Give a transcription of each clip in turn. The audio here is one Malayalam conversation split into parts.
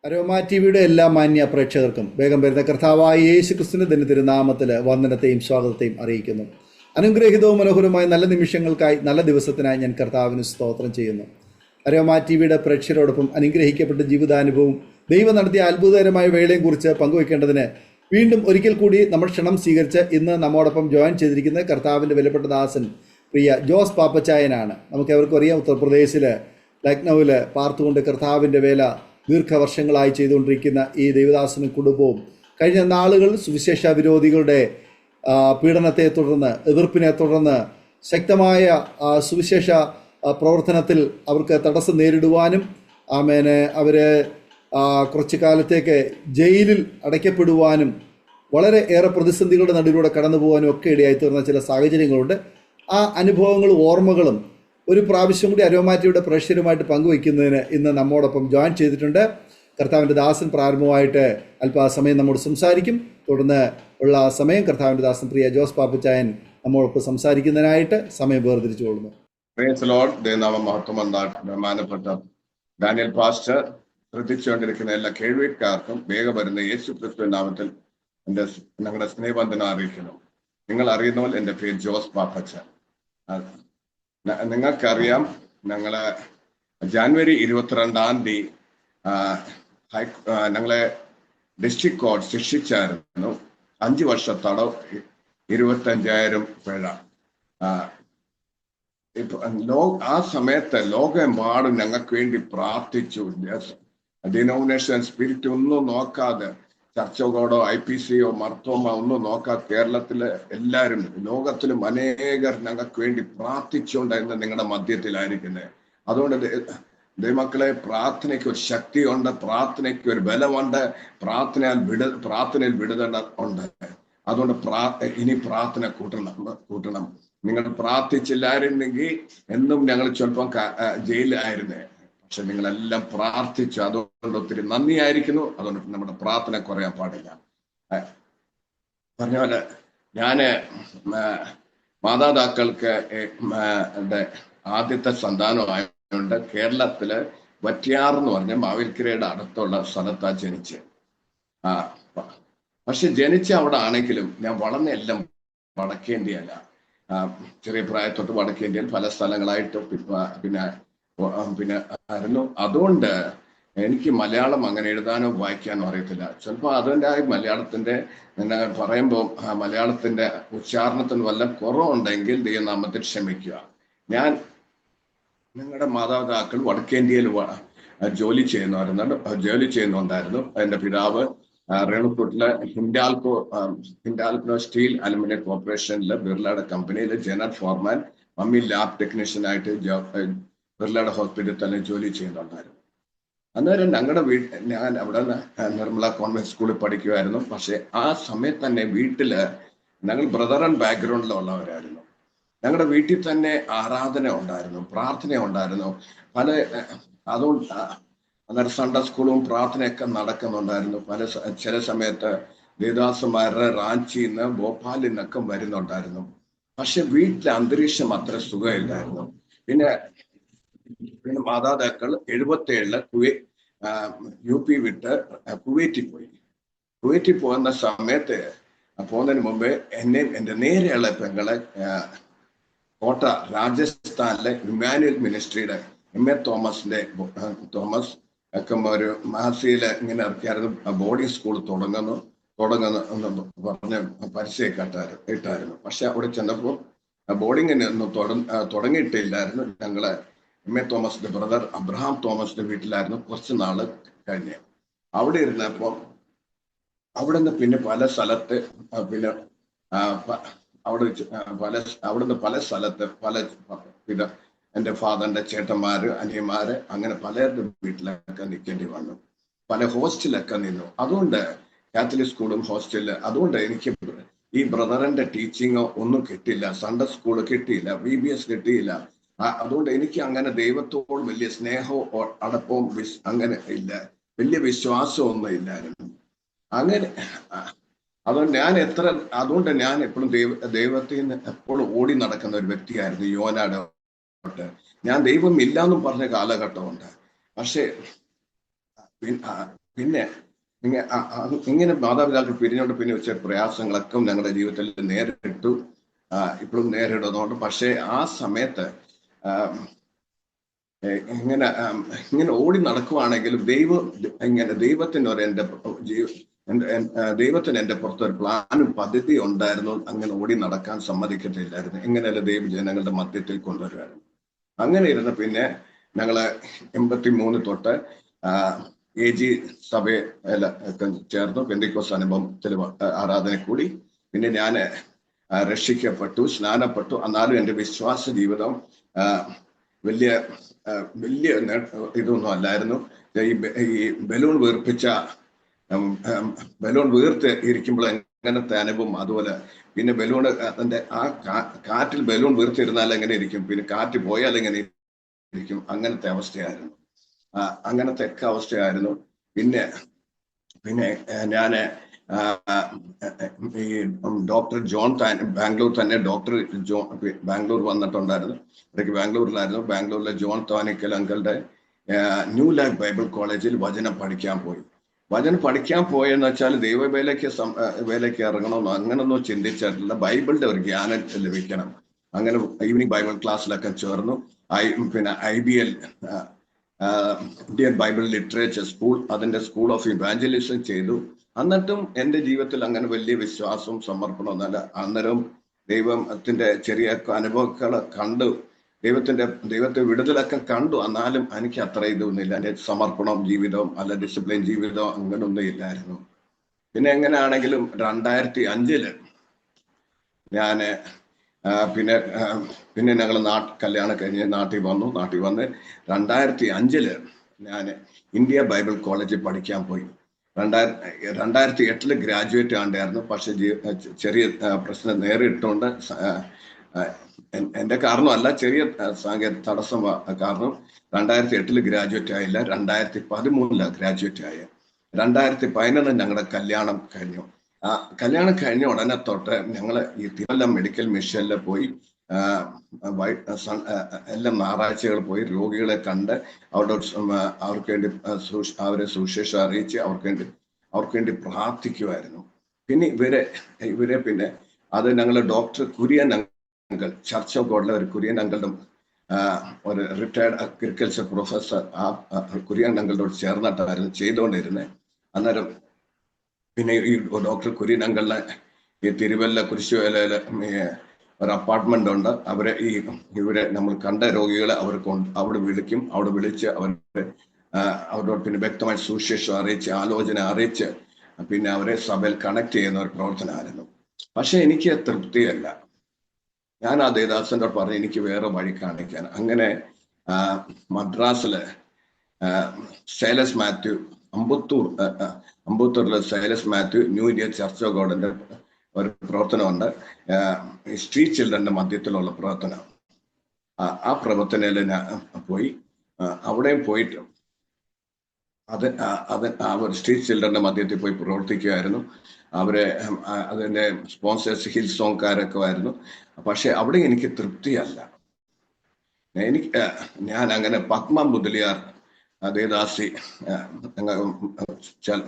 അരോമ ടി വിയുടെ എല്ലാ മാന്യ പ്രേക്ഷകർക്കും വേഗം വരുന്ന കർത്താവായ യേശു ക്രിസ്തുവിന്റെ തന്നെ തിരുനാമത്തിൽ വന്ദനത്തെയും സ്വാഗതത്തെയും അറിയിക്കുന്നു. അനുഗ്രഹീതവും മനോഹരമായ നല്ല നിമിഷങ്ങൾക്കായി, നല്ല ദിവസത്തിനായി ഞാൻ കർത്താവിന് സ്തോത്രം ചെയ്യുന്നു. അരോമ ടി വിയുടെ പ്രേക്ഷകരോടൊപ്പം അനുഗ്രഹിക്കപ്പെട്ട ജീവിതാനുഭവവും ദൈവം നടത്തിയ അത്ഭുതകരമായ വേളയും കുറിച്ച് പങ്കുവയ്ക്കേണ്ടതിന് വീണ്ടും ഒരിക്കൽ കൂടി നമ്മൾ ക്ഷണം സ്വീകരിച്ച് ഇന്ന് നമ്മോടൊപ്പം ജോയിൻ ചെയ്തിരിക്കുന്ന കർത്താവിൻ്റെ വിലപ്പെട്ട ദാസൻ പ്രിയ ജോസ് പാപ്പച്ചായനാണ്. നമുക്ക് എവർക്കും അറിയാം, ഉത്തർപ്രദേശിൽ ലക്നൌവിൽ പാർത്തുകൊണ്ട് കർത്താവിൻ്റെ വേല ദീർഘവർഷങ്ങളായി ചെയ്തുകൊണ്ടിരിക്കുന്ന ഈ ദൈവദാസനും കുടുംബവും കഴിഞ്ഞ നാളുകൾ സുവിശേഷ വിരോധികളുടെ പീഡനത്തെ തുടർന്ന്, എതിർപ്പിനെ തുടർന്ന് ശക്തമായ സുവിശേഷ പ്രവർത്തനത്തിൽ അവർക്ക് തടസ്സം നേരിടുവാനും അവർ കുറച്ചു കാലത്തേക്ക് ജയിലിൽ അടയ്ക്കപ്പെടുവാനും വളരെ ഏറെ പ്രതിസന്ധികളുടെ നടുവിലൂടെ കടന്നു പോകാനും ഒക്കെ ഇടയായി തീർന്ന ചില സാഹചര്യങ്ങളുണ്ട്. ആ അനുഭവങ്ങളും ഓർമ്മകളും ഒരു പ്രാവശ്യം കൂടി അരോമാറ്റിയുടെ പ്രേക്ഷകരുമായിട്ട് പങ്കുവയ്ക്കുന്നതിന് ഇന്ന് നമ്മോടൊപ്പം ജോയിൻ ചെയ്തിട്ടുണ്ട്. കർത്താവിൻ്റെ ദാസൻ പ്രാരംഭമായിട്ട് അല്പസമയം നമ്മോട് സംസാരിക്കും. തുടർന്ന് ഉള്ള സമയം കർത്താവിൻ്റെ ദാസൻ പ്രിയ ജോസ് പാപ്പച്ചായൻ നമ്മോടൊപ്പം സംസാരിക്കുന്നതിനായിട്ട് സമയം വേർതിരിച്ചു കൊള്ളുന്നു. ബഹുമാനപ്പെട്ട ഡാനിയൽ പാസ്റ്റർ, ശ്രദ്ധിച്ചുകൊണ്ടിരിക്കുന്ന എല്ലാ കേൾവിക്കാർക്കും വേഗം വരുന്ന യേശു ക്രിസ്തുവിന്റെ നാമത്തിൽ ഞങ്ങളുടെ സ്നേഹബന്ധനം അറിയിക്കുന്നു. നിങ്ങൾ അറിയുന്ന പോലെ എൻ്റെ പേര് ജോസ് പാപ്പച്ചാൻ. നിങ്ങൾക്കറിയാം, ഞങ്ങളെ ജാനുവരി 22 ഞങ്ങളെ ഡിസ്ട്രിക്ട് കോർട്ട് ശിക്ഷിച്ചായിരുന്നു 5 വർഷ തടവ്, 25,000 പിഴ. ആ സമയത്ത് ലോകമെമ്പാടും ഞങ്ങൾക്ക് വേണ്ടി പ്രാർത്ഥിച്ചു. ഡിനോമിനേഷൻ സ്പിരിറ്റ് ഒന്നും നോക്കാതെ, ചർച്ചകളോടോ IPCയോ മർത്തോമ ഒന്നും നോക്കാതെ കേരളത്തിലെ എല്ലാവരും, ലോകത്തിലും അനേകർ ഞങ്ങൾക്ക് വേണ്ടി പ്രാർത്ഥിച്ചുകൊണ്ടായിരുന്നു നിങ്ങളുടെ മധ്യത്തിലായിരിക്കുന്നത്. അതുകൊണ്ട് ദൈവമക്കളെ, പ്രാർത്ഥനയ്ക്ക് ഒരു ശക്തിയുണ്ട്, പ്രാർത്ഥനയ്ക്ക് ഒരു ബലമുണ്ട്, പ്രാർത്ഥനയിൽ വിടുതൽ ഉണ്ട്. അതുകൊണ്ട് ഇനി പ്രാർത്ഥന കൂട്ടണം. നിങ്ങൾ പ്രാർത്ഥിച്ചില്ലായിരുന്നെങ്കിൽ എന്നും ഞങ്ങൾ ചിലപ്പം ജയിലിലായിരുന്നേ. പക്ഷെ നിങ്ങളെല്ലാം പ്രാർത്ഥിച്ചു, അതുകൊണ്ട് ഒത്തിരി നന്ദിയായിരിക്കുന്നു. അതുകൊണ്ട് നമ്മുടെ പ്രാർത്ഥന കുറയാൻ പാടില്ല. പറഞ്ഞ പോലെ ഞാന് മാതാപിതാക്കൾക്ക് ആദ്യത്തെ സന്താനമായതുകൊണ്ട് കേരളത്തില് വറ്റിയാർ എന്ന് പറഞ്ഞ മാവേലിക്കരയുടെ അടുത്തുള്ള സ്ഥലത്താണ് ജനിച്ച്. പക്ഷെ ജനിച്ച അവിടെ ആണെങ്കിലും ഞാൻ വളർന്ന എല്ലാം വടക്കേന്ത്യയല്ല. ചെറിയ പ്രായത്തൊട്ട് വടക്കേന്ത്യയിൽ പല സ്ഥലങ്ങളായിട്ട് പിന്നെ ആയിരുന്നു. അതുകൊണ്ട് എനിക്ക് മലയാളം അങ്ങനെ എഴുതാനോ വായിക്കാനോ അറിയത്തില്ല. ചിലപ്പോൾ അതിൻ്റെ മലയാളത്തിന്റെ പറയുമ്പോൾ മലയാളത്തിന്റെ ഉച്ചാരണത്തിന് വല്ല കുറവുണ്ടെങ്കിൽ ദൈവനാമത്തിൽ ക്ഷമിക്കുക. നിങ്ങളുടെ മാതാപിതാക്കൾ വടക്കേന്ത്യയിൽ ജോലി ചെയ്യുന്നുണ്ടായിരുന്നു. എൻ്റെ പിതാവ് റേണുക്കൂട്ടിലെ ഹിൻഡാൽകോ സ്റ്റീൽ അലുമിനിയം കോർപ്പറേഷനിലെ ബിർളയുടെ കമ്പനിയിൽ ജനറൽ ഫോർമാൻ, മമ്മി ലാബ് ടെക്നീഷ്യനായിട്ട് ബിർളയുടെ ഹോസ്പിറ്റലിൽ തന്നെ ജോലി ചെയ്യുന്നുണ്ടായിരുന്നു. അന്നേരം ഞാൻ അവിടെ നിർമ്മല കോൺവെന്റ് സ്കൂളിൽ പഠിക്കുമായിരുന്നു. പക്ഷെ ആ സമയത്ത് തന്നെ വീട്ടില് ഞങ്ങൾ ബ്രദർ ആൻഡ് ബാക്ക്ഗ്രൗണ്ടിലുള്ളവരായിരുന്നു. ഞങ്ങളുടെ വീട്ടിൽ തന്നെ ആരാധന ഉണ്ടായിരുന്നു, പ്രാർത്ഥന ഉണ്ടായിരുന്നു. അതുകൊണ്ട് അന്നേരം സൺഡേ സ്കൂളും പ്രാർത്ഥനയൊക്കെ നടക്കുന്നുണ്ടായിരുന്നു. ചില സമയത്ത് ദേവദാസന്മാരുടെ റാഞ്ചിന്ന് ഭോപ്പാലിൽ നിന്നൊക്കെ വരുന്നുണ്ടായിരുന്നു. പക്ഷെ വീട്ടിലെ അന്തരീക്ഷം അത്ര സുഖമില്ലായിരുന്നു. പിന്നെ മാതാപിതാക്കൾ 77 UP വിട്ട് കുവൈറ്റിൽ പോയി. കുവൈറ്റിൽ പോകുന്ന സമയത്ത് പോകുന്നതിന് മുമ്പേ എന്നെയും എൻ്റെ നേരെയുള്ള പെങ്ങളെ കോട്ട രാജസ്ഥാനിലെ ഇമ്മാനുവൽ മിനിസ്ട്രിയുടെ MA തോമസ് ഒക്കെ ഒരു മാസികയില് ഇങ്ങനെ ഇറക്കിയായിരുന്നു, ബോർഡിംഗ് സ്കൂൾ തുടങ്ങുന്നു എന്ന് പറഞ്ഞ് പരസ്യം ഇട്ടായിരുന്നു. പക്ഷെ അവിടെ ചെന്നപ്പോൾ ബോർഡിങ്ങിനൊന്നും തുടങ്ങിയിട്ടില്ലായിരുന്നു. ഞങ്ങളെ MA തോമസിന്റെ ബ്രദർ അബ്രഹാം തോമസിന്റെ വീട്ടിലായിരുന്നു കുറച്ച് നാള് കഴിഞ്ഞ്. അവിടെ ഇരുന്നപ്പോൾ അവിടുന്ന് പിന്നെ പല സ്ഥലത്ത് അവിടുന്ന് പല സ്ഥലത്ത് എൻ്റെ ഫാദറിന്റെ ചേട്ടന്മാര്, അനിയന്മാര്, അങ്ങനെ പലരുടെ വീട്ടിലൊക്കെ നിൽക്കേണ്ടി വന്നു. പല ഹോസ്റ്റലൊക്കെ നിന്നു. അതുകൊണ്ട് കാത്തലിക് സ്കൂളും ഹോസ്റ്റലില്, അതുകൊണ്ട് എനിക്ക് ഈ ബ്രദറിന്റെ ടീച്ചിങ്ങോ ഒന്നും കിട്ടിയില്ല. സൺഡേ സ്കൂൾ കിട്ടിയില്ല, VBS കിട്ടിയില്ല. അതുകൊണ്ട് എനിക്ക് അങ്ങനെ ദൈവത്തോട് വലിയ സ്നേഹവും അടപ്പവും അങ്ങനെ ഇല്ല, വലിയ വിശ്വാസവും ഒന്നും ഇല്ലായിരുന്നു. അങ്ങനെ അതുകൊണ്ട് ഞാൻ എപ്പോഴും ദൈവത്തിൽ നിന്ന് എപ്പോഴും ഓടി നടക്കുന്ന ഒരു വ്യക്തിയായിരുന്നു. യോനാട് ഞാൻ ദൈവം ഇല്ലാന്നും പറഞ്ഞ കാലഘട്ടമുണ്ട്. പക്ഷെ പിന്നെ ഇങ്ങനെ മാതാപിതാക്കൾ പിരിഞ്ഞോണ്ട് പിന്നെ വെച്ച പ്രയാസങ്ങളൊക്കെ ഞങ്ങളുടെ ജീവിതത്തിൽ നേരിട്ടു, ഇപ്പോഴും നേരിടുന്നുണ്ട്. പക്ഷേ ആ സമയത്ത് ഇങ്ങനെ ഇങ്ങനെ ഓടി നടക്കുവാണെങ്കിലും ദൈവത്തിന് എന്റെ പുറത്തൊരു പ്ലാനും പദ്ധതി ഉണ്ടായിരുന്നു. അങ്ങനെ ഓടി നടക്കാൻ സമ്മതിക്കത്തില്ലായിരുന്നു. ഇങ്ങനെയല്ല ദൈവം ജനങ്ങളുടെ മധ്യത്തിൽ കൊണ്ടുവരുമായിരുന്നു. അങ്ങനെ ഇരുന്ന് പിന്നെ ഞങ്ങള് 83 തൊട്ട് AG സഭയിൽ ചേർന്നു. പെന്തിക്കോസ് അനുഭവത്തിൽ ആരാധന കൂടി. പിന്നെ ഞാൻ രക്ഷിക്കപ്പെട്ടു, സ്നാനപ്പെട്ടു. എന്നാലും എൻ്റെ വിശ്വാസ ജീവിതം വലിയ ഇതൊന്നും അല്ലായിരുന്നു. ഈ ബലൂൺ വീർത്ത് ഇരിക്കുമ്പോൾ എങ്ങനത്തെ അനുഭവം, അതുപോലെ പിന്നെ ബലൂൺ അതിന്റെ കാറ്റിൽ ബലൂൺ വീർത്തിരുന്നാൽ എങ്ങനെ ഇരിക്കും, പിന്നെ കാറ്റ് പോയാൽ എങ്ങനെ ഇരിക്കും, അങ്ങനത്തെ അവസ്ഥയായിരുന്നു. അങ്ങനത്തെ ഒക്കെ അവസ്ഥയായിരുന്നു. പിന്നെ ഞാന് ഈ ഡോക്ടർ ജോൺ ബാംഗ്ലൂർ തന്നെ ബാംഗ്ലൂർ വന്നിട്ടുണ്ടായിരുന്നു. ഇടയ്ക്ക് ബാംഗ്ലൂരിലായിരുന്നു. ബാംഗ്ലൂരിലെ ജോൺ താനിക്കൽ അങ്കിളുടെ ന്യൂ ലൈഫ് ബൈബിൾ കോളേജിൽ വചനം പഠിക്കാൻ പോയി. വചനം പഠിക്കാൻ പോയെന്ന് വെച്ചാൽ വേലയ്ക്ക് ഇറങ്ങണമെന്നോ അങ്ങനൊന്നും ചിന്തിച്ചിട്ടില്ല. ബൈബിളിന്റെ ഒരു ജ്ഞാനം ലഭിക്കണം. അങ്ങനെ ഈവനിങ് ബൈബിൾ ക്ലാസ്സിലൊക്കെ ചേർന്നു. പിന്നെ IBL Indian Bible literature school, അതിന്റെ സ്കൂൾ ഓഫ് ഇവാഞ്ചലിസം ചെയ്തു. എന്നിട്ടും എൻ്റെ ജീവിതത്തിൽ അങ്ങനെ വലിയ വിശ്വാസവും സമർപ്പണവും ഒന്നല്ല. അന്നേരം ദൈവത്തിന്റെ ചെറിയ അനുഭവങ്ങളെ കണ്ടു, ദൈവത്തെ വിടുതലൊക്കെ കണ്ടു. എന്നാലും എനിക്ക് അത്ര ഇതൊന്നുമില്ല. എൻ്റെ സമർപ്പണം ജീവിതവും അല്ല ഡിസിപ്ലിൻ ജീവിതവും അങ്ങനൊന്നും ഇല്ലായിരുന്നു. പിന്നെ എങ്ങനെയാണെങ്കിലും 2005 ഞാന് പിന്നെ ഞങ്ങൾ കല്യാണം കഴിഞ്ഞ് നാട്ടിൽ വന്നു. നാട്ടിൽ വന്ന് 2005 ഞാൻ ഇന്ത്യ ബൈബിൾ കോളേജിൽ പഠിക്കാൻ പോയി. 2008 ഗ്രാജുവേറ്റ് ആണ്ടായിരുന്നു. പക്ഷെ ചെറിയ പ്രശ്നം നേരിട്ടുകൊണ്ട്, എന്റെ കാരണമല്ല, ചെറിയ സാങ്കേതിക തടസ്സം കാരണം 2008 ഗ്രാജുവേറ്റ് ആയില്ല. 2013 ഗ്രാജുവേറ്റ് ആയ. 2011 ഞങ്ങളുടെ കല്യാണം കഴിഞ്ഞു. കല്യാണം കഴിഞ്ഞ ഉടനെ തൊട്ട് ഞങ്ങൾ ഈ തിരുവല്ല മെഡിക്കൽ മിഷനിൽ പോയി എല്ലാ ഞായറാഴ്ചകൾ പോയി രോഗികളെ കണ്ട് അവർക്ക് വേണ്ടി അവരെ സുവിശേഷം അറിയിച്ച് അവർക്ക് വേണ്ടി പ്രാർത്ഥിക്കുമായിരുന്നു. പിന്നെ ഇവരെ പിന്നെ അത് ഞങ്ങൾ doctor Kurian uncle, church of ഗോഡിലെ ഒരു കുര്യൻ അങ്കിളും ഒരു റിട്ടയർഡ് അഗ്രികൾച്ചർ പ്രൊഫസർ, കുര്യൻ അങ്കിളിനോട് ചേർന്നിട്ടായിരുന്നു ചെയ്തുകൊണ്ടിരുന്നത്. അന്നേരം പിന്നെ ഈ ഡോക്ടർ കുര്യൻ അങ്കിളിനെ ഈ തിരുവല്ല കുരിശുവേലയില് ഒരു അപ്പാർട്ട്മെന്റ് ഉണ്ട്. ഇവരെ നമ്മൾ കണ്ട രോഗികളെ അവിടെ വിളിക്കും. അവിടെ വിളിച്ച് അവരോട് പിന്നെ വ്യക്തമായി സുവിശേഷം അറിയിച്ച്, ആലോചന അറിയിച്ച് പിന്നെ അവരെ സഭയിൽ കണക്ട് ചെയ്യുന്ന ഒരു പ്രവർത്തനമായിരുന്നു. പക്ഷെ എനിക്ക് തൃപ്തിയല്ല. ഞാൻ ആ ദേവദാസനോട് പറഞ്ഞു എനിക്ക് വേറെ വഴി കാണിക്കാൻ. അങ്ങനെ മദ്രാസില് സേലസ് മാത്യു, അമ്പത്തൂരിലെ Silas Mathew new India church of ഗോഡിന്റെ ഒരു പ്രവർത്തനമുണ്ട്. സ്ട്രീറ്റ് ചിൽഡ്രന്റെ മധ്യത്തിലുള്ള പ്രവർത്തനം. ആ പ്രവർത്തനയിൽ ഞാൻ പോയി. അവിടെയും പോയിട്ട് സ്ട്രീറ്റ് ചിൽഡ്രന്റെ മധ്യത്തിൽ പോയി പ്രവർത്തിക്കുമായിരുന്നു. അതിന്റെ സ്പോൺസേഴ്സ് ഹിൽ സോങ്കാരൊക്കെ ആയിരുന്നു. പക്ഷെ അവിടെ എനിക്ക് തൃപ്തിയല്ല. ഞാൻ അങ്ങനെ പത്മ മുതലിയാർ ദേവദാസി,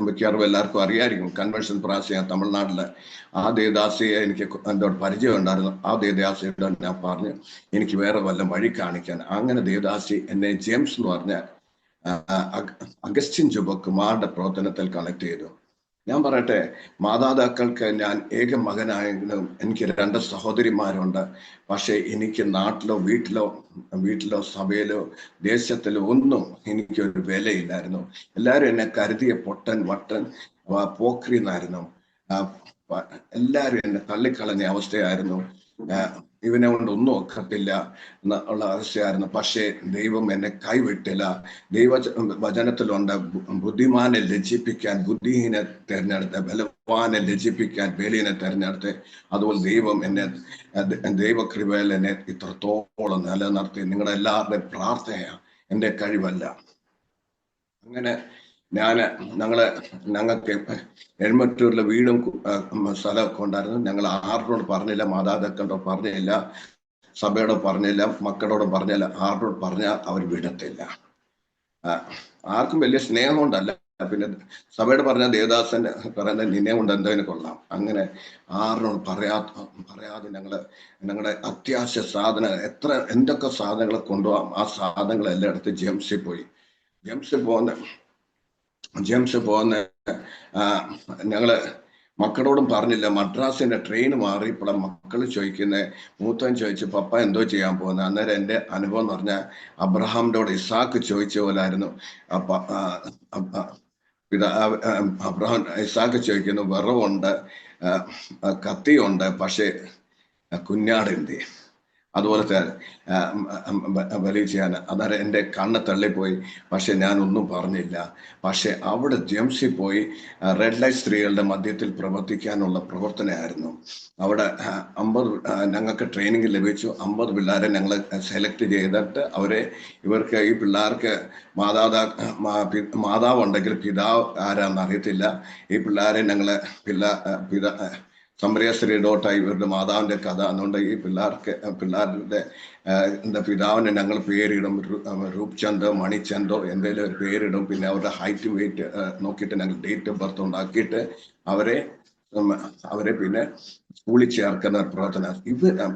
മിക്കവാറും എല്ലാവർക്കും അറിയായിരിക്കും, കൺവെൻഷൻ പ്രാസിയ തമിഴ്നാട്ടിലെ ആ ദേവദാസിയെ എനിക്ക് എന്നോട് പരിചയം ഉണ്ടായിരുന്നു. ആ ദേവദാസിയോട് ഞാൻ പറഞ്ഞു എനിക്ക് വേറെ വല്ല വഴി കാണിക്കാൻ. അങ്ങനെ ദേവദാസി എന്നെ ജെയിംസ് എന്ന് പറഞ്ഞ അഗസ്റ്റിൻ ജുബക്കുമാറിന്റെ പ്രവർത്തനത്തിൽ കണക്ട് ചെയ്തു. ഞാൻ പറയട്ടെ, മാതാപിതാക്കൾക്ക് ഞാൻ ഏക മകനായെങ്കിലും എനിക്ക് 2 സഹോദരിമാരുണ്ട്. പക്ഷെ എനിക്ക് നാട്ടിലോ വീട്ടിലോ സഭയിലോ ദേശത്തിലോ ഒന്നും എനിക്കൊരു വിലയില്ലായിരുന്നു. എല്ലാവരും എന്നെ കരുതിയ പൊട്ടൻ, വട്ടൻ, പോക്രി എന്നായിരുന്നു. എല്ലാവരും എന്നെ തള്ളിക്കളഞ്ഞ അവസ്ഥയായിരുന്നു. ഇവനെ കൊണ്ട് ഒന്നും ഒക്കത്തില്ല എന്നുള്ള അവസ്ഥയായിരുന്നു. പക്ഷേ ദൈവം എന്നെ കൈവിട്ടില്ല. വചനത്തിലുണ്ട്, ബുദ്ധിമാനെ ലജ്ജിപ്പിക്കാൻ ബുദ്ധിഹീനെ തെരഞ്ഞെടുത്ത്, ബലവാനെ ലജ്ജിപ്പിക്കാൻ ബലിയനെ തെരഞ്ഞെടുത്ത്. അതുപോലെ ദൈവം ദൈവകൃപയിൽ എന്നെ ഇത്രത്തോളം നിലനിർത്തി. നിങ്ങളുടെ എല്ലാവരുടെയും പ്രാർത്ഥനയാണ്, എൻ്റെ കഴിവല്ല. അങ്ങനെ ഞങ്ങൾക്ക് എഴുമറ്റൂരിലെ വീടും സ്ഥലമൊക്കെ ഉണ്ടായിരുന്നു. ഞങ്ങൾ ആരോട് പറഞ്ഞില്ല, മാതാപിതാക്കളോട് പറഞ്ഞില്ല, സഭയോട് പറഞ്ഞില്ല, മക്കളോട് പറഞ്ഞില്ല. ആരോട് പറഞ്ഞാൽ അവർ വിടത്തില്ല. ആർക്കും വലിയ സ്നേഹം കൊണ്ടല്ല, പിന്നെ സഭയോട് പറഞ്ഞ ദേവദാസൻ പറയുന്നത് നിന്നെ കൊണ്ട് എന്തതിന് കൊള്ളാം. അങ്ങനെ ആറിനോട് പറയാതെ ഞങ്ങളുടെ അത്യാവശ്യ സാധനം എന്തൊക്കെ സാധനങ്ങൾ കൊണ്ടുപോകാം ആ സാധനങ്ങളെല്ലാം എടുത്ത് ജെംസിൽ പോയി. ജെംസ് പോകുന്ന ഞങ്ങള് മക്കളോടും പറഞ്ഞില്ല. മദ്രാസിന്റെ ട്രെയിൻ മാറിയപ്പോൾ മക്കൾ ചോദിക്കുന്നത്, മൂത്തൻ ചോദിച്ചു പപ്പ എന്തോ ചെയ്യാൻ പോകുന്നത്. അന്നേരം എൻ്റെ അനുഭവം എന്ന് പറഞ്ഞാൽ അബ്രഹാമിനോട് ഇസാക്ക് ചോദിച്ച പോലായിരുന്നു. അബ്രഹാം ഇസാക്ക് ചോദിക്കുന്നു, വിറവുണ്ട്, കത്തിയുണ്ട്, പക്ഷേ കുഞ്ഞാടിൻ്റെ അതുപോലത്തെ ബലി ചെയ്യാൻ. അന്നേരം എൻ്റെ കണ്ണ് തള്ളിപ്പോയി. പക്ഷെ ഞാനൊന്നും പറഞ്ഞില്ല. പക്ഷെ അവിടെ ജെംസിൽ പോയി റെഡ് ലൈറ്റ് സ്ത്രീകളുടെ മധ്യത്തിൽ പ്രവർത്തിക്കാനുള്ള പ്രവർത്തനമായിരുന്നു. അവിടെ 50 ഞങ്ങൾക്ക് ട്രെയിനിങ് ലഭിച്ചു. 50 പിള്ളേരെ ഞങ്ങൾ സെലക്ട് ചെയ്തിട്ട് ഇവർക്ക് ഈ പിള്ളേർക്ക് മാതാവുണ്ടെങ്കിൽ പിതാവ് ആരാന്ന് അറിയത്തില്ല. ഈ പിള്ളേരെ ഞങ്ങൾ സമരസ്ത്രീ ഡോട്ടായി ഇവരുടെ മാതാവിന്റെ കഥ. അതുകൊണ്ട് ഈ പിള്ളേരുടെ പിതാവിനെ ഞങ്ങൾ പേരിടും. രൂപ്ചന്ദ്, മണിചന്ദോ എന്തെങ്കിലും ഒരു പേരിടും. പിന്നെ അവരുടെ ഹൈറ്റ് വെയിറ്റ് നോക്കിയിട്ട് ഞങ്ങൾ ഡേറ്റ് ഓഫ് ബർത്ത് ഉണ്ടാക്കിയിട്ട് അവരെ പിന്നെ സ്കൂളിൽ ചേർക്കുന്ന പ്രവർത്തനം.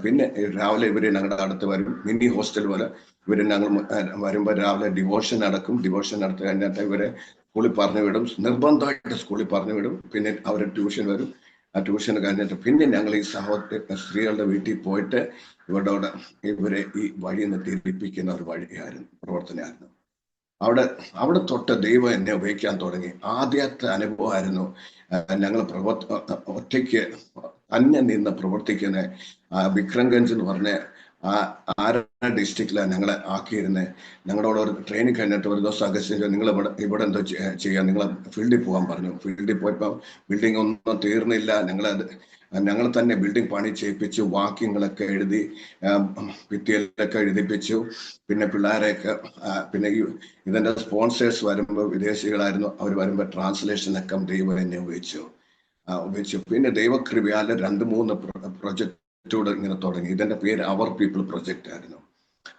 പിന്നെ രാവിലെ ഇവര് ഞങ്ങളുടെ അടുത്ത് വരും. മിനി ഹോസ്റ്റൽ പോലെ ഇവര് ഞങ്ങൾ വരുമ്പോൾ രാവിലെ ഡിവോഷൻ നടക്കും. ഡിവോഷൻ നടത്തി കഴിഞ്ഞിട്ട് ഇവരെ സ്കൂളിൽ പറഞ്ഞു വിടും. നിർബന്ധമായിട്ട് സ്കൂളിൽ പറഞ്ഞു വിടും. പിന്നെ അവരെ ട്യൂഷൻ വരും. ആ ട്യൂഷൻ കഴിഞ്ഞിട്ട് പിന്നെ ഞങ്ങൾ ഈ സ്ത്രീകളുടെ വീട്ടിൽ പോയിട്ട് ഇവരെ ഈ വഴിയിൽ നിന്ന് തിരിപ്പിക്കുന്ന ഒരു പ്രവർത്തനമായിരുന്നു. അവിടെ തൊട്ട് ദൈവം എന്നെ ഉപയോഗിക്കാൻ തുടങ്ങി. ആദ്യത്തെ അനുഭവമായിരുന്നു. ഞങ്ങൾ ഒറ്റയ്ക്ക് തന്നെ നിന്ന് പ്രവർത്തിക്കുന്ന വിക്രംഗഞ്ച് എന്ന് പറഞ്ഞ ആരാ ഡിസ്ട്രിക്റ്റിലാണ് ഞങ്ങളെ ആക്കിയിരുന്നത്. ഞങ്ങളോട് ഒരു ട്രെയിനിങ് കഴിഞ്ഞിട്ട് ഒരു ദിവസം അഗസ്റ്റ് നിങ്ങൾ ഇവിടെ എന്തോ ചെയ്യാൻ, നിങ്ങൾ ഫീൽഡിൽ പോകാൻ പറഞ്ഞു. ഫീൽഡിൽ പോയപ്പോൾ ബിൽഡിംഗ് ഒന്നും തീർന്നില്ല. ഞങ്ങൾ തന്നെ ബിൽഡിംഗ് പണി ചെയ്യിപ്പിച്ചു. വാക്യങ്ങളൊക്കെ എഴുതി ഭിത്തിയിലൊക്കെ എഴുതിപ്പിച്ചു. പിന്നെ പിള്ളേരെയൊക്കെ പിന്നെ ഇതിന്റെ സ്പോൺസേഴ്സ് വരുമ്പോൾ വിദേശികളായിരുന്നു. അവർ വരുമ്പോൾ ട്രാൻസ്ലേഷനൊക്കെ ദൈവം എന്നെ ഉപയോഗിച്ചു. പിന്നെ ദൈവകൃപയാല് 2-3 പ്രൊജക്റ്റോട് ഇങ്ങനെ തുടങ്ങി. ഇതിന്റെ പേര് അവർ പീപ്പിൾ പ്രൊജക്റ്റ് ആയിരുന്നു.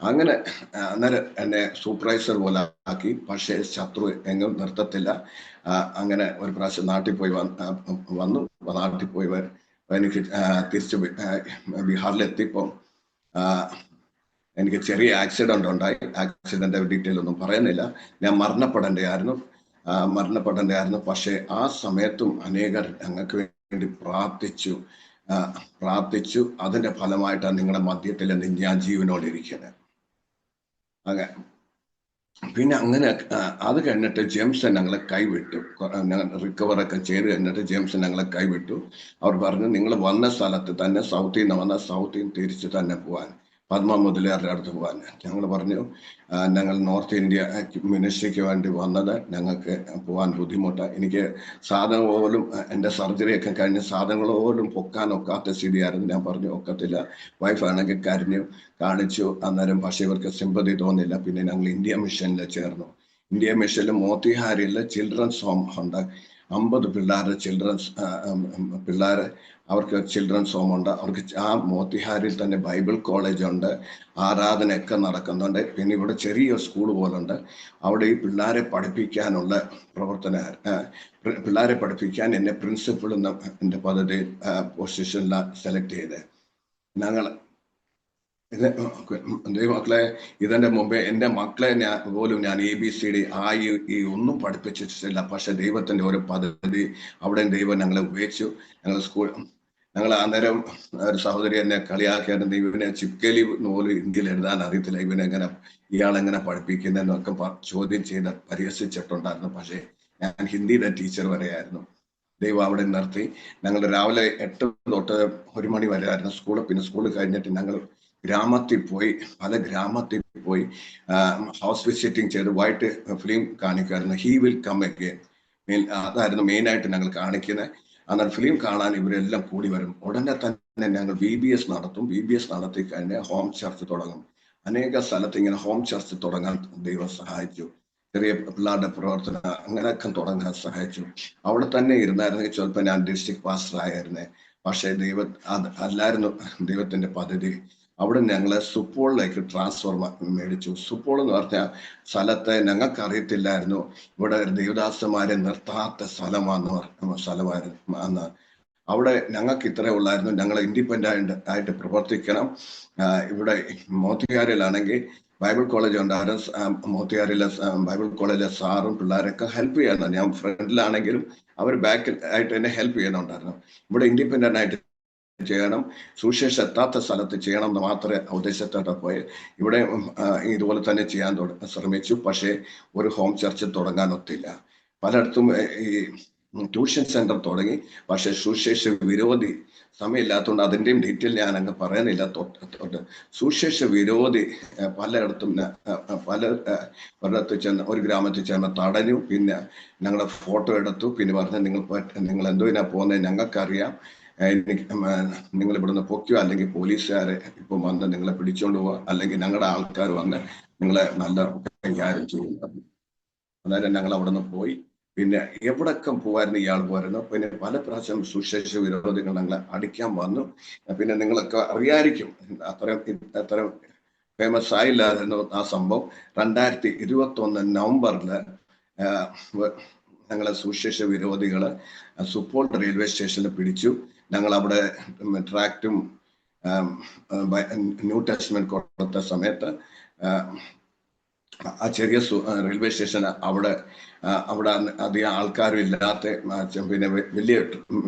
അന്നേരം എന്നെ സൂപ്പർവൈസർ പോലെ ആക്കി. പക്ഷേ ശത്രു എങ്ങും നിർത്തത്തില്ല. അങ്ങനെ ഒരു പ്രാവശ്യം നാട്ടിൽ പോയി വന്നു. നാട്ടിൽ പോയി എനിക്ക് തിരിച്ച് ബീഹാറിലെത്തിയപ്പോൾ എനിക്ക് ചെറിയ ആക്സിഡന്റ് ഉണ്ടായി. ആക്സിഡന്റ് ഡീറ്റെയിൽ ഒന്നും പറയുന്നില്ല. ഞാൻ മരണപ്പെടേണ്ടതായിരുന്നു. പക്ഷെ ആ സമയത്തും അനേകർ ഞങ്ങൾക്ക് വേണ്ടി പ്രാർത്ഥിച്ചു. അതിന്റെ ഫലമായിട്ടാണ് നിങ്ങളുടെ മധ്യത്തിൽ ഞാൻ ജീവനോടെ ഇരിക്കുന്നത്. പിന്നെ അത് കഴിഞ്ഞിട്ട് ജെംസൺ ഞങ്ങളെ കൈവിട്ടു. റിക്കവറൊക്കെ ചെയ്ത് കഴിഞ്ഞിട്ട് ജെംസൺ ഞങ്ങളെ കൈവിട്ടു. അവർ പറഞ്ഞു, നിങ്ങൾ വന്ന സ്ഥലത്ത് തന്നെ സൗത്തിൽ നിന്ന് വന്ന സൗത്തിൽ തിരിച്ചു തന്നെ പോവാൻ, പത്മ മുതലേറുടെ അടുത്ത് പോകാൻ. ഞങ്ങൾ പറഞ്ഞു, ഞങ്ങൾ നോർത്ത് ഇന്ത്യ മിനിസ്ട്രിക്ക് വേണ്ടി വന്നത്, ഞങ്ങൾക്ക് പോകാൻ ബുദ്ധിമുട്ടാണ്. എനിക്ക് സാധനം പോലും എൻ്റെ സർജറിയൊക്കെ കഴിഞ്ഞ് സാധനങ്ങൾ പോലും പൊക്കാൻ ഒക്കാത്ത സ്ഥിതിയായിരുന്നു. ഞാൻ പറഞ്ഞു ഒക്കത്തില്ല. വൈഫാണെങ്കിൽ കാണിച്ചു. അന്നേരം പക്ഷേ ഇവർക്ക് സിമ്പതി തോന്നില്ല. പിന്നെ ഞങ്ങൾ ഇന്ത്യ മിഷനിൽ ചേർന്നു. ഇന്ത്യ മിഷനിൽ മോത്തിഹാരിയിൽ ചിൽഡ്രൻസ് ഹോം ഉണ്ട്. 50 പിള്ളേർ അവർക്ക് ചിൽഡ്രൻസ് ഹോം ഉണ്ട്. അവർക്ക് ആ മോത്തിഹാരിൽ തന്നെ ബൈബിൾ കോളേജ് ഉണ്ട്. ആരാധനയൊക്കെ നടക്കുന്നുണ്ട്. പിന്നെ ഇവിടെ ചെറിയ സ്കൂൾ പോലുണ്ട്. അവിടെ ഈ പിള്ളേരെ പഠിപ്പിക്കാനുള്ള പിള്ളേരെ പഠിപ്പിക്കാൻ എന്നെ പ്രിൻസിപ്പൾ എൻ്റെ പദ്ധതി പൊസിഷനിലാണ് സെലക്ട് ചെയ്ത്. മക്കളെ, ഇതിന്റെ മുമ്പേ എൻ്റെ മക്കളെ പോലും ഞാൻ ABCD ഒന്നും പഠിപ്പിച്ചിട്ടില്ല. പക്ഷെ ദൈവത്തിന്റെ ഒരു പദ്ധതി അവിടെ ദൈവം ഞങ്ങളെ ഉപയോഗിച്ചു. ഞങ്ങൾ അന്നേരം ഒരു സഹോദരി എന്നെ കളിയാക്കിയായിരുന്നു. ഇവനെ ചിപ്കേലി പോലും ഇന്ത്യയിൽ എഴുതാൻ അറിയത്തില്ല, ഇയാളെങ്ങനെ പഠിപ്പിക്കുന്നതെന്നൊക്കെ ചോദ്യം ചെയ്ത് പരിഹസിച്ചിട്ടുണ്ടായിരുന്നു. പക്ഷേ ഞാൻ ഹിന്ദിയുടെ ടീച്ചർ വരെയായിരുന്നു. ദൈവം അവിടെ നിർത്തി. ഞങ്ങൾ രാവിലെ 8 തൊട്ട് 1 മണി വരെ ആയിരുന്നു സ്കൂള്. പിന്നെ സ്കൂൾ കഴിഞ്ഞിട്ട് ഞങ്ങൾ പല ഗ്രാമത്തിൽ പോയി ഹൗസ് വിസിറ്റിംഗ് ചെയ്ത് വൈറ്റ് ഫിലിം കാണിക്കുമായിരുന്നു. He will come again. അതായിരുന്നു മെയിനായിട്ട് ഞങ്ങൾ കാണിക്കുന്നത്. അന്നേരം ഫിലിം കാണാൻ ഇവരെല്ലാം കൂടി വരും. ഉടനെ തന്നെ ഞങ്ങൾ VBS നടത്തും. VBS നടത്തി കഴിഞ്ഞ് ഹോം ചർച്ച് തുടങ്ങും. അനേക സ്ഥലത്ത് ഇങ്ങനെ ഹോം ചർച്ച് തുടങ്ങാൻ ദൈവം സഹായിച്ചു. ചെറിയ പിള്ളേരുടെ പ്രവർത്തനം അങ്ങനെയൊക്കെ തുടങ്ങാൻ സഹായിച്ചു. അവിടെ തന്നെ ഇരുന്നായിരുന്നെങ്കിൽ ചിലപ്പോൾ ഞാൻ ഡിസ്ട്രിക്ട് പാസ്റ്റർ ആയിരുന്നേ. പക്ഷേ അല്ലായിരുന്നു ദൈവത്തിന്റെ പദ്ധതി. അവിടെ ഞങ്ങളെ സുപ്പോളിലേക്ക് ട്രാൻസ്ഫർ മേടിച്ചു. സുപ്പോൾ എന്ന് പറഞ്ഞ സ്ഥലത്തെ ഞങ്ങൾക്ക് അറിയത്തില്ലായിരുന്നു. ഇവിടെ ദേവദാസന്മാരെ നിർത്താത്ത സ്ഥലമായിരുന്നു അന്ന്. അവിടെ ഞങ്ങൾക്ക് ഇത്രേ ഉള്ളായിരുന്നു, ഞങ്ങൾ ഇൻഡിപെൻഡന്റ് ആയിട്ട് പ്രവർത്തിക്കണം. ഇവിടെ മോത്തിയാരിലാണെങ്കിൽ ബൈബിൾ കോളേജ് ഉണ്ടായിരുന്നു. മോത്തിയാരിലെ ബൈബിൾ കോളേജിലെ സാറും പിള്ളേരൊക്കെ ഹെൽപ്പ് ചെയ്യുന്നു. ഞാൻ ഫ്രണ്ടിലാണെങ്കിലും അവർ ബാക്കിൽ ആയിട്ട് എന്നെ ഹെൽപ്പ് ചെയ്യുന്നുണ്ടായിരുന്നു. ഇവിടെ ഇൻഡിപെൻഡന്റ് ആയിട്ട് ചെയ്യണം, സുവിശേഷം എത്താത്ത സ്ഥലത്ത് ചെയ്യണം എന്ന് മാത്രമേ ഉദ്ദേശത്തോടെ പോയി. ഇവിടെ ഇതുപോലെ തന്നെ ചെയ്യാൻ ശ്രമിച്ചു. പക്ഷേ ഒരു ഹോം ചർച്ച് തുടങ്ങാൻ ഒത്തില്ല. പലയിടത്തും ഈ ട്യൂഷൻ സെന്റർ തുടങ്ങി. പക്ഷെ സുവിശേഷ വിരോധി, സമയമില്ലാത്തതുകൊണ്ട് അതിൻ്റെയും ഡീറ്റെയിൽ ഞാൻ അങ്ങ് പറയുന്നില്ല. സുവിശേഷ വിരോധി പലയിടത്തും ഒരിടത്ത് ചെന്ന് ഒരു ഗ്രാമത്തിൽ ചെന്ന് തടഞ്ഞു. പിന്നെ ഞങ്ങളുടെ ഫോട്ടോ എടുത്തു. പിന്നെ പറഞ്ഞു, നിങ്ങൾ എന്തിനാ പോകുന്നത്, ഞങ്ങൾക്കറിയാം, നിങ്ങൾ ഇവിടുന്ന് പൊക്കിയോ, അല്ലെങ്കിൽ പോലീസുകാരെ ഇപ്പം വന്ന് നിങ്ങളെ പിടിച്ചോണ്ട് പോവുക, അല്ലെങ്കിൽ ഞങ്ങളുടെ ആൾക്കാർ വന്ന് നിങ്ങളെ നല്ല കൈകാര്യം ചെയ്യും. അന്നേരം ഞങ്ങൾ അവിടെ നിന്ന് പോയി. പിന്നെ എവിടൊക്കെ പോവായിരുന്നു ഇയാൾ പോയിരുന്നു. പിന്നെ പല പ്രാവശ്യം സുശേഷ വിരോധികൾ ഞങ്ങളെ അടിക്കാൻ വന്നു. പിന്നെ നിങ്ങളൊക്കെ അറിയായിരിക്കും, അത്രയും ഫേമസ് ആയില്ലായിരുന്നു ആ സംഭവം. 2021 നവംബറിൽ ഞങ്ങളെ സുശേഷ വിരോധികള് സുപ്പോൾ റെയിൽവേ സ്റ്റേഷനിൽ പിടിച്ചു. ഞങ്ങൾ അവിടെ ട്രാക്റ്റും ന്യൂ ടെസ്റ്റ്മെന്റ് കൊടുത്ത സമയത്ത് ആ ചെറിയ റെയിൽവേ സ്റ്റേഷൻ അവിടെ അധികം ആൾക്കാരും ഇല്ലാത്ത, പിന്നെ വലിയ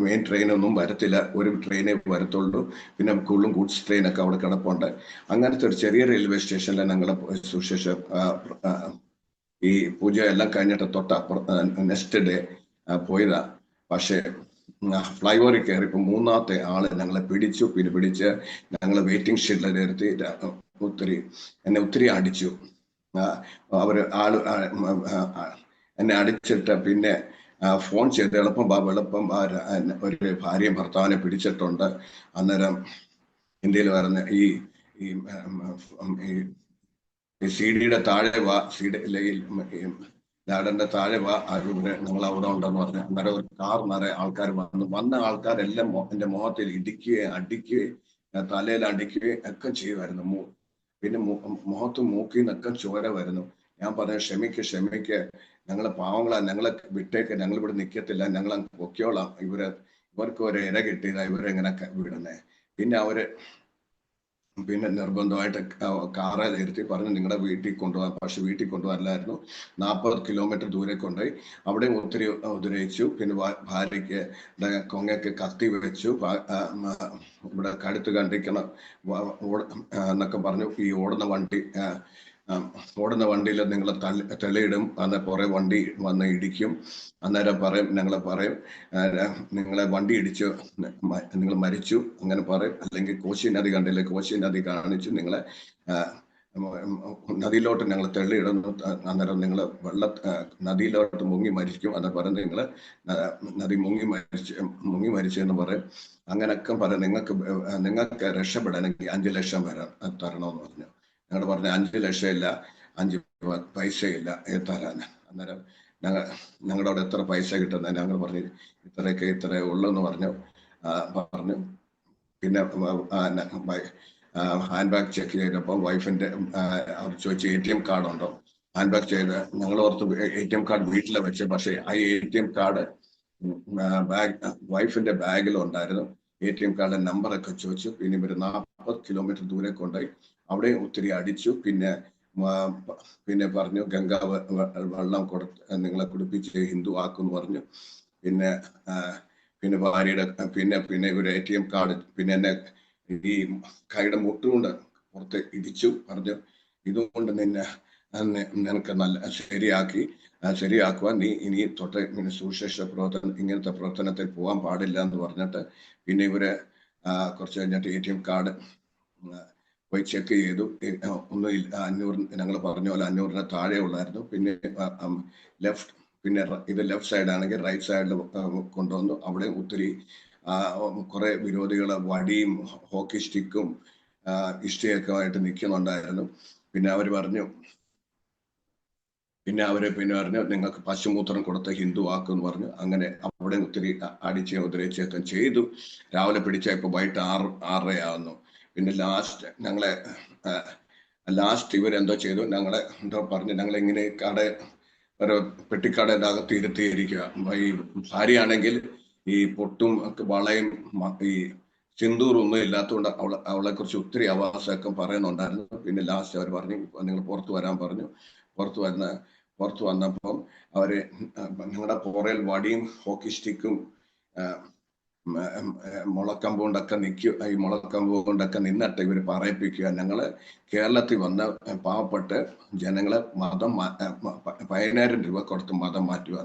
മെയിൻ ട്രെയിനൊന്നും വരത്തില്ല, ഒരു ട്രെയിനേ വരത്തുള്ളൂ. പിന്നെ കൂടുതലും ഗുഡ്സ് ട്രെയിനൊക്കെ അവിടെ കിടപ്പുണ്ട്. അങ്ങനത്തെ ഒരു ചെറിയ റെയിൽവേ സ്റ്റേഷനിൽ ഞങ്ങളെ സുശേഷ ഈ പൂജ എല്ലാം കഴിഞ്ഞിട്ട് നെക്സ്റ്റ് ഡേ പോയതാ. പക്ഷേ ഫ്ലൈ ഓവറിൽ കയറിയപ്പോൾ 3ാമത്തെ ആള് ഞങ്ങളെ പിടിച്ചു. പിന്നെ പിടിച്ച് ഞങ്ങളെ വെയിറ്റിംഗ് ഷെഡിൽ നിർത്തി എന്നെ ഒത്തിരി അടിച്ചു. എന്നെ അടിച്ചിട്ട് പിന്നെ ഫോൺ ചെയ്ത് എളുപ്പം ഒരു ഭാര്യയും ഭർത്താവിനെ പിടിച്ചിട്ടുണ്ട്. അന്നേരം ഇന്ത്യയിൽ വരുന്ന ഈ CD-യുടെ താഴെ വാ, ലാഡന്റെ താഴെ വാ, നിങ്ങൾ അവിടെ ഉണ്ടെന്ന് പറഞ്ഞു. അന്നേരം ഒരു കാർ നിറയെ ആൾക്കാർ വന്ന ആൾക്കാരെല്ലാം എന്റെ മുഖത്തിൽ ഇടിക്കുകയും അടിക്കുകയും തലയിൽ അടിക്കുകയും ഒക്കെ ചെയ്യുമായിരുന്നു. പിന്നെ മുഖത്തും മൂക്കിൽ നിന്നൊക്കെ ചോര വരുന്നു. ഞാൻ പറഞ്ഞു, ക്ഷമിക്ക്, ഞങ്ങളെ പാവങ്ങളാ, ഞങ്ങളെ വിട്ടേക്ക്, ഞങ്ങൾ ഇവിടെ നിൽക്കത്തില്ല, ഞങ്ങൾ പൊക്കിയോളാം, ഇവർക്ക് ഒരു ഇര കിട്ടിയതാ, ഇവരെങ്ങനെ വിടുന്നേ. പിന്നെ നിർബന്ധമായിട്ട് കാറെ നിർത്തി പറഞ്ഞു, നിങ്ങളുടെ വീട്ടിൽ കൊണ്ടുപോകാൻ. പക്ഷെ വീട്ടിൽ കൊണ്ടുപോകാനില്ലായിരുന്നു, 40 കിലോമീറ്റർ ദൂരെ കൊണ്ടുപോയി. അവിടെ ഒത്തിരി ഉപദ്രവിച്ചു. പിന്നെ ഭാര്യയ്ക്ക് കൊങ്ങയ്ക്ക് കത്തി വെച്ചു, ഇവിടെ കഴുത്ത് കണ്ടിക്കണം എന്നൊക്കെ പറഞ്ഞു. ഈ ഓടുന്ന വണ്ടിയിൽ നിങ്ങൾ തെളിയിടും, അന്ന് കുറെ വണ്ടി വന്ന് ഇടിക്കും. അന്നേരം ഞങ്ങളെ പറയും, നിങ്ങളെ വണ്ടി ഇടിച്ചു, നിങ്ങൾ മരിച്ചു അങ്ങനെ പറയും. അല്ലെങ്കിൽ കോശി നദി കണ്ടില്ലേ, കോശി നദി കാണിച്ചു നിങ്ങളെ നദിയിലോട്ട് ഞങ്ങൾ തെള്ളിയിടുന്നു. അന്നേരം നിങ്ങൾ നദിയിലോട്ട് മുങ്ങി മരിക്കും. അന്നേരം പറയും, നിങ്ങൾ നദി മുങ്ങി മരിച്ചു എന്ന് പറയും. അങ്ങനെയൊക്കെ പറയും. നിങ്ങൾക്ക് രക്ഷപ്പെടണമെങ്കിൽ 5 ലക്ഷം തരണമെന്ന് പറഞ്ഞു. ഞങ്ങൾ പറഞ്ഞു, 5 ലക്ഷം ഇല്ല, 5 പൈസയില്ല തരാൻ. അന്നേരം ഞങ്ങളോട് എത്ര പൈസ കിട്ടുന്നത്, ഞങ്ങൾ പറഞ്ഞു ഇത്രേ ഉള്ളൂ എന്ന് പറഞ്ഞു. പിന്നെ ഹാൻഡ് ബാഗ് ചെക്ക് ചെയ്തപ്പോൾ വൈഫിന്റെ അവർ ചോദിച്ചു, ATM കാർഡ് ഉണ്ടോ. ഹാൻഡ് ബാഗ് ചെയ്ത് ഞങ്ങൾ ഓർത്ത് ATM കാർഡ് വീട്ടിലെ വെച്ച്. പക്ഷേ ആ ATM കാർഡ് വൈഫിന്റെ ബാഗിലുണ്ടായിരുന്നു. ATM കാർഡിന്റെ നമ്പറൊക്കെ ചോദിച്ചു. പിന്നെ ഇവർ 40 കിലോമീറ്റർ ദൂരെ കൊണ്ടുപോയി അവിടെ ഒത്തിരി അടിച്ചു. പിന്നെ പറഞ്ഞു, ഗംഗാ വെള്ളം നിങ്ങളെ കുടിപ്പിച്ച് ഹിന്ദു ആക്കുമെന്ന് പറഞ്ഞു. പിന്നെ ഭാര്യയുടെ പിന്നെ ഒരു ATM കാർഡ്, പിന്നെ എന്നെ ഈ കൈയുടെ മുട്ടുകൊണ്ട് പുറത്ത് ഇടിച്ചു. പറഞ്ഞു, ഇതുകൊണ്ട് നിനക്ക് നല്ല ശരിയാക്കുക, നീ ഇനി തൊട്ട് സുവിശേഷ പ്രവർത്തനം, ഇങ്ങനത്തെ പ്രവർത്തനത്തിൽ പോകാൻ പാടില്ല എന്ന് പറഞ്ഞിട്ട് പിന്നെ ഇവര് കുറച്ച് കഴിഞ്ഞിട്ട് ATM കാർഡ് പോയി ചെക്ക് ചെയ്തു. ഒന്നും 500, ഞങ്ങൾ പറഞ്ഞ പോലെ 500-ന് താഴെ ഉള്ളായിരുന്നു. പിന്നെ ഇത് ലെഫ്റ്റ് സൈഡ് ആണെങ്കിൽ റൈറ്റ് സൈഡിൽ കൊണ്ടുവന്നു. അവിടെ ഒത്തിരി കുറെ വിരോധികളെ വടിയും ഹോക്കി സ്റ്റിക്കും ഇഷ്ടിയൊക്കെ ആയിട്ട് നിൽക്കുന്നുണ്ടായിരുന്നു. പിന്നെ അവർ പറഞ്ഞു, നിങ്ങൾക്ക് പശുമൂത്രം കൊടുത്ത് ഹിന്ദു ആക്കുമെന്ന് പറഞ്ഞു. അങ്ങനെ അവിടെ ഒത്തിരി അടിച്ചും ഉദ്രവിച്ചൊക്കെ ചെയ്തു. രാവിലെ പിടിച്ച ഇപ്പൊ വൈകിട്ട് 6:30 ആവുന്നു. പിന്നെ ലാസ്റ്റ് ഇവരെന്തോ ചെയ്തു, ഞങ്ങളെ എന്തോ പറഞ്ഞു, ഞങ്ങളിങ്ങനെ ഒരു പെട്ടിക്കടയുടെ അകത്ത് ഇരുത്തിയിരിക്കുക. ഈ ഭാര്യയാണെങ്കിൽ ഈ പൊട്ടും വളയും ഈ സിന്ദൂർ ഒന്നും ഇല്ലാത്തതുകൊണ്ട് അവളെ കുറിച്ച് ഒത്തിരി അവാസമൊക്കെ പറയുന്നുണ്ടായിരുന്നു. പിന്നെ ലാസ്റ്റ് അവർ പറഞ്ഞു നിങ്ങൾ പുറത്തു വരാൻ പറഞ്ഞു. പുറത്തു വന്നപ്പം അവര് ഞങ്ങളുടെ പുറയിൽ വടിയും ഹോക്കി സ്റ്റിക്കും മുളക്കമ്പ് കൊണ്ടൊക്കെ ഈ മുളക്കമ്പ് കൊണ്ടൊക്കെ നിന്നിട്ട് ഇവർ പറയിപ്പിക്കുക, ഞങ്ങള് കേരളത്തിൽ വന്ന പാവപ്പെട്ട് ജനങ്ങളെ 10,000 രൂപ കൊടുത്ത് മതം മാറ്റുക.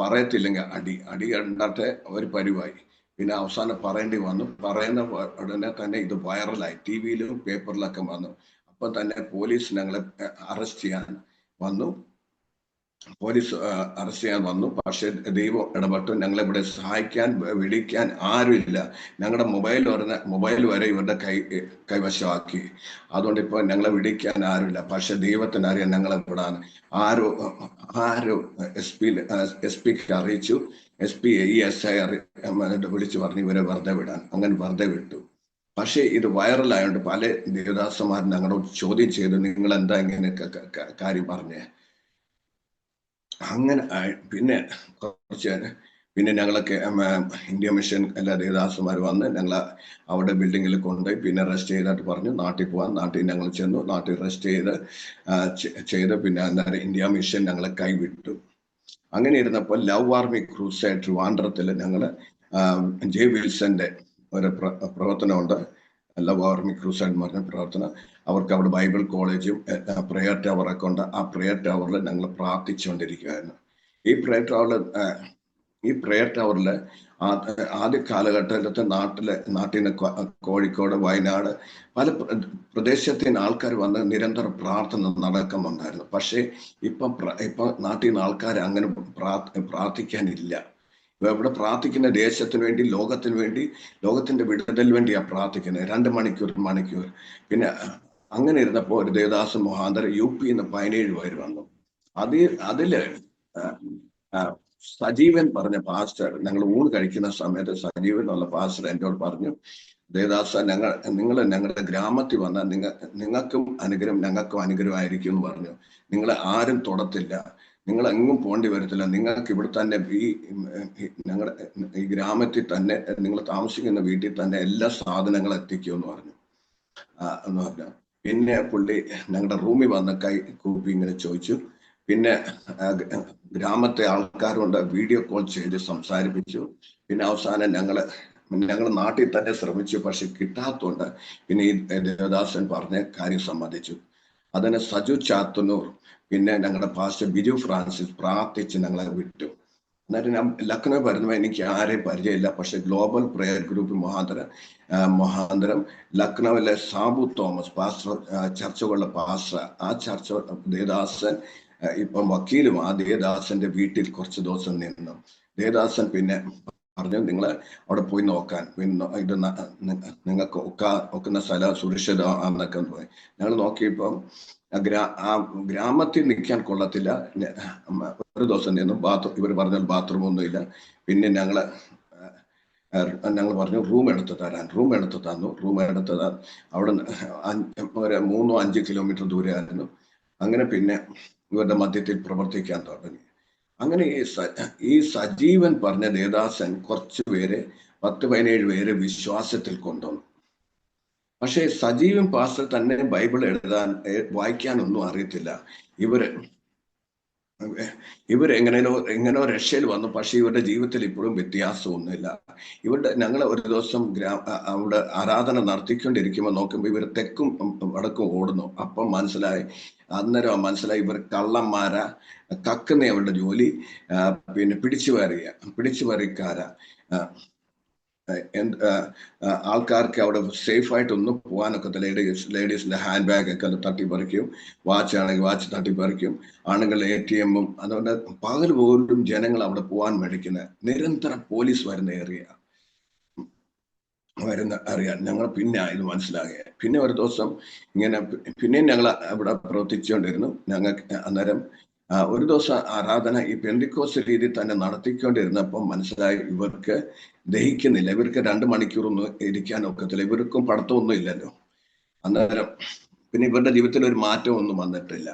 പറയത്തില്ലെങ്കിൽ അടി കണ്ടിട്ട് ഒരു പരിവായി. പിന്നെ അവസാനം പറയേണ്ടി വന്നു. പറയുന്ന ഉടനെ തന്നെ ഇത് വൈറലായി, TV-യിലും പേപ്പറിലൊക്കെ വന്നു. അപ്പൊ തന്നെ പോലീസ് ഞങ്ങളെ അറസ്റ്റ് ചെയ്യാൻ വന്നു. പക്ഷെ ദൈവം ഇടപെട്ടു. ഞങ്ങളെ ഇവിടെ സഹായിക്കാൻ വിളിക്കാൻ ആരുമില്ല. ഞങ്ങളുടെ മൊബൈൽ വരെ ഇവരുടെ കൈവശമാക്കി. അതുകൊണ്ട് ഇപ്പൊ ഞങ്ങളെ വിളിക്കാൻ ആരുമില്ല. പക്ഷെ ദൈവത്തിന് അറിയാൻ ഞങ്ങളെ വിടാൻ ആരോ SP-ക്ക് അറിയിച്ചു. SP SI വിളിച്ചു പറഞ്ഞു ഇവരെ വെറുതെ വിടാൻ. അങ്ങനെ വെറുതെ വിട്ടു. പക്ഷെ ഇത് വൈറലായോണ്ട് പല ദേവദാസന്മാർ ഞങ്ങളോട് ചോദ്യം ചെയ്തു, നിങ്ങൾ എന്താ ഇങ്ങനെയൊക്കെ കാര്യം പറഞ്ഞേ. അങ്ങനെ പിന്നെ പിന്നെ ഞങ്ങളൊക്കെ ഇന്ത്യ മിഷൻ എല്ലാ ദേവദാസന്മാർ വന്ന് ഞങ്ങൾ അവിടെ ബിൽഡിങ്ങിൽ കൊണ്ടുപോയി പിന്നെ റെസ്റ്റ് ചെയ്തിട്ട് പറഞ്ഞു നാട്ടിൽ പോകാൻ. നാട്ടിൽ ഞങ്ങൾ ചെന്നു. നാട്ടിൽ റെസ്റ്റ് ചെയ്ത് പിന്നെ അന്നേരം ഇന്ത്യ മിഷൻ ഞങ്ങളെ കൈവിട്ടു. അങ്ങനെ ഇരുന്നപ്പോൾ ലവ് ആർമി ക്രൂസൈഡ് ട്രിവാൻഡ്രത്തിൽ ഞങ്ങൾ ജെ വിൽസന്റെ ഒരു പ്രവർത്തനമുണ്ട്. ലവ് ആർമി ക്രൂസൈഡ് എന്ന് പറഞ്ഞ പ്രവർത്തനം. അവർക്ക് അവിടെ ബൈബിൾ കോളേജും പ്രെയർ ടവറൊക്കെ ഉണ്ട്. ആ പ്രെയർ ടവറിൽ ഞങ്ങൾ പ്രാർത്ഥിച്ചുകൊണ്ടിരിക്കുകയായിരുന്നു. ഈ പ്രെയർ ടവറിൽ ആദ്യ കാലഘട്ടത്തിലത്തെ നാട്ടിൽ നിന്ന് കോഴിക്കോട്, വയനാട് പല പ്രദേശത്ത് നിന്ന് ആൾക്കാർ വന്ന് നിരന്തര പ്രാർത്ഥന നടക്കുന്നുണ്ടായിരുന്നു. പക്ഷേ ഇപ്പൊ നാട്ടിൽ നിന്ന് ആൾക്കാർ അങ്ങനെ പ്രാർത്ഥിക്കാനില്ല. ഇവിടെ പ്രാർത്ഥിക്കുന്ന ദേശത്തിന് വേണ്ടി, ലോകത്തിന് വേണ്ടി, ലോകത്തിന്റെ വിടുതലിന് വേണ്ടിയാണ് പ്രാർത്ഥിക്കുന്നത്. 2 മണിക്കൂർ. പിന്നെ അങ്ങനെ ഇരുന്നപ്പോ ഒരു ദേവദാസൻ മുഖാന്തരം UP-ന്ന് 17 പേര് വന്നു. അതില് സജീവൻ പറഞ്ഞ പാസ്റ്റർ, ഞങ്ങൾ ഊണ് കഴിക്കുന്ന സമയത്ത് സജീവൻ എന്നുള്ള പാസ്റ്റർ എന്നോട് പറഞ്ഞു, ദേവദാസ നിങ്ങൾ ഞങ്ങളുടെ ഗ്രാമത്തിൽ വന്നാൽ നിങ്ങൾക്കും അനുഗ്രഹം ഞങ്ങൾക്കും അനുഗ്രഹമായിരിക്കും എന്ന് പറഞ്ഞു. നിങ്ങളെ ആരും തൊടത്തില്ല, നിങ്ങൾ എങ്ങും പോണ്ടി വരത്തില്ല, നിങ്ങൾക്ക് ഇവിടെ തന്നെ ഞങ്ങളുടെ ഈ ഗ്രാമത്തിൽ തന്നെ നിങ്ങൾ താമസിക്കുന്ന വീട്ടിൽ തന്നെ എല്ലാ സാധനങ്ങളും എത്തിക്കുമെന്ന് പറഞ്ഞു. പിന്നെ പുള്ളി ഞങ്ങളുടെ റൂമിൽ വന്ന് കൈ കൂപ്പി ഇങ്ങനെ ചോദിച്ചു. പിന്നെ ഗ്രാമത്തെ ആൾക്കാരുകൊണ്ട് വീഡിയോ കോൾ ചെയ്ത് സംസാരിപ്പിച്ചു. പിന്നെ അവസാനം ഞങ്ങൾ നാട്ടിൽ തന്നെ ശ്രമിച്ചു. പക്ഷെ കിട്ടാത്തോണ്ട് പിന്നെ ഈ ദേവദാസൻ പറഞ്ഞ കാര്യം സമ്മതിച്ചു. അതിന് സജു ചാത്തന്നൂർ പിന്നെ ഞങ്ങളുടെ പാസ്റ്റർ ബിജു ഫ്രാൻസിസ് പ്രാർത്ഥിച്ച് ഞങ്ങളെ വിട്ടു. എന്നിട്ട് ഞാൻ ലക്നൗ വരുമ്പോൾ എനിക്ക് ആരെയും പരിചയമില്ല. പക്ഷെ ഗ്ലോബൽ പ്രെയർ ഗ്രൂപ്പ് മുഖാന്തരം ലക്നൌവിലെ സാബു തോമസ് പാസ്റ്റർ, ചർച്ചകളുടെ പാസ്റ്റർ, ആ ചർച്ച ദേവദാസൻ ഇപ്പം വക്കീലും, ആ ദേവദാസന്റെ വീട്ടിൽ കുറച്ച് ദിവസം നിന്നു. ദേവദാസൻ പിന്നെ പറഞ്ഞു നിങ്ങൾ അവിടെ പോയി നോക്കാൻ, ഇത് നിങ്ങൾക്ക് ഒക്കുന്ന സ്ഥലം സുരക്ഷിതമാണെന്നൊക്കെ പോയി. ഞങ്ങൾ നോക്കിയപ്പം ആ ഗ്രാമത്തിൽ നിൽക്കാൻ കൊള്ളത്തില്ല. ഒരു ദിവസം നിന്നു. ഇവർ പറഞ്ഞാൽ ബാത്റൂം ഒന്നുമില്ല. പിന്നെ ഞങ്ങൾ പറഞ്ഞു റൂം എടുത്ത് തന്നു. അവിടെ ഒരു 3-5 കിലോമീറ്റർ ദൂരെയായിരുന്നു. അങ്ങനെ പിന്നെ ഇവരുടെ മധ്യത്തിൽ പ്രവർത്തിക്കാൻ തുടങ്ങി. അങ്ങനെ ഈ സജീവൻ പറഞ്ഞ ദേവദാസൻ കുറച്ച് പേരെ 10-17 പേരെ വിശ്വാസത്തിൽ കൊണ്ടുവന്നു. പക്ഷേ സജീവൻ പാസ്റ്റർ തന്നെ ബൈബിൾ വായിക്കാനൊന്നും അറിയത്തില്ല. എങ്ങനെയോ രക്ഷയിൽ വന്നു. പക്ഷെ ഇവരുടെ ജീവിതത്തിൽ ഇപ്പോഴും വ്യത്യാസമൊന്നുമില്ല. ഞങ്ങൾ ഒരു ദിവസം അവിടെ ആരാധന നടത്തിക്കൊണ്ടിരിക്കുമ്പോൾ നോക്കുമ്പോൾ ഇവർ തെക്കും വടക്കും ഓടുന്നു. അപ്പം അന്നേരം മനസ്സിലായി ഇവർ കള്ളന്മാരാ, കക്കുന്ന അവരുടെ ജോലി, പിന്നെ പിടിച്ചുപറിക്കാരാ. ആൾക്കാർക്ക് അവിടെ സേഫ് ആയിട്ടൊന്നും പോകാനൊക്കെ ലേഡീസിന്റെ ഹാൻഡ് ബാഗ് ഒക്കെ തട്ടിപ്പറിക്കും, വാച്ച് ആണെങ്കിൽ വാച്ച് തട്ടിപ്പറിക്കും, ആണുങ്ങൾ ATM-ഉം. അതുകൊണ്ട് പകൽ പോലും ജനങ്ങൾ അവിടെ പോകാൻ മേടിക്കുന്ന നിരന്തരം പോലീസ് അറിയാൻ ഞങ്ങൾ പിന്നെ ഇത് മനസ്സിലാകുക. പിന്നെ ഒരു ദിവസം ഇങ്ങനെ പിന്നെയും ഞങ്ങൾ അവിടെ പ്രവർത്തിച്ചുകൊണ്ടിരുന്നു. ഞങ്ങൾക്ക് അന്നേരം ഒരു ദിവസം ആരാധന ഈ പെന്തിക്കോസ് രീതി തന്നെ നടത്തിക്കൊണ്ടിരുന്നപ്പോൾ മനസ്സിലായി ഇവർക്ക് ദഹിക്കുന്നില്ല. ഇവർക്ക് 2 മണിക്കൂറൊന്നും ഇരിക്കാൻ ഒക്കത്തില്ല. ഇവർക്കും പഠിത്തമൊന്നും ഇല്ലല്ലോ. അന്നേരം പിന്നെ ഇവരുടെ ജീവിതത്തിൽ ഒരു മാറ്റം ഒന്നും വന്നിട്ടില്ല.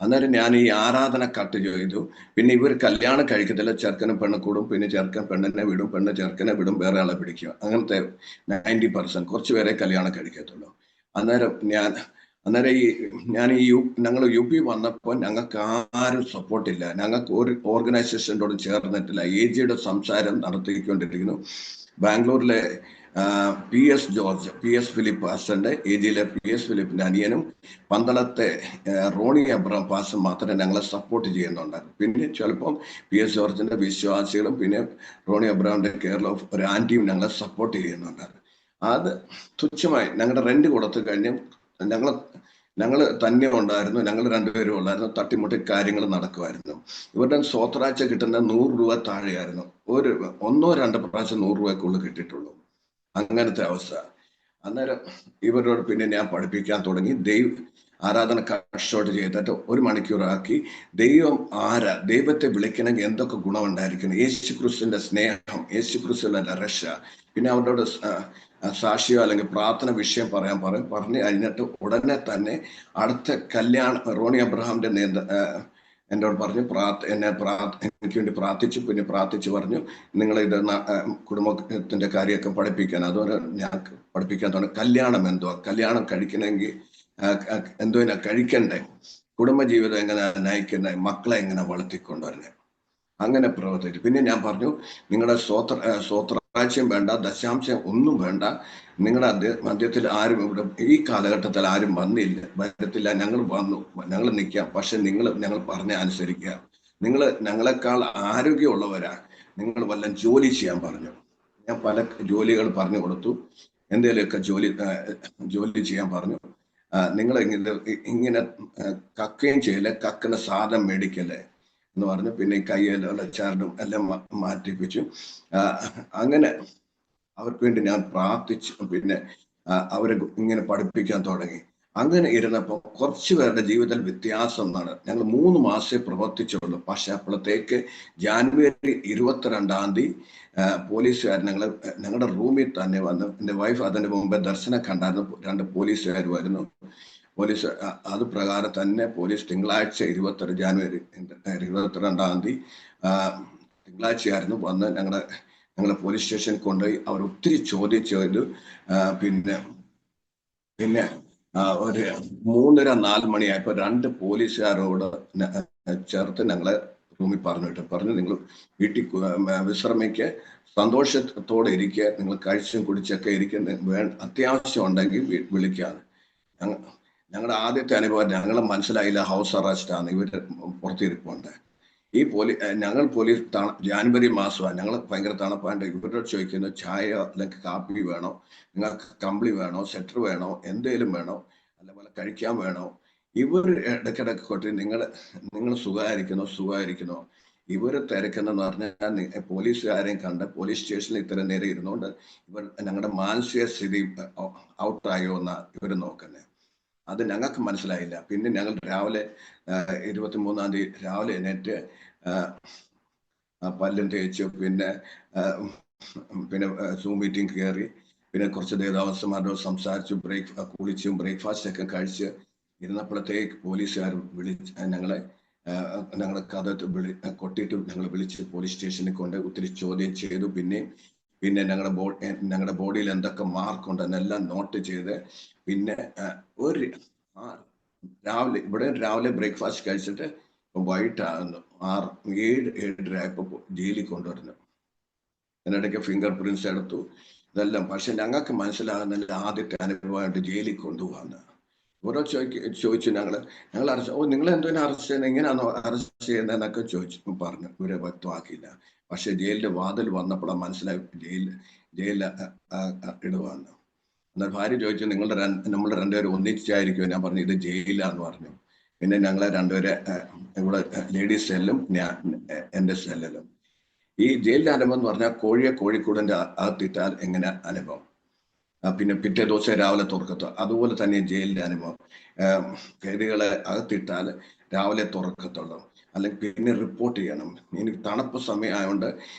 അന്നേരം ഞാൻ ഈ ആരാധന കട്ട് ചെയ്തു. പിന്നെ ഇവർ കല്യാണം കഴിക്കത്തില്ല. ചെറുക്കനും പെണ്ണ് കൂടും, പിന്നെ ചെറുക്കൻ പെണ്ണിനെ വിടും, പെണ്ണ് ചെറുക്കനെ വിടും, വേറെ ആളെ പിടിക്കും. അങ്ങനത്തെ 90% കുറച്ച് പേരെ കല്യാണം കഴിക്കത്തുള്ളൂ. അന്നേരം ഞങ്ങൾ യു പി വന്നപ്പോൾ ഞങ്ങൾക്ക് ആരും സപ്പോർട്ടില്ല. ഞങ്ങൾക്ക് ഒരു ഓർഗനൈസേഷനോട് ചേർന്നിട്ടില്ല. AGയുടെ സംസാരം നടത്തിക്കൊണ്ടിരിക്കുന്നു. ബാംഗ്ലൂരിലെ പി എസ് ഫിലിപ്പ് പാസ്റ്ററിന്റെ AGയിലെ PS ഫിലിപ്പിന്റെ അനിയനും പന്തളത്തെ റോണി അബ്രഹാം പാസ്റ്റർ മാത്രമേ ഞങ്ങളെ സപ്പോർട്ട് ചെയ്യുന്നുണ്ട്. പിന്നെ ചിലപ്പം PS ജോർജിന്റെ വിശ്വാസികളും പിന്നെ റോണി അബ്രഹാമിന്റെ കേരള ഒരു ആന്റിയും ഞങ്ങളെ സപ്പോർട്ട് ചെയ്യുന്നുണ്ട്. അത് തുച്ഛമായി ഞങ്ങളുടെ റെന്റ് കൊടുത്തു കഴിഞ്ഞ് ഞങ്ങൾ തന്നെ ഉണ്ടായിരുന്നു. ഞങ്ങൾ 2 പേരും ഉണ്ടായിരുന്നു. തട്ടിമുട്ടി കാര്യങ്ങൾ നടക്കുമായിരുന്നു. ഇവരുടെ സ്വത്രാഴ്ച കിട്ടുന്ന 100 രൂപ താഴെയായിരുന്നു. 1-2 പ്രാവശ്യം 100 രൂപയ്ക്കുള്ളിൽ കിട്ടിയിട്ടുള്ളൂ. അങ്ങനത്തെ അവസ്ഥ. അന്നേരം ഇവരോട് പിന്നെ ഞാൻ പഠിപ്പിക്കാൻ തുടങ്ങി. ആരാധന കട്ട് ഷോട്ട് ചെയ്തിട്ട് 1 മണിക്കൂറാക്കി. ദൈവത്തെ വിളിക്കണമെങ്കിൽ എന്തൊക്കെ ഗുണമുണ്ടായിരിക്കണം, യേശു ക്രിസ്തുവിന്റെ സ്നേഹം, യേശു ക്രിസ്തുവിന്റെ രക്ഷ, പിന്നെ അവരോട് സാക്ഷിയോ അല്ലെങ്കിൽ പ്രാർത്ഥന വിഷയം പറഞ്ഞു കഴിഞ്ഞിട്ട് ഉടനെ തന്നെ അടുത്ത കല്യാണം റോണി അബ്രഹാമിന്റെ എന്നോട് പറഞ്ഞു എനിക്ക് വേണ്ടി പ്രാർത്ഥിച്ചു. പിന്നെ പ്രാർത്ഥിച്ചു പറഞ്ഞു നിങ്ങൾ ഇത് കുടുംബത്തിന്റെ കാര്യമൊക്കെ പഠിപ്പിക്കാൻ. അതുപോലെ ഞാൻ പഠിപ്പിക്കാൻ തുടങ്ങി. കല്യാണം എന്തുവാ, കല്യാണം കഴിക്കണമെങ്കിൽ എന്തോനാ കഴിക്കണ്ടേ, കുടുംബജീവിതം എങ്ങനെ നയിക്കണ്ടേ, മക്കളെ എങ്ങനെ വളർത്തിക്കൊണ്ടുവരണേ, അങ്ങനെ പ്രവർത്തിച്ചു. പിന്നെ ഞാൻ പറഞ്ഞു നിങ്ങളുടെ സ്വത്രാഴ്ചയും വേണ്ട, ദശാംശം ഒന്നും വേണ്ട. നിങ്ങളുടെ മധ്യത്തിൽ ആരും ഇവിടെ ഈ കാലഘട്ടത്തിൽ ആരും വരത്തില്ല. ഞങ്ങൾ വന്നു, ഞങ്ങൾ നിൽക്കാം. പക്ഷെ ഞങ്ങൾ പറഞ്ഞ അനുസരിക്കുക. നിങ്ങൾ ഞങ്ങളെക്കാൾ ആരോഗ്യമുള്ളവരാ, നിങ്ങൾ വല്ല ജോലി ചെയ്യാൻ പറഞ്ഞു. ഞാൻ പല ജോലികൾ പറഞ്ഞു കൊടുത്തു. എന്തെങ്കിലുമൊക്കെ ജോലി ചെയ്യാൻ പറഞ്ഞു. നിങ്ങൾ ഇങ്ങനെ കക്കുകയും ചെയ്യല്ലേ, കക്കുന്ന സാധനം മേടിക്കല്ലേ എന്ന് പറഞ്ഞു. പിന്നെ കയ്യിലുള്ള ചാർട്ടും എല്ലാം മാറ്റിപ്പിച്ചു. അങ്ങനെ അവർക്ക് വേണ്ടി ഞാൻ പ്രാർത്ഥിച്ചു. പിന്നെ അവരെ ഇങ്ങനെ പഠിപ്പിക്കാൻ തുടങ്ങി. അങ്ങനെ ഇരുന്നപ്പോൾ കുറച്ചു പേരുടെ ജീവിതത്തിൽ വ്യത്യാസം എന്നാണ്. ഞങ്ങൾ 3 മാസമേ പ്രവർത്തിച്ചുള്ളൂ. പക്ഷെ അപ്പോഴത്തേക്ക് ജാനുവരി 22-ാം തീയതി പോലീസുകാർ ഞങ്ങളുടെ റൂമിൽ തന്നെ വന്ന്, എൻ്റെ വൈഫ് അതിന്റെ മുമ്പേ ദർശനം കണ്ടായിരുന്നു. 2 പോലീസുകാർ വരുന്നു. പോലീസ് അത് പ്രകാരം തന്നെ പോലീസ് തിങ്കളാഴ്ച ജാനുവരി 22-ാം തീയതി തിങ്കളാഴ്ചയായിരുന്നു വന്ന് ഞങ്ങളെ പോലീസ് സ്റ്റേഷനിൽ കൊണ്ടുപോയി. അവർ ഒത്തിരി ചോദ്യം ചെയ്തു. പിന്നെ ഒരു 3:30-4 മണിയായപ്പോൾ 2 പോലീസുകാരോട് ചേർത്ത് ഞങ്ങളെ റൂമിൽ പറഞ്ഞു നിങ്ങൾ വീട്ടിൽ വിശ്രമിക്ക്, സന്തോഷത്തോടെ ഇരിക്കുക, നിങ്ങൾ കഴിച്ചും കുടിച്ചൊക്കെ ഇരിക്കുന്ന, അത്യാവശ്യം ഉണ്ടെങ്കിൽ വിളിക്കാതെ. ഞങ്ങളുടെ ആദ്യത്തെ അനുഭവം ഞങ്ങളെ മനസ്സിലായില്ല, ഹൗസ് അറസ്റ്റ് ആണ്, ഇവര് പുറത്തിരിപ്പുണ്ട്. ഞങ്ങൾ പോലീസ് ജാനുവരി മാസമാണ്, ഞങ്ങൾ ഭയങ്കര തണുപ്പാണ്ട് ഇവരോട് ചോദിക്കുന്നു ചായ അല്ലെങ്കിൽ കാപ്പി വേണോ, നിങ്ങൾക്ക് കമ്പിളി വേണോ, സെറ്റർ വേണോ, എന്തേലും വേണോ, അതേപോലെ കഴിക്കാൻ വേണോ. ഇവർ ഇടയ്ക്കിടയ്ക്ക് കൊട്ടി നിങ്ങൾ സുഖമായിരിക്കുന്നോ. ഇവര് തിരക്കെന്ന് പറഞ്ഞാൽ പോലീസുകാരെയും കണ്ട് പോലീസ് സ്റ്റേഷനിൽ ഇത്ര നേരം ഇരുന്നുകൊണ്ട് ഇവർ ഞങ്ങളുടെ മാനസിക സ്ഥിതി ഔട്ടായോ എന്നാ ഇവർ നോക്കുന്നത്. അത് ഞങ്ങൾക്ക് മനസ്സിലായില്ല. പിന്നെ ഞങ്ങൾ രാവിലെ 23-ാം തീയതി രാവിലെ എണീറ്റ് പല്ലും തേച്ചു, പിന്നെ സൂം മീറ്റിംഗ് കയറി, പിന്നെ കുറച്ച് ദേവദാസന്മാരോട് സംസാരിച്ചു, കുളിച്ചും ബ്രേക്ക്ഫാസ്റ്റ് ഒക്കെ കഴിച്ച് ഇരുന്നപ്പോഴത്തേക്ക് പോലീസുകാർ ഞങ്ങളെ കഥ കൊട്ടിയിട്ട് ഞങ്ങൾ വിളിച്ച് പോലീസ് സ്റ്റേഷനിൽ കൊണ്ട് ഒത്തിരി ചോദ്യം ചെയ്തു. പിന്നെ ഞങ്ങളുടെ ബോഡിയിൽ എന്തൊക്കെ മാർക്കുണ്ട് എന്നെല്ലാം നോട്ട് ചെയ്ത്, പിന്നെ രാവിലെ ബ്രേക്ക്ഫാസ്റ്റ് കഴിച്ചിട്ട് വൈകിട്ടാകുന്നു 7-7:30 ജയിലിൽ കൊണ്ടുവരുന്നു. അതിനിടയ്ക്ക് ഫിംഗർ പ്രിന്റ്സ് എടുത്തു, ഇതെല്ലാം. പക്ഷെ ഞങ്ങൾക്ക് മനസ്സിലാകുന്നില്ല ആദ്യത്തെ അനുഭവമായിട്ട് ജയിലിൽ കൊണ്ടുപോകാന്ന്. ഓരോ ചോദിച്ചു ഞങ്ങൾ അറസ്റ്റ്, നിങ്ങൾ എന്തിനാ അറസ്റ്റ് ചെയ്യുന്നത്, എങ്ങനെയാണോ അറസ്റ്റ് ചെയ്യുന്നതെന്നൊക്കെ പറഞ്ഞു. ഇവരെ വ്യക്തമാക്കിയില്ല. പക്ഷെ ജയിലിന്റെ വാതിൽ വന്നപ്പോഴാണ് മനസ്സിലായി ജയിലിൽ ഇടുവാന്ന്. എന്നാൽ ഭാര്യ ചോദിച്ചു നമ്മൾ 2 പേരും ഒന്നിച്ചായിരിക്കും. ഞാൻ പറഞ്ഞു ഇത് ജയിലാന്ന് പറഞ്ഞു. പിന്നെ ഞങ്ങളെ 2 പേരെ ഇവിടെ ലേഡീസ് സെല്ലും എൻ്റെ സെല്ലിലും. ഈ ജയിലിന്റെ അനുഭവം എന്ന് പറഞ്ഞാൽ കോഴിക്കൂടിന്റെ അകത്തിട്ടാൽ എങ്ങനെ അനുഭവം, പിന്നെ പിറ്റേ ദിവസം രാവിലെ തുറക്കത്തോ, അതുപോലെ തന്നെ ജയിലിന്റെ അനുഭവം. കൈദികളെ അകത്തിട്ടാൽ രാവിലെ തുറക്കത്തുള്ളൂ. അല്ലെങ്കിൽ പിന്നെ റിപ്പോർട്ട് ചെയ്യണം. എനിക്ക് തണുപ്പ് സമയമായതുകൊണ്ട്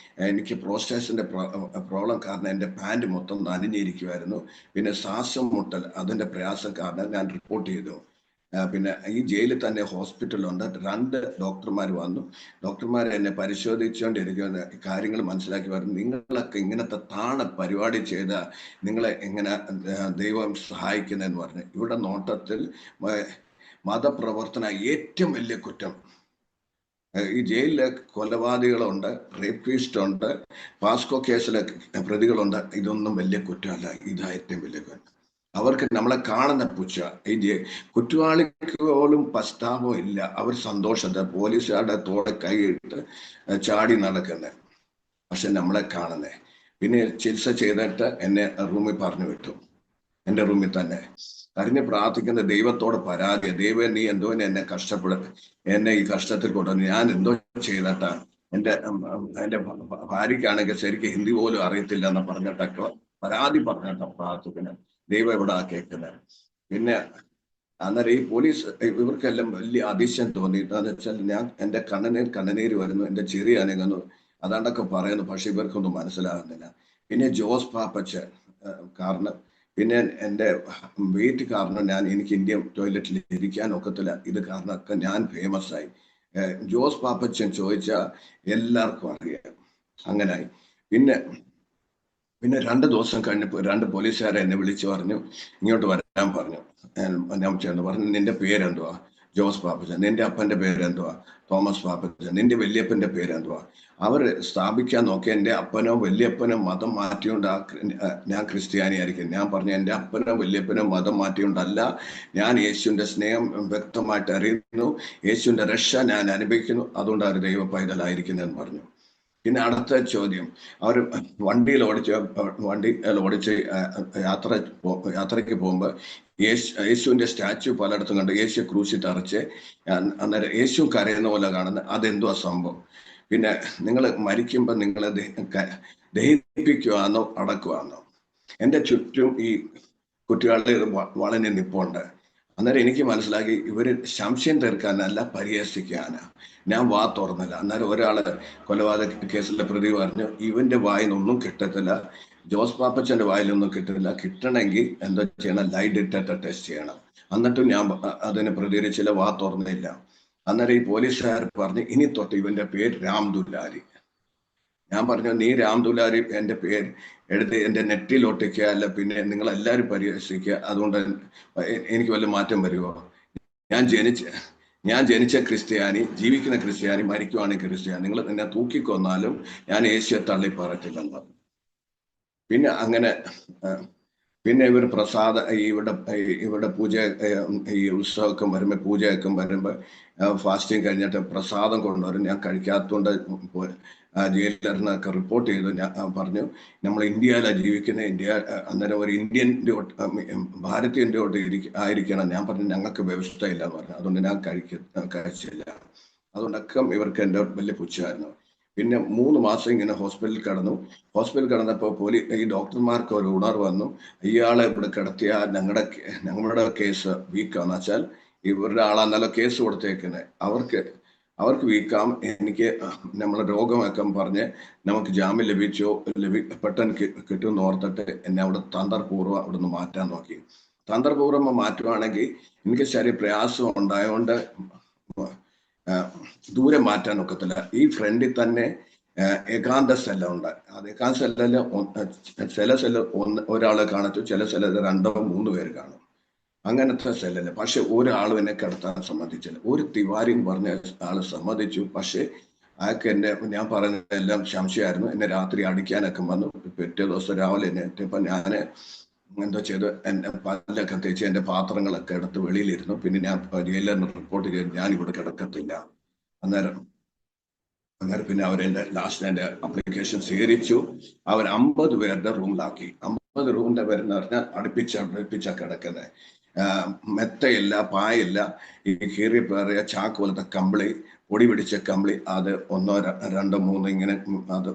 എനിക്ക് പ്രോസ്റ്റേഷൻ്റെ പ്രോബ്ലം കാരണം എൻ്റെ പാൻറ് മൊത്തം നനഞ്ഞിരിക്കുമായിരുന്നു. പിന്നെ ശ്വാസം മുട്ടൽ അതിൻ്റെ പ്രയാസം കാരണം ഞാൻ റിപ്പോർട്ട് ചെയ്തു. പിന്നെ ഈ ജയിലിൽ തന്നെ ഹോസ്പിറ്റലുണ്ട്. 2 ഡോക്ടർമാർ വന്നു. ഡോക്ടർമാർ എന്നെ പരിശോധിച്ചുകൊണ്ടിരിക്കുന്ന കാര്യങ്ങൾ മനസ്സിലാക്കി പറഞ്ഞു, നിങ്ങളൊക്കെ ഇങ്ങനത്തെ പരിപാടി ചെയ്ത നിങ്ങളെ എങ്ങനെ ദൈവം സഹായിക്കുന്നതെന്ന് പറഞ്ഞു. ഇവിടെ നോട്ടത്തിൽ മതപ്രവർത്തന ഏറ്റവും വലിയ കുറ്റം. ഈ ജയിലിലെ കൊലപാതകളുണ്ട്, റേപ്പിസ്റ്റ് ഉണ്ട്, പാസ്കോ കേസിലെ പ്രതികളുണ്ട്. ഇതൊന്നും വലിയ കുറ്റമല്ല, ഇതാ ഏറ്റവും വലിയ കുറ്റം. അവർക്ക് നമ്മളെ കാണുന്ന പുച്ഛ. ഈ കുറ്റവാളിക്ക് പോലും പശ്ചാത്തലം ഇല്ല. അവർ സന്തോഷത്തെ പോലീസുകാരുടെ തോടെ കൈയിട്ട് ചാടി നടക്കുന്നത്. പക്ഷെ നമ്മളെ കാണുന്നേ. പിന്നെ ചികിത്സ ചെയ്തിട്ട് എന്നെ റൂമിൽ പറഞ്ഞു വിട്ടു. എൻ്റെ റൂമിൽ തന്നെ കരഞ്ഞ് പ്രാർത്ഥിക്കുന്ന ദൈവത്തോട് പരാതി, ദൈവം നീ എന്തോ എന്നെ എന്നെ ഈ കഷ്ടത്തിൽ കൊണ്ടുവന്നു, ഞാൻ എന്തോ ചെയ്തിട്ടാണ്. എൻ്റെ ഭാര്യയ്ക്കാണെങ്കിൽ ശരിക്കും ഹിന്ദി പോലും അറിയത്തില്ല എന്ന് പറഞ്ഞിട്ടൊക്കെ പരാതി പറഞ്ഞിട്ട് പ്രാർത്ഥിക്കുന്നത്. ദൈവം എവിടെ കേൾക്കുന്നത്. പിന്നെ അന്നേരം ഈ പോലീസ് ഇവർക്കെല്ലാം വലിയ അതിശയം തോന്നിയിട്ട് എന്ന് വെച്ചാൽ ഞാൻ എൻ്റെ കണ്ണുനീര് വരുന്നു, എൻ്റെ ചിരി അനങ്ങുന്നു, അതാണ്ടൊക്കെ പറയുന്നു. പക്ഷെ ഇവർക്കൊന്നും മനസ്സിലാകുന്നില്ല. പിന്നെ ജോസ് പാപ്പച്ചൻ കാരണം, പിന്നെ എൻ്റെ വെയിറ്റ് കാരണം എനിക്ക് ഇന്ത്യൻ ടോയ്ലറ്റിൽ ഇരിക്കാൻ ഒക്കത്തില്ല. ഇത് കാരണമൊക്കെ ഞാൻ ഫേമസ് ആയി. ജോസ് പാപ്പച്ചൻ ചോദിച്ചാൽ എല്ലാവർക്കും അറിയാം. അങ്ങനായി. പിന്നെ 2 ദിവസം കഴിഞ്ഞപ്പോൾ 2 പോലീസുകാരെ എന്നെ വിളിച്ചു പറഞ്ഞു, ഇങ്ങോട്ട് വരാൻ പറഞ്ഞു. ഞാൻ ചെന്ന് പറഞ്ഞു, നിന്റെ പേരെന്തുവാ? ജോസ് പാപ്പച്ചൻ. നിന്റെ അപ്പൻ്റെ പേരെന്തുവാ? തോമസ് പാപ്പച്ചൻ. നിന്റെ വല്യപ്പൻ്റെ പേരെന്തുവാ? അവർ സ്ഥാപിക്കാൻ നോക്കി എൻ്റെ അപ്പനോ വല്യപ്പനോ മതം മാറ്റിയോണ്ട് ഞാൻ ക്രിസ്ത്യാനിയായിരിക്കും. ഞാൻ പറഞ്ഞു, എൻ്റെ അപ്പനോ വല്യപ്പനോ മതം മാറ്റിയോണ്ടല്ല, ഞാൻ യേശുവിൻ്റെ സ്നേഹം വ്യക്തമായിട്ട് അറിയുന്നു, യേശുവിൻ്റെ രക്ഷ ഞാൻ അനുഭവിക്കുന്നു, അതുകൊണ്ട് അവർ ദൈവ പൈതലായിരിക്കുന്നതെന്ന് പറഞ്ഞു. പിന്നെ അടുത്ത ചോദ്യം, അവർ വണ്ടിയിൽ ഓടിച്ച് യാത്രയ്ക്ക് പോകുമ്പോൾ യേശുവിന്റെ സ്റ്റാച്യു പലയിടത്തും കണ്ട്. യേശു ക്രൂശിൽ തറച്ച് അന്നേരം യേശു കരയുന്ന പോലെ കാണുന്നത്. അതെന്തുവാ സംഭവം? പിന്നെ നിങ്ങൾ മരിക്കുമ്പോൾ നിങ്ങളെ ദഹിപ്പിക്കുവാന്നോ അടക്കുവാന്നോ? എൻ്റെ ചുറ്റും ഈ കുട്ടികളുടെ വളഞ്ഞ് നിപ്പുണ്ട്. അന്നേരം എനിക്ക് മനസ്സിലാക്കി ഇവര് സംശയം തീർക്കാനല്ല, പരിഹസിക്കാനാ. ഞാൻ വാ തുറന്നില്ല. അന്നേരം ഒരാള് കൊലപാതക കേസിലെ പ്രതി പറഞ്ഞു, ഇവന്റെ വായിനൊന്നും കിട്ടത്തില്ല, ജോസ് പാപ്പച്ചന്റെ വായിലൊന്നും കിട്ടില്ല, കിട്ടണമെങ്കിൽ എന്താ ചെയ്യണം, ലൈ ഡിറ്റക്ടർ ടെസ്റ്റ് ചെയ്യണം. എന്നിട്ടും ഞാൻ അതിനെ പ്രതികരിച്ചില്ല, വാ തുറന്നില്ല. അന്നേരം ഈ പോലീസുകാർ പറഞ്ഞു, ഇനി തൊട്ട് ഇവന്റെ പേര് രാം ദുലാരി. ഞാൻ പറഞ്ഞു, നീ രാം ദുലാരി എൻ്റെ പേര് എടുത്ത് എൻ്റെ നെറ്റിൽ ഒട്ടിക്കുക, അല്ല പിന്നെ നിങ്ങളെല്ലാവരും പരിഹസിക്കുക, അതുകൊണ്ട് എനിക്ക് വല്ല മാറ്റം വരുമോ? ഞാൻ ജനിച്ച ക്രിസ്ത്യാനി, ജീവിക്കുന്ന ക്രിസ്ത്യാനി, മരിക്കുവാണെങ്കിൽ ക്രിസ്ത്യാനി. നിങ്ങൾ എന്നെ തൂക്കിക്കൊന്നാലും ഞാൻ യേശുവെ തള്ളി പറയത്തില്ലെന്ന് പറഞ്ഞു. പിന്നെ അങ്ങനെ പിന്നെ ഇവർ ഇവിടെ പൂജ, ഈ ഉത്സവമൊക്കെ വരുമ്പോൾ, പൂജയൊക്കെ വരുമ്പോൾ ഫാസ്റ്റിംഗ് കഴിഞ്ഞിട്ട് പ്രസാദം കൊണ്ടുവരും. ഞാൻ കഴിക്കാത്തതുകൊണ്ട് ജയിലറിനൊക്കെ റിപ്പോർട്ട് ചെയ്തു. ഞാൻ പറഞ്ഞു, നമ്മൾ ഇന്ത്യയിലാണ് ജീവിക്കുന്നത്, അന്നേരം ഒരു ഭാരതീയൻ്റെ ആയിരിക്കണം. ഞാൻ പറഞ്ഞു, ഞങ്ങൾക്ക് വ്യവസ്ഥയില്ല എന്ന് പറഞ്ഞു. അതുകൊണ്ട് ഞാൻ കഴിച്ചില്ല. അതുകൊണ്ടൊക്കെ ഇവർക്ക് എൻ്റെ വലിയ പുച്ഛമായിരുന്നു. പിന്നെ 3 മാസം ഇങ്ങനെ ഹോസ്പിറ്റലിൽ കിടന്നപ്പോൾ ഈ ഡോക്ടർമാർക്ക് ഒരു ഉണർവ് വന്നു. ഇയാളെ ഇവിടെ കിടത്തിയ ഞങ്ങളുടെ കേസ് വീക്കാന്ന് വെച്ചാൽ ഇവരുടെ ആളാന്നല്ലോ കേസ് കൊടുത്തേക്കുന്നത്, അവർക്ക് വീക്കാം, എനിക്ക് നമ്മളെ രോഗമൊക്കെ പറഞ്ഞ് നമുക്ക് ജാമ്യം പെട്ടെന്ന് കിട്ടുമെന്ന് ഓർത്തിട്ട് എന്നെ അവിടെ തന്ത്രപൂർവ്വം അവിടെ നിന്ന് മാറ്റാൻ നോക്കി. തന്ത്രപൂർവ്വം മാറ്റുവാണെങ്കിൽ എനിക്ക് ശരീര പ്രയാസം ഉണ്ടായതുകൊണ്ട് ദൂരെ മാറ്റാൻ ഒക്കത്തില്ല. ഈ ഫ്രണ്ടിൽ തന്നെ ഏകാന്ത സെല്ല ഉണ്ട്. അത് ഏകാന്ത സെല്ലില് ചില സെല്ല് ഒരാളെ കാണത്തു, ചില സെല്ലിൽ 2 or 3 പേര് കാണും. അങ്ങനത്തെ സെല്ലല്ല. പക്ഷെ ഒരാളും എന്നെ കിടത്താൻ സമ്മതിച്ചില്ല. ഒരു തിവാരിയും പറഞ്ഞ ആള് സമ്മതിച്ചു. പക്ഷെ അയാൾക്ക് ഞാൻ പറഞ്ഞതെല്ലാം സംശയമായിരുന്നു. എന്നെ രാത്രി അടിക്കാനൊക്കെ വന്നു. പിറ്റേ ദിവസം രാവിലെ എന്നെ എത്തിയപ്പോൾ ഞാൻ എന്തോ ചെയ്ത് എൻ്റെ പല്ലൊക്കെ തേച്ച് എൻ്റെ പാത്രങ്ങളൊക്കെ എടുത്ത് വെളിയിലിരുന്നു. പിന്നെ ഞാൻ ജയിലറിന് റിപ്പോർട്ട് ചെയ്ത് ഞാൻ ഇവിടെ കിടക്കത്തില്ല. അന്നേരം പിന്നെ അവരെൻ്റെ ലാസ്റ്റ് എൻ്റെ അപ്ലിക്കേഷൻ സ്വീകരിച്ചു. അവർ 50 പേരുടെ റൂമിലാക്കി. 50 റൂമിൻ്റെ പേരെന്ന് പറഞ്ഞാൽ അടുപ്പിച്ച കിടക്കുന്നത്. മെത്തയില്ല, പായില്ല, ഈ കീറി പേറിയ ചാക്ക് പോലത്തെ കമ്പിളി, പൊടി പിടിച്ച കമ്പിളി, അത് 1, 2, 3 ഇങ്ങനെ അത്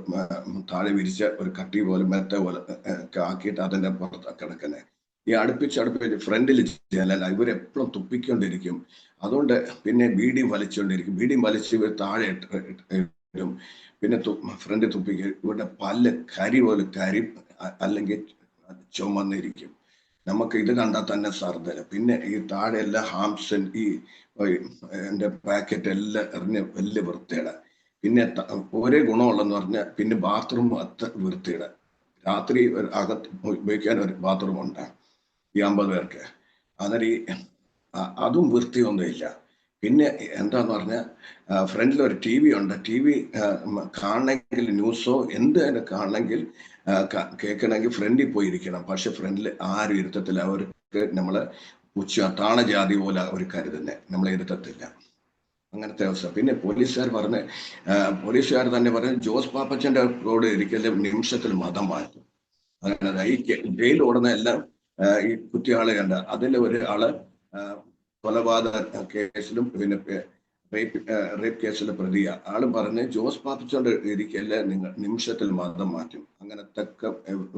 താഴെ വിരിച്ച ഒരു കട്ടി പോലെ മെത്ത പോലെ ഒക്കെ ആക്കിയിട്ട് അതിൻ്റെ പുറത്ത് കിടക്കുന്നത്. ഈ അടുപ്പിച്ച് ഫ്രണ്ടിൽ ജനല, ഇവരെപ്പോഴും തുപ്പിക്കൊണ്ടിരിക്കും. അതുകൊണ്ട് പിന്നെ ബീഡി വലിച്ചുകൊണ്ടിരിക്കും. ബീഡി വലിച്ച് ഇവർ താഴെ ഇടും. പിന്നെ ഫ്രണ്ടിൽ തുപ്പിക്കും. ഇവരുടെ പല്ല് കരി പോലെ കരി, അല്ലെങ്കിൽ ചുമന്നിരിക്കും. നമുക്ക് ഇത് കണ്ടാൽ തന്നെ സർദല. പിന്നെ ഈ താഴെ എല്ലാം ഹാംസൻ, ഈ എൻ്റെ പാക്കറ്റ് എല്ലാം എറിഞ്ഞ് വലിയ വൃത്തിയുടെ. പിന്നെ ഒരേ ഗുണമുള്ളെന്ന് പറഞ്ഞാൽ പിന്നെ ബാത്റൂം അത്ര വൃത്തിയുടെ. രാത്രി അകത്ത് ഉപയോഗിക്കാൻ ഒരു ബാത്റൂം ഉണ്ട് ഈ 50 പേർക്ക്. അന്നേരം ഈ അതും വൃത്തിയൊന്നുമില്ല. പിന്നെ എന്താന്ന് പറഞ്ഞാൽ ഫ്രണ്ടിൽ ഒരു ടി വി ഉണ്ട്. ടി വി കാണണമെങ്കിൽ ന്യൂസോ എന്ത് കാണണമെങ്കിൽ കേൾക്കണമെങ്കിൽ ഫ്രണ്ടിൽ പോയി ഇരിക്കണം. പക്ഷെ ഫ്രണ്ടിൽ ആരും ഇരുത്തത്തില്ല. അവർക്ക് നമ്മള് താണജാതി പോലെ അവർ കരുതുന്നത്, നമ്മളെ ഇരുത്തത്തില്ല. അങ്ങനത്തെ അവസ്ഥ. പിന്നെ പോലീസുകാർ തന്നെ പറഞ്ഞു, ജോസ് പാപ്പച്ചന്റെ കൂടെ ഇരിക്കല് നിമിഷത്തിൽ മതം മാറ്റും. അങ്ങനെ ഈ ജയിൽ ഓടുന്ന എല്ലാം ഈ കുറ്റിയാളെ കണ്ട അതിൽ ഒരാള് കൊലപാതക കേസിലും പിന്നെ റേപ്പ് കേസിലെ പ്രതിയ ആള് പറഞ്ഞ് ജോസ് പാപ്പച്ചോണ്ട് ഇരിക്കല്ല നിങ്ങൾ നിമിഷത്തിൽ മതം മാറ്റും. അങ്ങനത്തെ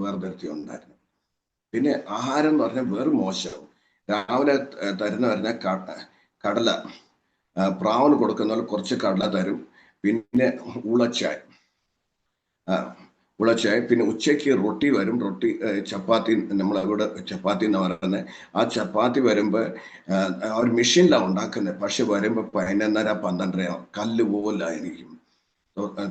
വേർതിരുത്തി ഉണ്ടായിരുന്നു. പിന്നെ ആഹാരം എന്ന് പറഞ്ഞാൽ വെറും മോശം. രാവിലെ തരുന്ന പറഞ്ഞാൽ കടല, പ്രാവിന് കൊടുക്കുന്ന പോലെ കുറച്ച് കടല തരും. പിന്നെ ഉളച്ചായ, പിന്നെ ഉച്ചയ്ക്ക് റൊട്ടി വരും. റൊട്ടി ചപ്പാത്തി, നമ്മളവിടെ ചപ്പാത്തി എന്ന് പറയുന്നത്. ആ ചപ്പാത്തി വരുമ്പോൾ ഒരു മെഷീനിലാണ് ഉണ്ടാക്കുന്നത്. പക്ഷെ വരുമ്പോൾ 11:30 12 കല്ല് പോലായിരിക്കും,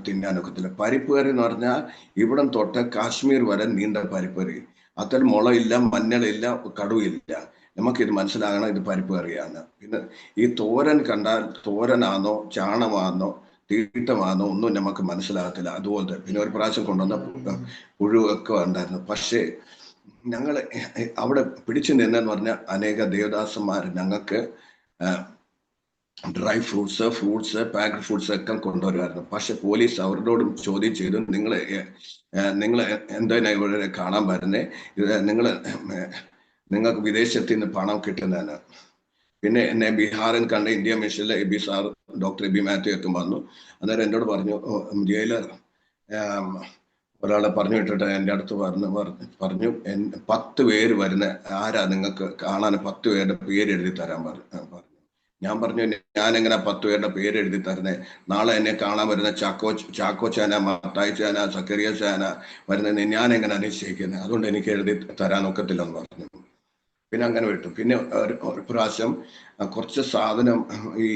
തിന്നാനൊക്കത്തില്ല. പരിപ്പ് കറി എന്ന് പറഞ്ഞാൽ ഇവിടം തൊട്ട് കാശ്മീർ വരെ നീണ്ട പരിപ്പ് കറി. അത്തരം മുളയില്ല, മഞ്ഞളില്ല, കടുവില്ല. നമുക്കിത് മനസ്സിലാകണം ഇത് പരിപ്പ് കറിയാണ്. പിന്നെ ഈ തോരൻ കണ്ടാൽ തോരനാണോ ചാണമാണോ തീട്ടമാണോ ഒന്നും നമുക്ക് മനസ്സിലാകത്തില്ല. അതുപോലത്തെ. പിന്നെ ഒരു പ്രാവശ്യം കൊണ്ടുവന്ന പുഴുവൊക്കെ ഉണ്ടായിരുന്നു. പക്ഷേ ഞങ്ങൾ അവിടെ പിടിച്ചു നിന്നെന്ന് പറഞ്ഞാൽ അനേക ദേവദാസന്മാർ ഞങ്ങൾക്ക് ഡ്രൈ ഫ്രൂട്ട്സ് പാക്ഡ് ഫുഡ്സ് ഒക്കെ കൊണ്ടുവരുമായിരുന്നു. പക്ഷെ പോലീസ് അവരോടും ചോദ്യം ചെയ്തു, നിങ്ങൾ എന്തിനാ ഇവിടെ കാണാൻ വരുന്നേ? നിങ്ങൾക്ക് വിദേശത്ത് നിന്ന് പണം കിട്ടുന്നതാണ്. പിന്നെ എന്നെ ബീഹാറിൽ കണ്ട ഇന്ത്യ മിഷനിലെ Aby sir, doctor Aby Mathew ഒക്കെ വന്നു. അന്നേരം എന്നോട് പറഞ്ഞു, ജയിലർ ഒരാളെ പറഞ്ഞു വിട്ടിട്ട് എൻ്റെ അടുത്ത് പറഞ്ഞു 10 പേര് വരുന്ന ആരാ നിങ്ങൾക്ക് കാണാൻ 10 പേരുടെ പേര് എഴുതി തരാൻ പറഞ്ഞു. ഞാൻ പറഞ്ഞു, ഞാൻ എങ്ങനെ 10 പേരുടെ പേര് എഴുതി തരുന്നേ? നാളെ എന്നെ കാണാൻ വരുന്ന ചാക്കോ ചാന, മത്തായി ചാന, സക്കറിയ ചാന വരുന്നതിന് ഞാൻ എങ്ങനെ നിശ്ചയിക്കുന്നത്? അതുകൊണ്ട് എനിക്ക് എഴുതി തരാനൊക്കത്തില്ലെന്ന് പറഞ്ഞു. പിന്നെ അങ്ങനെ വിട്ടു. പിന്നെ ഒരു പ്രാവശ്യം കുറച്ച് സാധനം ഈ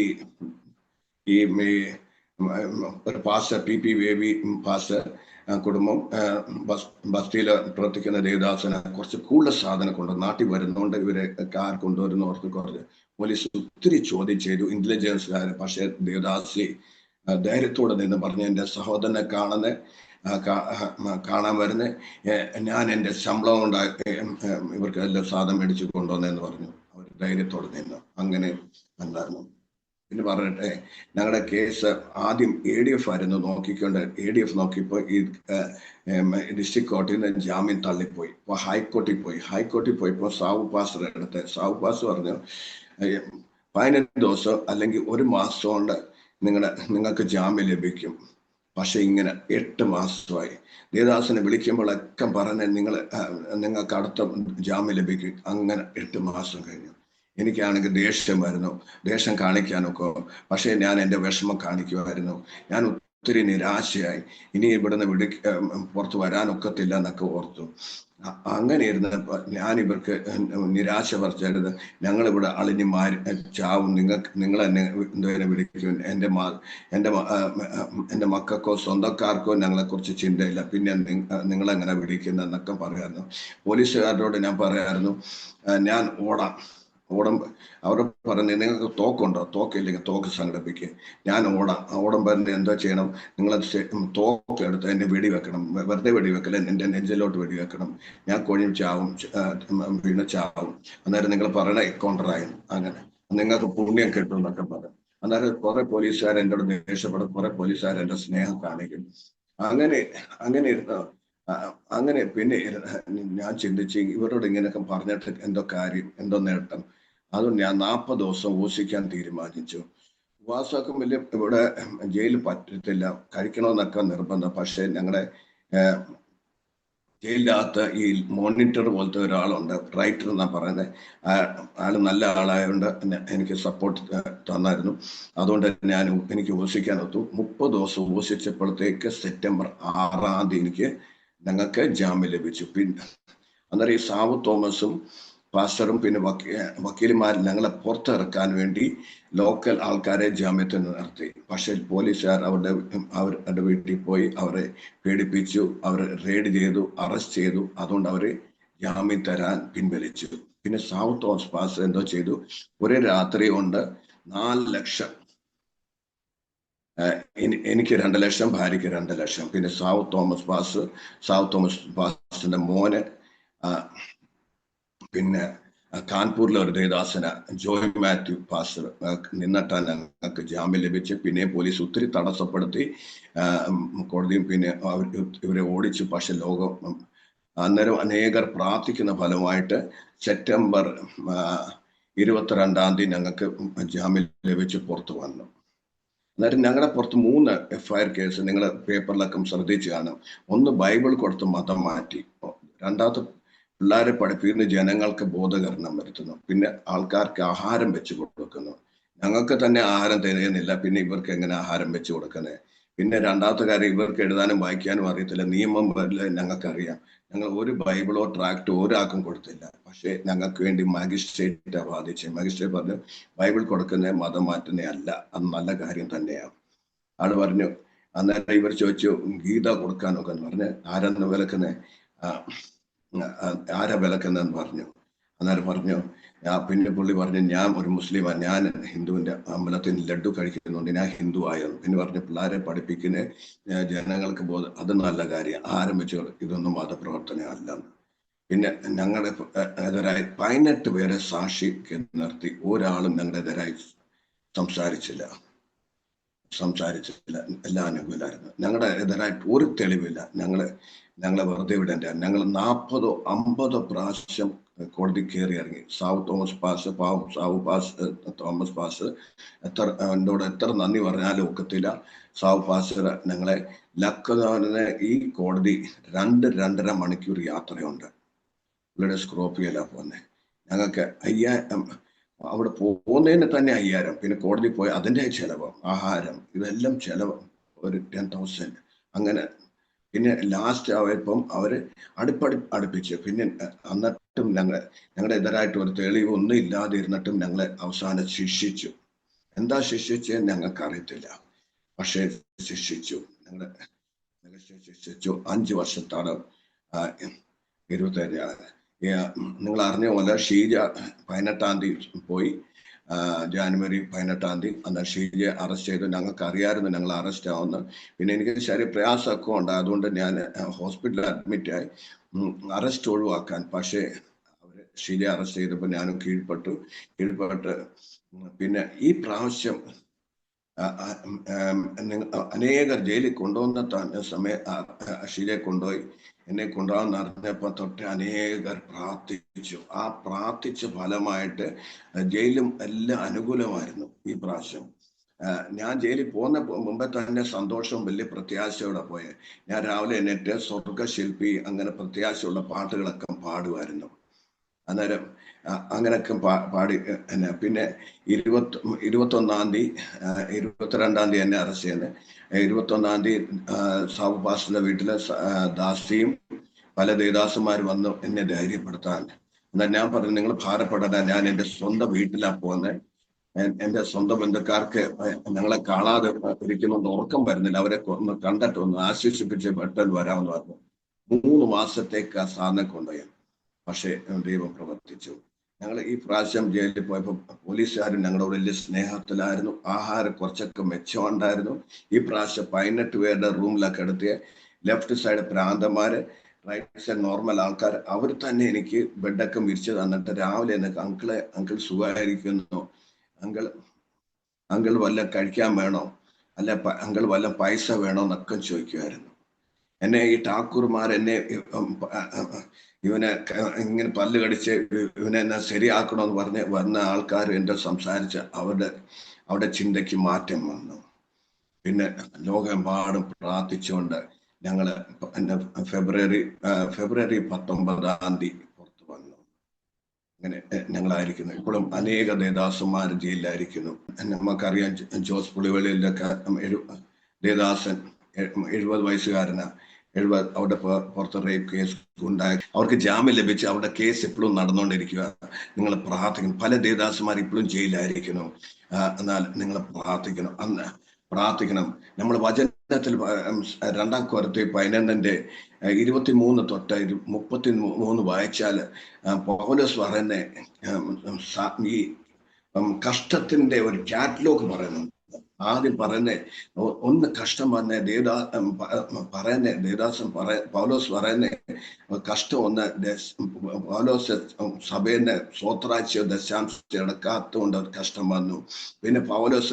ഒരു പാസ്റ്റർ PP വേവി പാസ്റ്റർ കുടുംബം ബസ്തിയിൽ പ്രവർത്തിക്കുന്ന ദേവദാസന് കുറച്ച് കൂടുതൽ സാധനം കൊണ്ടുവന്നു. നാട്ടിൽ വരുന്നതുകൊണ്ട് ഇവരെ കാർ കൊണ്ടുവരുന്നവർക്ക് കുറച്ച് പോലീസ് ഒത്തിരി ചോദ്യം ചെയ്തു, ഇന്റലിജൻസുകാർ. പക്ഷേ ദേവദാസി ധൈര്യത്തോടെ നിന്ന് പറഞ്ഞു, എൻ്റെ സഹോദരനെ കാണാൻ വരുന്ന ഞാൻ എൻ്റെ ശമ്പളം കൊണ്ട് ഇവർക്ക് എല്ലാം സാധനം മേടിച്ചു കൊണ്ടുവന്നെന്ന് പറഞ്ഞു. അവർ ധൈര്യത്തോടെ നിന്ന്. അങ്ങനെ ഉണ്ടായിരുന്നു. പിന്നെ പറഞ്ഞിട്ടെ, ഞങ്ങളുടെ കേസ് ആദ്യം ADF ആയിരുന്നു നോക്കിക്കൊണ്ട്. ADF നോക്കിയപ്പോൾ ഈ ഡിസ്ട്രിക്ട് കോർട്ടിൽ നിന്ന് ജാമ്യം തള്ളിപ്പോയി. അപ്പോൾ ഹൈക്കോർട്ടിൽ പോയപ്പോൾ സാവു പാസ്റ്റർ എടുത്ത് സാവു പാസ്റ്റർ പറഞ്ഞു, 15 ദിവസം അല്ലെങ്കിൽ 1 മാസം കൊണ്ട് നിങ്ങൾക്ക് ജാമ്യം ലഭിക്കും. പക്ഷെ ഇങ്ങനെ 8 മാസമായി. ദേവദാസനെ വിളിക്കുമ്പോഴൊക്കെ പറഞ്ഞ് നിങ്ങൾക്ക് അടുത്ത ജാമ്യം ലഭിക്കും. അങ്ങനെ 8 മാസം കഴിഞ്ഞു. എനിക്കാണെങ്കിൽ ദേഷ്യം വരുന്നു, ദേഷ്യം കാണിക്കാനൊക്കെ. പക്ഷേ ഞാൻ എൻ്റെ വിഷമം കാണിക്കുമായിരുന്നു. ഞാൻ ഒത്തിരി നിരാശയായി. ഇനി ഇവിടുന്ന് പുറത്ത് വരാനൊക്കത്തില്ല എന്നൊക്കെ ഓർത്തു. അങ്ങനെ ഇരുന്നപ്പോൾ ഞാൻ ഇവർക്ക് നിരാശ പറിച്ചത്, ഞങ്ങളിവിടെ അളിഞ്ഞ് ചാവും, നിങ്ങൾ എന്നെ എന്തോനെ വിളിക്കും, എൻ്റെ മക്കൾക്കോ സ്വന്തക്കാർക്കോ ഞങ്ങളെക്കുറിച്ച് ചിന്തയില്ല, പിന്നെ നിങ്ങളെങ്ങനെ വിളിക്കുന്നതെന്നൊക്കെ പറയായിരുന്നു. പോലീസുകാരോട് ഞാൻ പറയായിരുന്നു, ഞാൻ അവർ പറഞ്ഞു, നിങ്ങൾക്ക് തോക്കുണ്ടോ? തോക്കില്ലെങ്കിൽ തോക്ക് സംഘടിപ്പിക്കുക, ഞാൻ ഓടുമ്പോൾ എന്താ ചെയ്യണം? നിങ്ങൾ തോക്ക് എടുത്ത് എന്നെ വെടിവെക്കണം. വെറുതെ വെടിവെക്കല, എൻ്റെ നെഞ്ചിലോട്ട് വെടിവെക്കണം. ഞാൻ കൊഴിഞ്ഞ് ചാവും, വീണ് ചാവും. അന്നേരം നിങ്ങൾ പറയണ എക്കൗണ്ടറായി, അങ്ങനെ നിങ്ങൾക്ക് പുണ്യം കിട്ടും എന്നൊക്കെ പറഞ്ഞു. അന്നേരം കുറെ പോലീസുകാർ എന്നോട് ദേഷ്യപ്പെടും, കുറെ പോലീസുകാർ എൻ്റെ സ്നേഹം കാണിക്കും. അങ്ങനെ പിന്നെ ഞാൻ ചിന്തിച്ച്, ഇവരോട് ഇങ്ങനെയൊക്കെ പറഞ്ഞിട്ട് എന്തോ കാര്യം, എന്തോ നേട്ടം? അതുകൊണ്ട് ഞാൻ 40 ദിവസം ഉപവസിക്കാൻ തീരുമാനിച്ചു. ഉപവാസമൊക്കെ വലിയ ഇവിടെ ജയിലിൽ പറ്റത്തില്ല, കഴിക്കണമെന്നൊക്കെ നിർബന്ധം. പക്ഷെ ഞങ്ങളുടെ ജയിലിനകത്ത് ഈ മോണിറ്റർ പോലത്തെ ഒരാളുണ്ട്, റൈറ്റർ എന്നാ പറയുന്നത്. ആള് നല്ല ആളായതുകൊണ്ട് എനിക്ക് സപ്പോർട്ട് തന്നായിരുന്നു. അതുകൊണ്ട് എനിക്ക് ഉപസിക്കാൻ ഒത്തു. 30 ദിവസം ഉപസിച്ചപ്പോഴത്തേക്ക് സെപ്റ്റംബർ 6 എനിക്ക് ഞങ്ങൾക്ക് ജാമ്യം ലഭിച്ചു. പിന്നെ അന്നേരം ഈ സാവു തോമസും പാസ്റ്ററും പിന്നെ വക്കീലുമാരും ഞങ്ങളെ പുറത്തിറക്കാൻ വേണ്ടി ലോക്കൽ ആൾക്കാരെ ജാമ്യത്തിന് നിർത്തി. പക്ഷെ പോലീസുകാർ അവരുടെ വീട്ടിൽ പോയി അവരെ പേടിപ്പിച്ചു, അവരെ റെയ്ഡ് ചെയ്തു, അറസ്റ്റ് ചെയ്തു. അതുകൊണ്ട് അവരെ ജാമ്യം തരാൻ പിൻവലിച്ചു. പിന്നെ സാവു തോമസ് പാസ്റ്റർ എന്തോ ചെയ്തു, ഒരു രാത്രി കൊണ്ട് 4 ലക്ഷം, എനിക്ക് 2 ലക്ഷം, ഭാര്യയ്ക്ക് 2 ലക്ഷം. പിന്നെ സാവു തോമസ് പാസ്റ്ററിന്റെ മോന് പിന്നെ കാൺപൂരിലെ ഒരു ദേവദാസന ജോയ് മാത്യു പാസ്റ്റർ നിന്നിട്ടാണ് ഞങ്ങൾക്ക് ജാമ്യം ലഭിച്ച്. പിന്നെ പോലീസ് ഒത്തിരി തടസ്സപ്പെടുത്തി, കോടതിയും പിന്നെ ഇവരെ ഓടിച്ചു. പക്ഷെ അന്നേരം അനേകർ പ്രാർത്ഥിക്കുന്ന ഫലമായിട്ട് സെപ്റ്റംബർ 22 ഞങ്ങൾക്ക് ജാമ്യം ലഭിച്ച് പുറത്തു വന്നു. അന്നേരം ഞങ്ങളുടെ പുറത്ത് 3 FIR കേസ് നിങ്ങൾ പേപ്പറിലൊക്കെ ശ്രദ്ധിച്ചു കാണും. ഒന്ന് ബൈബിൾ കൊടുത്ത് മതം മാറ്റി, രണ്ടാമത്തെ പിള്ളേരെ പഠിപ്പിക്കുന്ന ജനങ്ങൾക്ക് ബോധവൽക്കരണം വരുത്തുന്നു, പിന്നെ ആൾക്കാർക്ക് ആഹാരം വെച്ച് കൊടുക്കുന്നു. ഞങ്ങൾക്ക് തന്നെ ആഹാരം തികയുന്നില്ല, പിന്നെ ഇവർക്ക് എങ്ങനെ ആഹാരം വെച്ച് കൊടുക്കുന്നത്? പിന്നെ രണ്ടാമത്തെ കാര്യം, ഇവർക്ക് എഴുതാനും വായിക്കാനും അറിയത്തില്ല, നിയമം ഞങ്ങൾക്കറിയാം. ഞങ്ങൾ ഒരു ബൈബിളോ ട്രാക്റ്റോ ഒരാൾക്കും കൊടുത്തില്ല. പക്ഷെ ഞങ്ങൾക്ക് വേണ്ടി മജിസ്ട്രേറ്റ് വാദിച്ചു. മജിസ്ട്രേറ്റ് പറഞ്ഞു ബൈബിൾ കൊടുക്കുന്ന മതം മാറ്റുന്ന അല്ല, അത് നല്ല കാര്യം തന്നെയാണ്. ആള് പറഞ്ഞു. അന്നേരം ഇവർ ചോദിച്ചു ഗീത കൊടുക്കാനൊക്കെ എന്ന് പറഞ്ഞ്, ആരെന്ന് വിലക്കുന്നത്, ആരാ വിലക്കുന്നതെന്ന് പറഞ്ഞു. അന്നേരം പറഞ്ഞു, പിന്നെ പുള്ളി പറഞ്ഞു ഞാൻ ഒരു മുസ്ലിമാണ്, ഞാൻ ഹിന്ദുവിന്റെ അമ്പലത്തിൽ ലഡു കഴിക്കുന്നുണ്ട്, ഞാൻ ഹിന്ദു ആയെന്ന്. പിന്നെ പറഞ്ഞു പിള്ളേരെ പഠിപ്പിക്കുന്ന ജനങ്ങൾക്ക് ബോധം, അത് നല്ല കാര്യം, ആരംഭിച്ചു, ഇതൊന്നും മതപ്രവർത്തനമല്ലെന്ന്. പിന്നെ ഞങ്ങളുടെ എതിരായി 18 പേരെ സാക്ഷി നിർത്തി. ഒരാളും ഞങ്ങളുടെ എതിരായി സംസാരിച്ചില്ല. എല്ലാം അനുകൂലമായിരുന്നു. ഞങ്ങളുടെ എതിരായിട്ട് ഒരു തെളിവില്ല. ഞങ്ങളെ വെറുതെ വിടേണ്ട. ഞങ്ങൾ 40-50 പ്രാവശ്യം കോടതി കയറി ഇറങ്ങി. സാവു തോമസ് പാസ് എന്നോട് എത്ര നന്ദി പറഞ്ഞാലും ഒക്കത്തില്ല. സാവു പാസ് ഞങ്ങളെ ലക്നൌവിന് ഈ കോടതി 2-2.5 മണിക്കൂർ യാത്രയുണ്ട്. ഇവിടെ സ്ക്രോപ്പിയല്ല പോകുന്നത്. ഞങ്ങൾക്ക് 5000 അവിടെ പോകുന്നതിന് തന്നെ 5000, പിന്നെ കോടതി പോയി അതിൻ്റെ ചെലവ്, ആഹാരം, ഇതെല്ലാം ചെലവ് ഒരു 10,000. അങ്ങനെ പിന്നെ ലാസ്റ്റ് ആയപ്പം അവര് അടുപ്പിച്ച്. പിന്നെ എന്നിട്ടും ഞങ്ങളുടെ എതിരായിട്ട് ഒരു തെളിവ് ഒന്നും ഇല്ലാതെ ഇരുന്നിട്ടും ഞങ്ങളെ അവസാനം ശിക്ഷിച്ചു. എന്താ ശിക്ഷിച്ചത് ഞങ്ങൾക്ക് അറിയത്തില്ല, പക്ഷെ ശിക്ഷിച്ചു. ഞങ്ങളെ ശിക്ഷിച്ചു 5 വർഷത്താണ് 27. നിങ്ങൾ അറിഞ്ഞ പോലെ ഷീജ 18-ാം തീയതി പോയി, ജാനുവരി 18-ാം തീയതി. അന്ന് ഷീജയെ അറസ്റ്റ് ചെയ്തു. ഞങ്ങൾക്ക് അറിയാമായിരുന്നു ഞങ്ങൾ അറസ്റ്റ് ആവുന്നു. പിന്നെ എനിക്ക് ശരീര പ്രയാസമൊക്കെ ഉണ്ട്, അതുകൊണ്ട് ഞാൻ ഹോസ്പിറ്റലിൽ അഡ്മിറ്റായി അറസ്റ്റ് ഒഴിവാക്കാൻ. പക്ഷേ അവർ ഷീജയെ അറസ്റ്റ് ചെയ്തപ്പോൾ ഞാനും കീഴ്പ്പെട്ടു. പിന്നെ ഈ പ്രാവശ്യം അനേകർ ജയിലിൽ കൊണ്ടുവന്ന ഷീജയെ കൊണ്ടുപോയി. എന്നെ കൊണ്ടുപോകാൻ അറിഞ്ഞപ്പോൾ തൊട്ട് അനേകർ പ്രാർത്ഥിച്ചു. ആ പ്രാർത്ഥിച്ച ഫലമായിട്ട് ജയിലും എല്ലാം അനുകൂലമായിരുന്നു. ഈ പ്രാവശ്യം ഞാൻ ജയിലിൽ പോകുന്ന മുമ്പേ തന്നെ സന്തോഷവും വലിയ പ്രത്യാശയോടെ പോയെ. ഞാൻ രാവിലെ എണീറ്റ് സ്വർഗശില്പി അങ്ങനെ പ്രത്യാശയുള്ള പാട്ടുകളൊക്കെ പാടുമായിരുന്നു. അന്നേരം അങ്ങനെയൊക്കെ പാടി. പിന്നെ 21-ാം തീയതി 22-ാം തീയതി എന്നെ അറസ്റ്റ് ചെയ്യുന്നത്. 21-ാം തീയതി സാവു പാസ്റ്ററിന്റെ വീട്ടിലെ ദാസിയും പല ദേവദാസന്മാർ വന്നു എന്നെ ധൈര്യപ്പെടുത്താൻ. എന്നാൽ ഞാൻ പറഞ്ഞു നിങ്ങൾ ഭാരപ്പെടേണ്ട, ഞാൻ എൻ്റെ സ്വന്തം വീട്ടിലാണ് പോകുന്നത്. എൻ്റെ സ്വന്തം ബന്ധുക്കാർക്ക് ഞങ്ങളെ കാണാതെ ഇരിക്കുന്നുണ്ട്, ഉറക്കം വരുന്നില്ല, അവരെ ഒന്ന് കണ്ടിട്ട് ഒന്ന് ആശ്വസിപ്പിച്ച് പെട്ടെന്ന് വരാമെന്ന് പറഞ്ഞു. 3 മാസത്തേക്ക് ആ സാധനം കൊണ്ടുപോയി. പക്ഷേ ദൈവം പ്രവർത്തിച്ചു. ഞങ്ങൾ ഈ പ്രാവശ്യം ജയിലിൽ പോയപ്പോൾ പോലീസുകാരും ഞങ്ങളോട് വലിയ സ്നേഹത്തിലായിരുന്നു. ആഹാരം കുറച്ചൊക്കെ മെച്ചമുണ്ടായിരുന്നു. ഈ പ്രാവശ്യം 18 പേരുടെ റൂമിലൊക്കെ എടുത്തിയ ലെഫ്റ്റ് സൈഡ് പ്രാന്തന്മാര്, റൈറ്റ് സൈഡ് നോർമൽ ആൾക്കാർ, അവർ തന്നെ എനിക്ക് ബെഡൊക്കെ വിരിച്ചു തന്നിട്ട് രാവിലെ എനിക്ക് അങ്കിൾ സുഖമായിരിക്കുന്നു, അങ്കിൾ വല്ല കഴിക്കാൻ വേണോ, അല്ല അങ്കിൾ വല്ല പൈസ വേണോ എന്നൊക്കെ ചോദിക്കുമായിരുന്നു. എന്നെ ഈ ഠാക്കൂർമാർ എന്നെ ഇവനെ ഇങ്ങനെ പല്ല് കടിച്ച് ഇവനെ എന്നാ ശരിയാക്കണമെന്ന് പറഞ്ഞ് വന്ന ആൾക്കാർ എൻ്റെ സംസാരിച്ച് അവരുടെ ചിന്തയ്ക്ക് മാറ്റം വന്നു. പിന്നെ ലോകമെമ്പാടും പ്രാർത്ഥിച്ചുകൊണ്ട് ഞങ്ങൾ ഫെബ്രുവരി 19 പുറത്തു വന്നു. അങ്ങനെ ഞങ്ങളായിരിക്കുന്നു. ഇപ്പോഴും അനേക ദേദാസന്മാർ ജയിലിലായിരിക്കുന്നു. നമുക്കറിയാം, ജോസ് പുളിവെളിയിലൊക്കെ ദേദാസൻ 70 വയസ്സുകാരനാ. അവിടെ പുറത്ത് റേപ്പ് കേസ് ഉണ്ടായി. അവർക്ക് ജാമ്യം ലഭിച്ച് അവരുടെ കേസ് ഇപ്പോഴും നടന്നുകൊണ്ടിരിക്കുക. നിങ്ങൾ പ്രാർത്ഥിക്കണം. പല ദേദാസന്മാർ ഇപ്പോഴും ജയിലായിരിക്കുന്നു. എന്നാൽ നിങ്ങൾ പ്രാർത്ഥിക്കണം. നമ്മൾ വചനത്തിൽ 2 കൊരിന്ത്യർ 11:23 തൊട്ട് 33 വായിച്ചാൽ പൗലോസ് പറയുന്ന ഈ കഷ്ടത്തിന്റെ ഒരു കാറ്റലോഗ് പറയുന്നു. ആദ്യം ഒന്ന് കഷ്ടം പൗലോസ് പറയുന്ന കഷ്ടം ഒന്ന്, പൗലോസ് സഭേന്റെ സ്വത്രാഴ്ച ദശാംശം അടക്കാത്തതുകൊണ്ട് കഷ്ടം വന്നു. പിന്നെ പൗലോസ്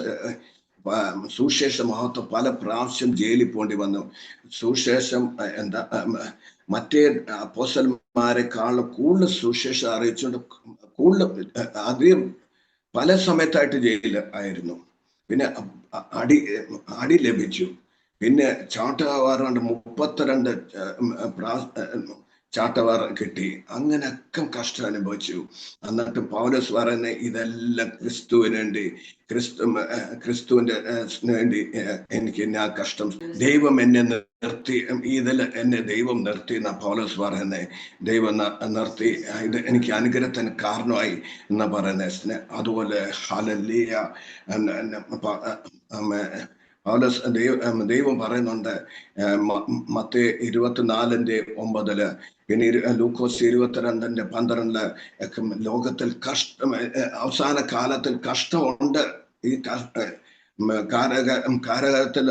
സുവിശേഷ മഹത്വം പല പ്രാവശ്യം ജയിലിൽ പോണ്ടി വന്നു. സുവിശേഷം മറ്റേ അപ്പോസ്തലന്മാരെക്കാളും കൂടുതൽ സുവിശേഷം അറിയിച്ചുകൊണ്ട് അധികം പല സമയത്തായിട്ട് ജയിലിൽ ആയിരുന്നു. പിന്നെ അടി ലഭിച്ചു. പിന്നെ ചാട്ടവാറുകൊണ്ട് 32 ചാട്ടവാർ കിട്ടി. അങ്ങനെയൊക്കെ കഷ്ടം അനുഭവിച്ചു. എന്നിട്ട് പൗലോസ് പറയുന്ന ഇതെല്ലാം ക്രിസ്തുവിന് വേണ്ടി, ക്രിസ്തുവിന്റെ വേണ്ടി എനിക്ക് ഞാൻ കഷ്ടം, ദൈവം എന്നെ നിർത്തി, ഇതെല്ലാം എന്നെ ദൈവം നിർത്തി എന്നാ പൗലോസ് പറയുന്നത്. ദൈവം നിർത്തി, ഇത് എനിക്ക് അനുഗ്രഹത്തിന് കാരണമായി എന്നാ പറയുന്നത്. അതുപോലെ ഹല്ലേലൂയ. പൗലോസ് ദൈവം പറയുന്നുണ്ട് മത്തയി 24:9, പിന്നെ ലൂക്കോസ് 22:12 ലോകത്തിൽ കഷ്ടം, അവസാന കാലത്തിൽ കഷ്ടമുണ്ട്. ഈ കാരാഗൃഹത്തിൽ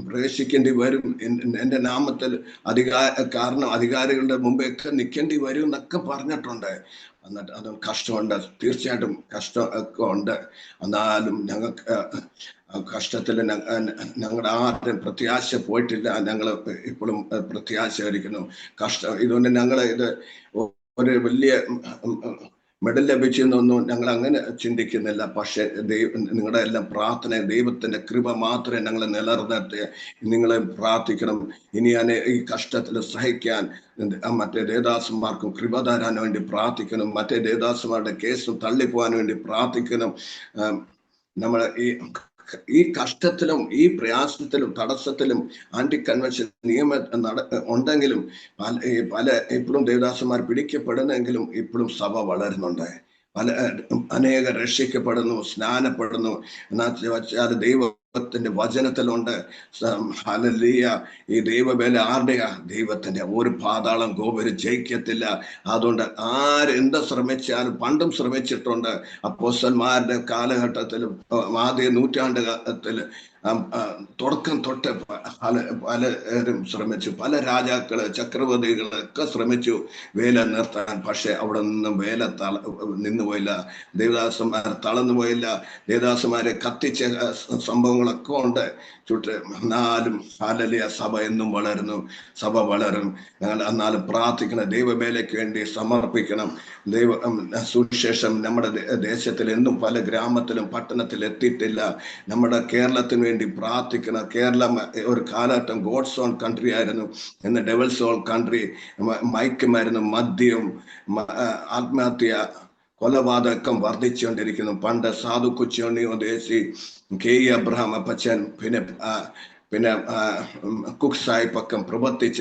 പ്രവേശിക്കേണ്ടി വരും, എൻ്റെ നാമത്തിൽ അധികാരികളുടെ മുമ്പൊക്കെ നിൽക്കേണ്ടി വരും എന്നൊക്കെ പറഞ്ഞിട്ടുണ്ട്. എന്നിട്ട് അത് കഷ്ടമുണ്ട്, തീർച്ചയായിട്ടും കഷ്ടം ഒക്കെ ഉണ്ട്. എന്നാലും ഞങ്ങൾക്ക് കഷ്ടത്തിൽ ഞങ്ങളുടെ ആരും പ്രത്യാശ പോയിട്ടില്ല. ഞങ്ങൾ ഇപ്പോഴും പ്രത്യാശയായിരിക്കുന്നു. ഇതുകൊണ്ട് ഞങ്ങൾ ഇത് ഒരു വലിയ മെഡൽ ലഭിച്ചെന്നൊന്നും ഞങ്ങൾ അങ്ങനെ ചിന്തിക്കുന്നില്ല. പക്ഷെ നിങ്ങളുടെ എല്ലാം പ്രാർത്ഥന, ദൈവത്തിന്റെ കൃപ മാത്രമേ ഞങ്ങളെ നിലനിർത്തി. നിങ്ങളെ പ്രാർത്ഥിക്കണം. ഇനി ഞാൻ ഈ കഷ്ടത്തിൽ സഹിക്കാൻ മറ്റേ ദേദാസന്മാർക്കും കൃപ തരാൻ വേണ്ടി പ്രാർത്ഥിക്കണം. മറ്റേ ദേദാസന്മാരുടെ കേസും തള്ളിപ്പോകാൻ വേണ്ടി പ്രാർത്ഥിക്കണം. നമ്മൾ ഈ കഷ്ടത്തിലും ഈ പ്രയാസത്തിലും തടസ്സത്തിലും ആന്റി കൺവെൻഷൻ നിയമം ഉണ്ടെങ്കിലും പല ഇപ്പോഴും ദേവദാസന്മാർ പിടിക്കപ്പെടുന്നെങ്കിലും ഇപ്പോഴും സഭ വളരുന്നുണ്ട്. അനേക രക്ഷിക്കപ്പെടുന്നു, സ്നാനപ്പെടുന്നു. എന്നാ വെച്ചാൽ ദൈവത്തിന്റെ വചനത്തിലുണ്ട്. ഹല്ലേലൂയ. ഈ ദൈവവേല ആരുടെയാ? ദൈവത്തിന്റെ. ഒരു പാതാളം ഗോപുരം ജയിക്കത്തില്ല. അതുകൊണ്ട് ആരെന്ത് ശ്രമിച്ചാലും, പണ്ടും ശ്രമിച്ചിട്ടുണ്ട്. അപ്പോസ്തലന്മാരുടെ കാലഘട്ടത്തിലും ആദ്യ നൂറ്റാണ്ടുകാലത്തിൽ തുടക്കം തൊട്ട് പലരും ശ്രമിച്ചു. പല രാജാക്കള്, ചക്രവർത്തികളൊക്കെ ശ്രമിച്ചു വേല നിർത്താൻ. പക്ഷെ അവിടെ നിന്നും വേല നിന്നുപോയില്ല. ദേവദാസന്മാർ തളർന്നു പോയില്ല. ദേവദാസന്മാരെ കത്തിച്ച സംഭവങ്ങളൊക്കെ ഉണ്ട് ചുട്ട്. എന്നാലും ഹല്ലേലൂയ, സഭ എന്നും വളരുന്നു, സഭ വളരും. ഞങ്ങൾ എന്നാലും പ്രാർത്ഥിക്കണം, ദൈവവേലയ്ക്ക് വേണ്ടി സമർപ്പിക്കണം. സുവിശേഷം നമ്മുടെ ദേശത്തിൽ എന്നും പല ഗ്രാമത്തിലും പട്ടണത്തിൽ എത്തിയിട്ടില്ല. നമ്മുടെ കേരളത്തിന് വേണ്ടി പ്രാർത്ഥിക്കണം. കേരളം ഒരു കാലഘട്ടം ഗോഡ്സ് ഓൺ കൺട്രി ആയിരുന്നു, ഇന്ന് ഡെവിൾസ് ഓൺ കൺട്രി. മയക്കുമരുന്ന്, മദ്യം, ആത്മഹത്യ, കൊലപാതകം വർദ്ധിച്ചുകൊണ്ടിരിക്കുന്നു. പണ്ട് സാധു കൊച്ചുണ്ണി ഉദ്ദേശി, കെ അബ്രഹാം അപ്പച്ചൻ, പിന്നെ കുക്ക് സാഹിബൊക്കെ പ്രവർത്തിച്ച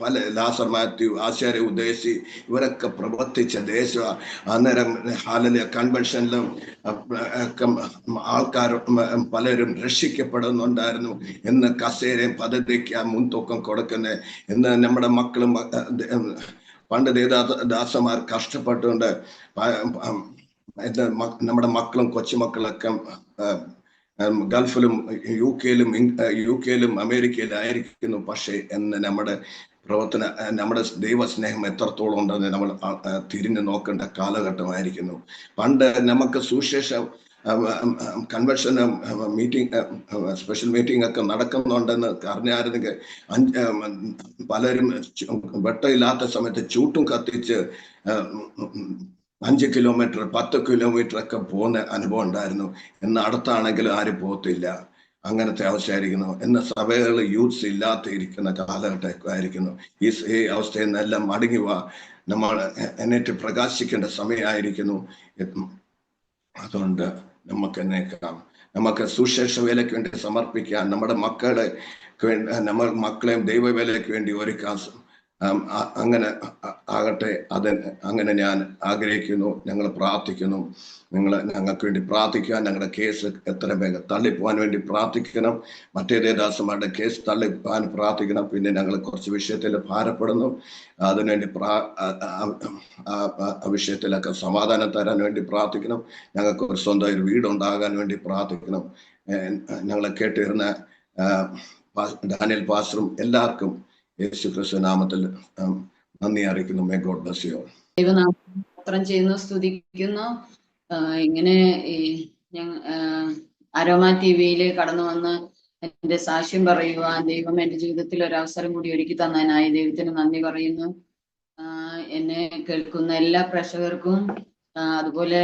പല ലാസർ മാത്യു, ആശാര്യ ഉദ്ദേശി, ഇവരൊക്കെ പ്രവർത്തിച്ച ദേശമാണ്. അന്നേരം ഹാലലിയ കൺവെൻഷനിലും ആൾക്കാർ പലരും രക്ഷിക്കപ്പെടുന്നുണ്ടായിരുന്നു. ഇന്ന് കസേരയും പദ്ധതിക്ക് മുൻതൂക്കം കൊടുക്കുന്നത്. ഇന്ന് നമ്മുടെ മക്കളും പണ്ട് ദേവദാസന്മാർ കഷ്ടപ്പെട്ടുകൊണ്ട് നമ്മുടെ മക്കളും കൊച്ചുമക്കളൊക്കെ ഗൾഫിലും യു കെയിലും അമേരിക്കയിലായിരിക്കുന്നു. പക്ഷേ എന്ന് നമ്മുടെ നമ്മുടെ ദൈവസ്നേഹം എത്രത്തോളം ഉണ്ടെന്ന് നമ്മൾ തിരിഞ്ഞു നോക്കേണ്ട കാലഘട്ടമായിരിക്കുന്നു. പണ്ട് നമുക്ക് സുവിശേഷ കൺവെൻഷൻ മീറ്റിംഗ്, സ്പെഷ്യൽ മീറ്റിംഗ് ഒക്കെ നടക്കുന്നുണ്ടെന്ന് അറിഞ്ഞായിരുന്നെങ്കിൽ പലരും വെട്ടമില്ലാത്ത സമയത്ത് ചൂട്ടും കത്തിച്ച് 5 കിലോമീറ്റർ 10 കിലോമീറ്റർ ഒക്കെ പോകുന്ന അനുഭവം ഉണ്ടായിരുന്നു. ഇന്ന് അടുത്താണെങ്കിലും ആരും പോകത്തില്ല. അങ്ങനത്തെ അവസ്ഥയായിരിക്കുന്നു. എന്ന സഭകളിൽ യൂത്ത്സ് ഇല്ലാത്ത ഇരിക്കുന്ന കാലഘട്ടമൊക്കെ ആയിരിക്കുന്നു. ഈ അവസ്ഥയിൽ നിന്നെല്ലാം മടങ്ങി വാ, നമ്മൾ എന്നിട്ട് പ്രകാശിക്കേണ്ട സമയമായിരിക്കുന്നു. അതുകൊണ്ട് നമുക്ക് എന്നേക്കാം, നമുക്ക് സുശേഷ വേലയ്ക്ക് വേണ്ടി സമർപ്പിക്കാൻ, നമ്മുടെ മക്കളെയും ദൈവവേലയ്ക്ക് വേണ്ടി ഒരുക്കാൻ അങ്ങനെ ആകട്ടെ. അങ്ങനെ ഞാൻ ആഗ്രഹിക്കുന്നു. ഞങ്ങൾ പ്രാർത്ഥിക്കുന്നു. ഞങ്ങൾക്ക് വേണ്ടി പ്രാർത്ഥിക്കാൻ, ഞങ്ങളുടെ കേസ് എത്ര വേഗം തള്ളിപ്പോകാൻ വേണ്ടി പ്രാർത്ഥിക്കണം. മറ്റേതേദാസന്മാരുടെ കേസ് തള്ളിപ്പോകാൻ പ്രാർത്ഥിക്കണം. പിന്നെ ഞങ്ങൾ കുറച്ച് വിഷയത്തിൽ ഭാരപ്പെടുന്നു. അതിനുവേണ്ടി ആ വിഷയത്തിലൊക്കെ സമാധാനം തരാൻ വേണ്ടി പ്രാർത്ഥിക്കണം. ഞങ്ങൾക്ക് ഒരു സ്വന്തം ഒരു വീടുണ്ടാകാൻ വേണ്ടി പ്രാർത്ഥിക്കണം. ഞങ്ങളെ കേട്ടിരുന്ന ഡാനിയൽ പാസ്റ്ററും എല്ലാവർക്കും യേശു ക്രിസ്തു നാമത്തിൽ നന്ദി അറിയിക്കുന്നു. May God bless you all. ദൈവനാമം ചെയ്യുന്നു, സ്തുതിക്കുന്നു. ഇങ്ങനെ അരോമ TV-യിൽ കടന്നു വന്ന് എന്റെ സാക്ഷ്യം പറയുവാൻ ദൈവം എന്റെ ജീവിതത്തിൽ ഒരു അവസരം കൂടി ഒരുക്കി തന്നതിനായി ദൈവത്തിന് നന്ദി പറയുന്നു. എന്നെ കേൾക്കുന്ന എല്ലാ പ്രേക്ഷകർക്കും, അതുപോലെ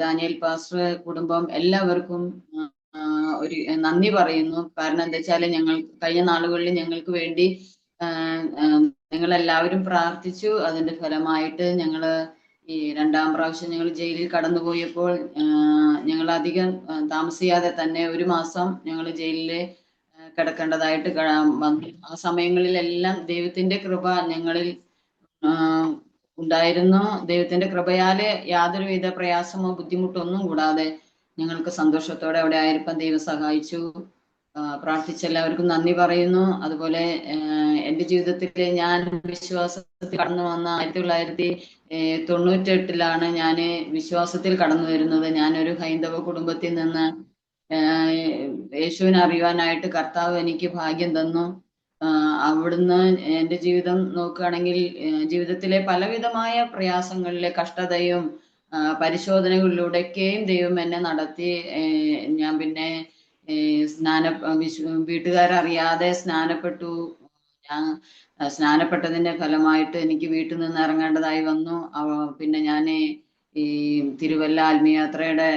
ദാനിയൽ പാസ്റ്റർ കുടുംബം എല്ലാവർക്കും ഒരു നന്ദി പറയുന്നു. കാരണം എന്താ വെച്ചാല് ഞങ്ങൾ കഴിഞ്ഞ നാളുകളിൽ ഞങ്ങൾക്ക് വേണ്ടി നിങ്ങളെല്ലാവരും പ്രാർത്ഥിച്ചു. അതിന്റെ ഫലമായിട്ട് ഞങ്ങള് ഈ 2ാം പ്രാവശ്യം ഞങ്ങൾ ജയിലിൽ കടന്നുപോയപ്പോൾ ഞങ്ങൾ അധികം താമസിയാതെ തന്നെ 1 മാസം ഞങ്ങൾ ജയിലില് കിടക്കേണ്ടതായിട്ട് വന്നു. ആ സമയങ്ങളിലെല്ലാം ദൈവത്തിന്റെ കൃപ ഞങ്ങളിൽ ഉണ്ടായിരുന്നു. ദൈവത്തിന്റെ കൃപയാല് യാതൊരുവിധ പ്രയാസമോ ബുദ്ധിമുട്ടോ ഒന്നും കൂടാതെ ഞങ്ങൾക്ക് സന്തോഷത്തോടെ അവിടെ ആയിരിക്കാൻ ദൈവം സഹായിച്ചു. പ്രാർത്ഥിച്ച എല്ലാവർക്കും നന്ദി പറയുന്നു. അതുപോലെ എന്റെ ജീവിതത്തിൽ ഞാൻ വിശ്വാസത്തിൽ കടന്നു വന്ന 1998 ഞാൻ വിശ്വാസത്തിൽ കടന്നു വരുന്നത്. ഞാനൊരു ഹൈന്ദവ കുടുംബത്തിൽ നിന്ന് യേശുവിനെ അറിയുവാനായിട്ട് കർത്താവ് എനിക്ക് ഭാഗ്യം തന്നു. അവിടുന്ന് എന്റെ ജീവിതം നോക്കുകയാണെങ്കിൽ ജീവിതത്തിലെ പലവിധമായ പ്രയാസങ്ങളിലെ കഷ്ടതയും പരിശോധനകളിലൂടെയൊക്കെയും ദൈവം എന്നെ നടത്തി. ഞാൻ പിന്നെ വീട്ടുകാരറിയാതെ സ്നാനപ്പെട്ടു. ഞാൻ സ്നാനപ്പെട്ടതിന്റെ ഫലമായിട്ട് എനിക്ക് വീട്ടിൽ നിന്ന് ഇറങ്ങേണ്ടതായി വന്നു. പിന്നെ ഞാൻ ഈ തിരുവല്ല ആത്മീയയാത്രയുടെ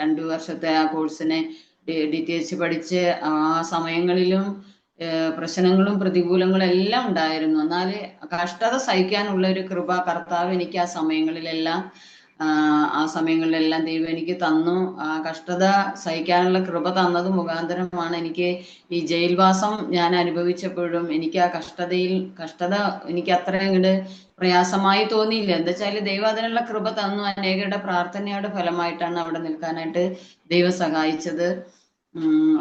2 വർഷത്തെ ആ കോഴ്സിനെ DTH പഠിച്ച് ആ സമയങ്ങളിലും പ്രശ്നങ്ങളും പ്രതികൂലങ്ങളും എല്ലാം ഉണ്ടായിരുന്നു. എന്നാല് കഷ്ടത സഹിക്കാനുള്ള ഒരു കൃപ കർത്താവ് എനിക്ക് ആ സമയങ്ങളിലെല്ലാം ദൈവം എനിക്ക് തന്നു. ആ കഷ്ടത സഹിക്കാനുള്ള കൃപ തന്നത് മുഖാന്തരമാണ് എനിക്ക് ഈ ജയിൽവാസം ഞാൻ അനുഭവിച്ചപ്പോഴും എനിക്ക് ആ കഷ്ടത എനിക്ക് അത്രയും ഇങ്ങോട്ട് പ്രയാസമായി തോന്നിയില്ല. എന്താ വെച്ചാല് ദൈവം അതിനുള്ള കൃപ തന്നു. അനേകരുടെ പ്രാർത്ഥനയുടെ ഫലമായിട്ടാണ് അവിടെ നിൽക്കാനായിട്ട് ദൈവം സഹായിച്ചത്.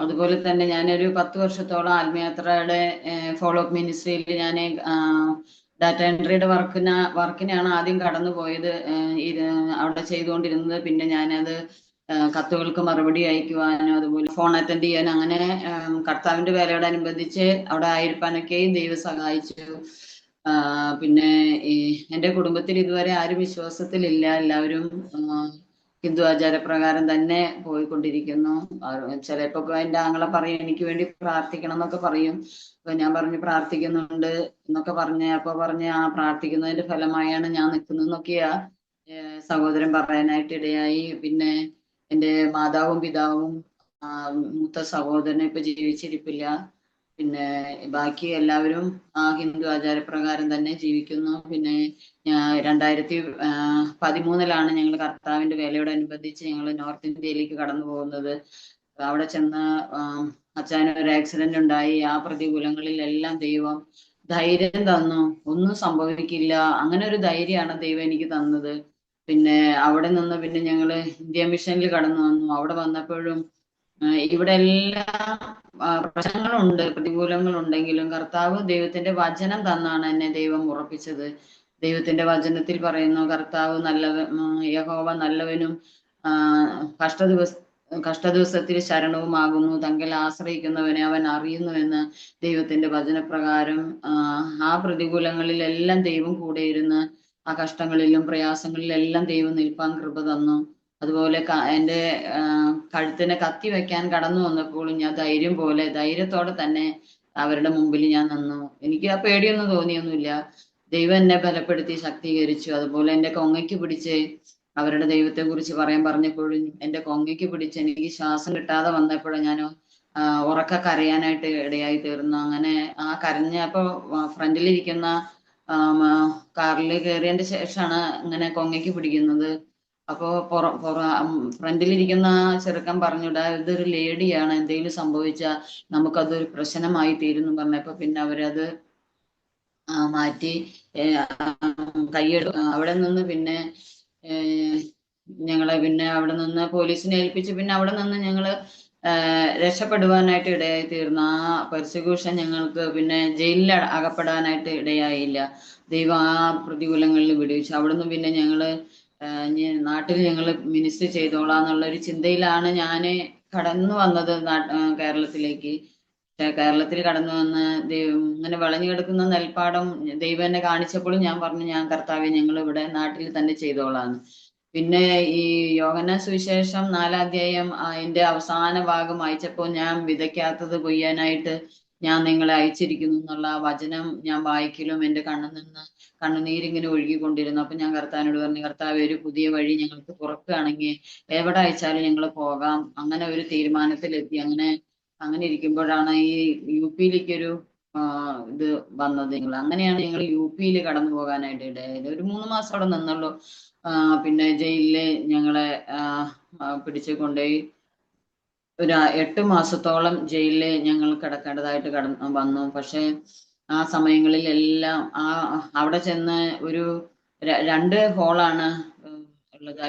അതുപോലെ തന്നെ ഞാനൊരു 10 വർഷത്തോളം ആത്മയാത്രയുടെ ഫോളോ അപ്പ് മിനിസ്ട്രിയിൽ ഞാൻ ഡാറ്റ എൻട്രിയുടെ വർക്കിനാണ് ആദ്യം കടന്നു പോയത്, അവിടെ ചെയ്തുകൊണ്ടിരുന്നത്. പിന്നെ ഞാനത് കത്തുകൾക്ക് മറുപടി അയക്കുവാനും അതുപോലെ ഫോൺ അറ്റൻഡ് ചെയ്യാനും അങ്ങനെ കർത്താവിന്റെ വേലയോടനുബന്ധിച്ച് അവിടെ ആയിരിക്കാനൊക്കെയും ദൈവം സഹായിച്ചു. പിന്നെ എൻ്റെ കുടുംബത്തിൽ ഇതുവരെ ആരും വിശ്വാസത്തിലില്ല. എല്ലാവരും ഹിന്ദു ആചാരപ്രകാരം തന്നെ പോയിക്കൊണ്ടിരിക്കുന്നു. ചിലപ്പോ എൻ്റെ ആങ്ങളെ പറയും എനിക്ക് വേണ്ടി പ്രാർത്ഥിക്കണം എന്നൊക്കെ പറയും. അപ്പൊ ഞാൻ പറഞ്ഞു പ്രാർത്ഥിക്കുന്നുണ്ട് എന്നൊക്കെ അപ്പൊ പറഞ്ഞ് ആ പ്രാർത്ഥിക്കുന്നതിന്റെ ഫലമായാണ് ഞാൻ നിൽക്കുന്നതെന്നൊക്കെയാ സഹോദരൻ പറയാനായിട്ട് ഇടയായി. പിന്നെ എൻ്റെ മാതാവും പിതാവും മൂത്ത സഹോദരനെ ഇപ്പൊ ജീവിച്ചിരിപ്പില്ല. പിന്നെ ബാക്കി എല്ലാവരും ആ ഹിന്ദു ആചാരപ്രകാരം തന്നെ ജീവിക്കുന്നു. പിന്നെ 2013 ഞങ്ങൾ കർത്താവിന്റെ വേലയോടനുബന്ധിച്ച് ഞങ്ങൾ നോർത്ത് ഇന്ത്യയിലേക്ക് കടന്നു പോകുന്നത്. അവിടെ ചെന്ന് അച്ഛന് ഒരു ആക്സിഡന്റ് ഉണ്ടായി. ആ പ്രതികൂലങ്ങളിലെല്ലാം ദൈവം ധൈര്യം തന്നു. ഒന്നും സംഭവിക്കില്ല, അങ്ങനെ ഒരു ധൈര്യമാണ് ദൈവം എനിക്ക് തന്നത്. പിന്നെ അവിടെ നിന്ന് പിന്നെ ഞങ്ങള് ഇന്ത്യ മിഷനിൽ കടന്നു വന്നു. അവിടെ വന്നപ്പോഴും ഇവിടെ എല്ലാം പ്രശ്നങ്ങളുണ്ട്, പ്രതികൂലങ്ങളുണ്ടെങ്കിലും കർത്താവ് ദൈവത്തിന്റെ വചനം തന്നാണ് എന്നെ ദൈവം ഉറപ്പിച്ചത്. ദൈവത്തിന്റെ വചനത്തിൽ പറയുന്നു, കർത്താവ് യഹോവ നല്ലവനും കഷ്ടദിവസത്തിൽ ശരണവുമാകുന്നു, തങ്ങൾ ആശ്രയിക്കുന്നവനെ അവൻ അറിയുന്നുവെന്ന് ദൈവത്തിന്റെ വചനപ്രകാരം ആ പ്രതികൂലങ്ങളിലെല്ലാം ദൈവം കൂടെ ഇരുന്ന് ആ കഷ്ടങ്ങളിലും പ്രയാസങ്ങളിലെല്ലാം ദൈവം നിൽപ്പാൻ കൃപ തന്നു. അതുപോലെ എൻ്റെ കഴുത്തിനെ കത്തി വെക്കാൻ കടന്നു വന്നപ്പോഴും ഞാൻ ധൈര്യത്തോടെ തന്നെ അവരുടെ മുമ്പിൽ ഞാൻ നിന്നു. എനിക്ക് ആ പേടിയൊന്നും തോന്നിയൊന്നുമില്ല. ദൈവം എന്നെ ബലപ്പെടുത്തി ശക്തീകരിച്ചു. അതുപോലെ എൻ്റെ കൊങ്ങയ്ക്ക് പിടിച്ച് അവരുടെ ദൈവത്തെ കുറിച്ച് പറയാൻ പറഞ്ഞപ്പോഴും എൻ്റെ കൊങ്ങയ്ക്ക് പിടിച്ച് എനിക്ക് ശ്വാസം കിട്ടാതെ വന്നപ്പോഴും ഞാൻ ഉറക്ക കരയാനായിട്ട് ഇടയായി തീർന്നു. അങ്ങനെ ആ കരഞ്ഞപ്പോ ഫ്രണ്ടിലിരിക്കുന്ന കാറിൽ കയറിയതിന്റെ ശേഷമാണ് ഇങ്ങനെ കൊങ്ങയ്ക്ക് പിടിക്കുന്നത്. അപ്പോ ഫ്രണ്ടിലിരിക്കുന്ന ചെറുക്കൻ പറഞ്ഞിടാ, ഇതൊരു ലേഡിയാണ്, എന്തെങ്കിലും സംഭവിച്ചാൽ നമുക്കതൊരു പ്രശ്നമായി തീരുന്നു പറഞ്ഞപ്പോ പിന്നെ അവരത് മാറ്റി അവിടെ നിന്ന് പിന്നെ ഞങ്ങളെ പിന്നെ അവിടെ നിന്ന് പോലീസിനെ ഏൽപ്പിച്ച് പിന്നെ അവിടെ നിന്ന് ഞങ്ങള് രക്ഷപ്പെടുവാനായിട്ട് ഇടയായി തീർന്നു. ആ പെർസിക്യൂഷൻ ഞങ്ങൾക്ക് പിന്നെ ജയിലിൽ അകപ്പെടാനായിട്ട് ഇടയായില്ല. ദൈവം ആ പ്രതികൂലങ്ങളിൽ വിടുവിച്ചു. അവിടുന്ന് പിന്നെ ഞങ്ങള് നാട്ടിൽ ഞങ്ങൾ മിനിസ്റ്റർ ചെയ്തോളാന്നുള്ള ഒരു ചിന്തയിലാണ് ഞാൻ കടന്നു വന്നത് കേരളത്തിലേക്ക്. കേരളത്തിൽ കടന്നു വന്ന് ഇങ്ങനെ വിളഞ്ഞു കിടക്കുന്ന നെൽപ്പാടം ദൈവം എന്നെ കാണിച്ചപ്പോൾ ഞാൻ പറഞ്ഞു, ഞാൻ കർത്താവെ ഞങ്ങൾ ഇവിടെ നാട്ടിൽ തന്നെ ചെയ്തോളാന്ന്. പിന്നെ ഈ യോഹന്നാൻ സുവിശേഷം 4-ാം അധ്യായം അതിന്റെ അവസാന ഭാഗം വായിച്ചപ്പോൾ, ഞാൻ വിതയ്ക്കാത്തത് കൊയ്യാനായിട്ട് ഞാൻ നിങ്ങളെ അയച്ചിരിക്കുന്നു എന്നുള്ള വചനം ഞാൻ വായിക്കലും എൻ്റെ കണ്ണുനീരിങ്ങനെ ഒഴുകിക്കൊണ്ടിരുന്നു. അപ്പൊ ഞാൻ കർത്താവിനോട് പറഞ്ഞു, കർത്താവ് ഒരു പുതിയ വഴി ഞങ്ങൾക്ക് തുറക്കുകയാണെങ്കിൽ എവിടെ അയച്ചാലും ഞങ്ങൾ പോകാം. അങ്ങനെ ഒരു തീരുമാനത്തിലെത്തി. അങ്ങനെ ഇരിക്കുമ്പോഴാണ് ഈ യു പിയിലേക്കൊരു ഇത് വന്നത്. അങ്ങനെയാണ് ഞങ്ങൾ യു പിയിൽ കടന്നു പോകാനായിട്ട് ഇടയായത്. ഒരു 3 മാസം അവിടെ നിന്നുള്ളൂ. പിന്നെ ജയിലില് ഞങ്ങളെ പിടിച്ചു കൊണ്ടുപോയി. ഒരു 8 മാസത്തോളം ജയിലില് ഞങ്ങൾ കിടക്കേണ്ടതായിട്ട് വന്നു. പക്ഷെ ആ സമയങ്ങളിൽ എല്ലാം അവിടെ ചെന്ന് ഒരു 2 ഹോളാണ് ഉള്ളത്.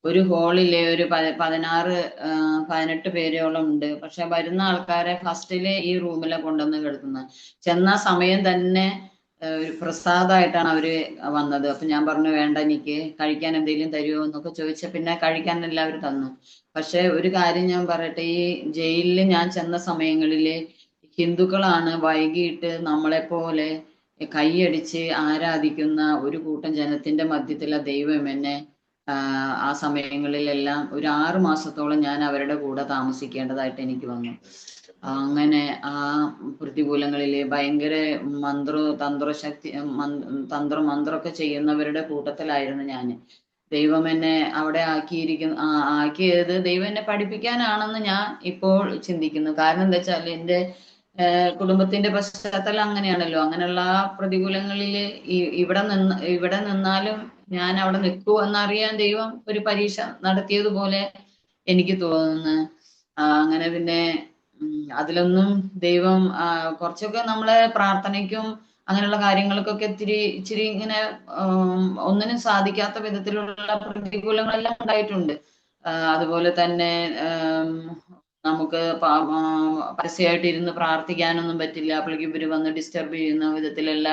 ഒരു ഹോളിലെ ഒരു 16-18 പേരോളം ഉണ്ട്. പക്ഷെ വരുന്ന ആൾക്കാരെ ഫസ്റ്റില് ഈ റൂമിലെ കൊണ്ടുവന്ന് കിടത്തുന്നത്. ചെന്ന സമയം തന്നെ ഒരു പ്രസാദമായിട്ടാണ് അവര് വന്നത്. അപ്പൊ ഞാൻ പറഞ്ഞു, വേണ്ട, എനിക്ക് കഴിക്കാൻ എന്തെങ്കിലും തരുമോ എന്നൊക്കെ ചോദിച്ച പിന്നെ കഴിക്കാൻ എല്ലാവരും തന്നു. പക്ഷെ ഒരു കാര്യം ഞാൻ പറയട്ടെ, ഈ ജയിലിൽ ഞാൻ ചെന്ന സമയങ്ങളില് ഹിന്ദുക്കളാണ് വൈകിട്ട് നമ്മളെ പോലെ കൈയടിച്ച് ആരാധിക്കുന്ന ഒരു കൂട്ടം ജനത്തിന്റെ മധ്യത്തിലെ ദൈവം എന്നെ ആ സമയങ്ങളിലെല്ലാം ഒരു 6 മാസത്തോളം ഞാൻ അവരുടെ കൂടെ താമസിക്കേണ്ടതായിട്ട് എനിക്ക് വന്നു. അങ്ങനെ ആ പ്രതികൂലങ്ങളില് ഭയങ്കര തന്ത്രമന്ത്രമൊക്കെ ചെയ്യുന്നവരുടെ കൂട്ടത്തിലായിരുന്നു ഞാൻ. ദൈവം എന്നെ അവിടെ ആക്കിയത് ദൈവം എന്നെ പഠിപ്പിക്കാനാണെന്ന് ഞാൻ ഇപ്പോൾ ചിന്തിക്കുന്നു. കാരണം എന്താ വെച്ചാൽ എൻ്റെ കുടുംബത്തിന്റെ പശ്ചാത്തലം അങ്ങനെയാണല്ലോ. അങ്ങനെയുള്ള പ്രതികൂലങ്ങളില് ഇവിടെ നിന്നാലും ഞാൻ അവിടെ നിൽക്കൂ എന്നറിയാൻ ദൈവം ഒരു പരീക്ഷ നടത്തിയതുപോലെ എനിക്ക് തോന്നുന്നു. അങ്ങനെ പിന്നെ അതിലൊന്നും ദൈവം കുറച്ചൊക്കെ നമ്മളെ പ്രാർത്ഥനയ്ക്കും അങ്ങനെയുള്ള കാര്യങ്ങൾക്കൊക്കെ ഇച്ചിരി ഇങ്ങനെ ഒന്നിനും സാധിക്കാത്ത വിധത്തിലുള്ള പ്രതികൂലങ്ങളെല്ലാം ഉണ്ടായിട്ടുണ്ട്. അതുപോലെ തന്നെ നമുക്ക് പരസ്യമായിട്ട് ഇരുന്ന് പ്രാർത്ഥിക്കാനൊന്നും പറ്റില്ല. അപ്പോഴേക്കും ഇവര് വന്ന് ഡിസ്റ്റർബ് ചെയ്യുന്ന വിധത്തിലുള്ള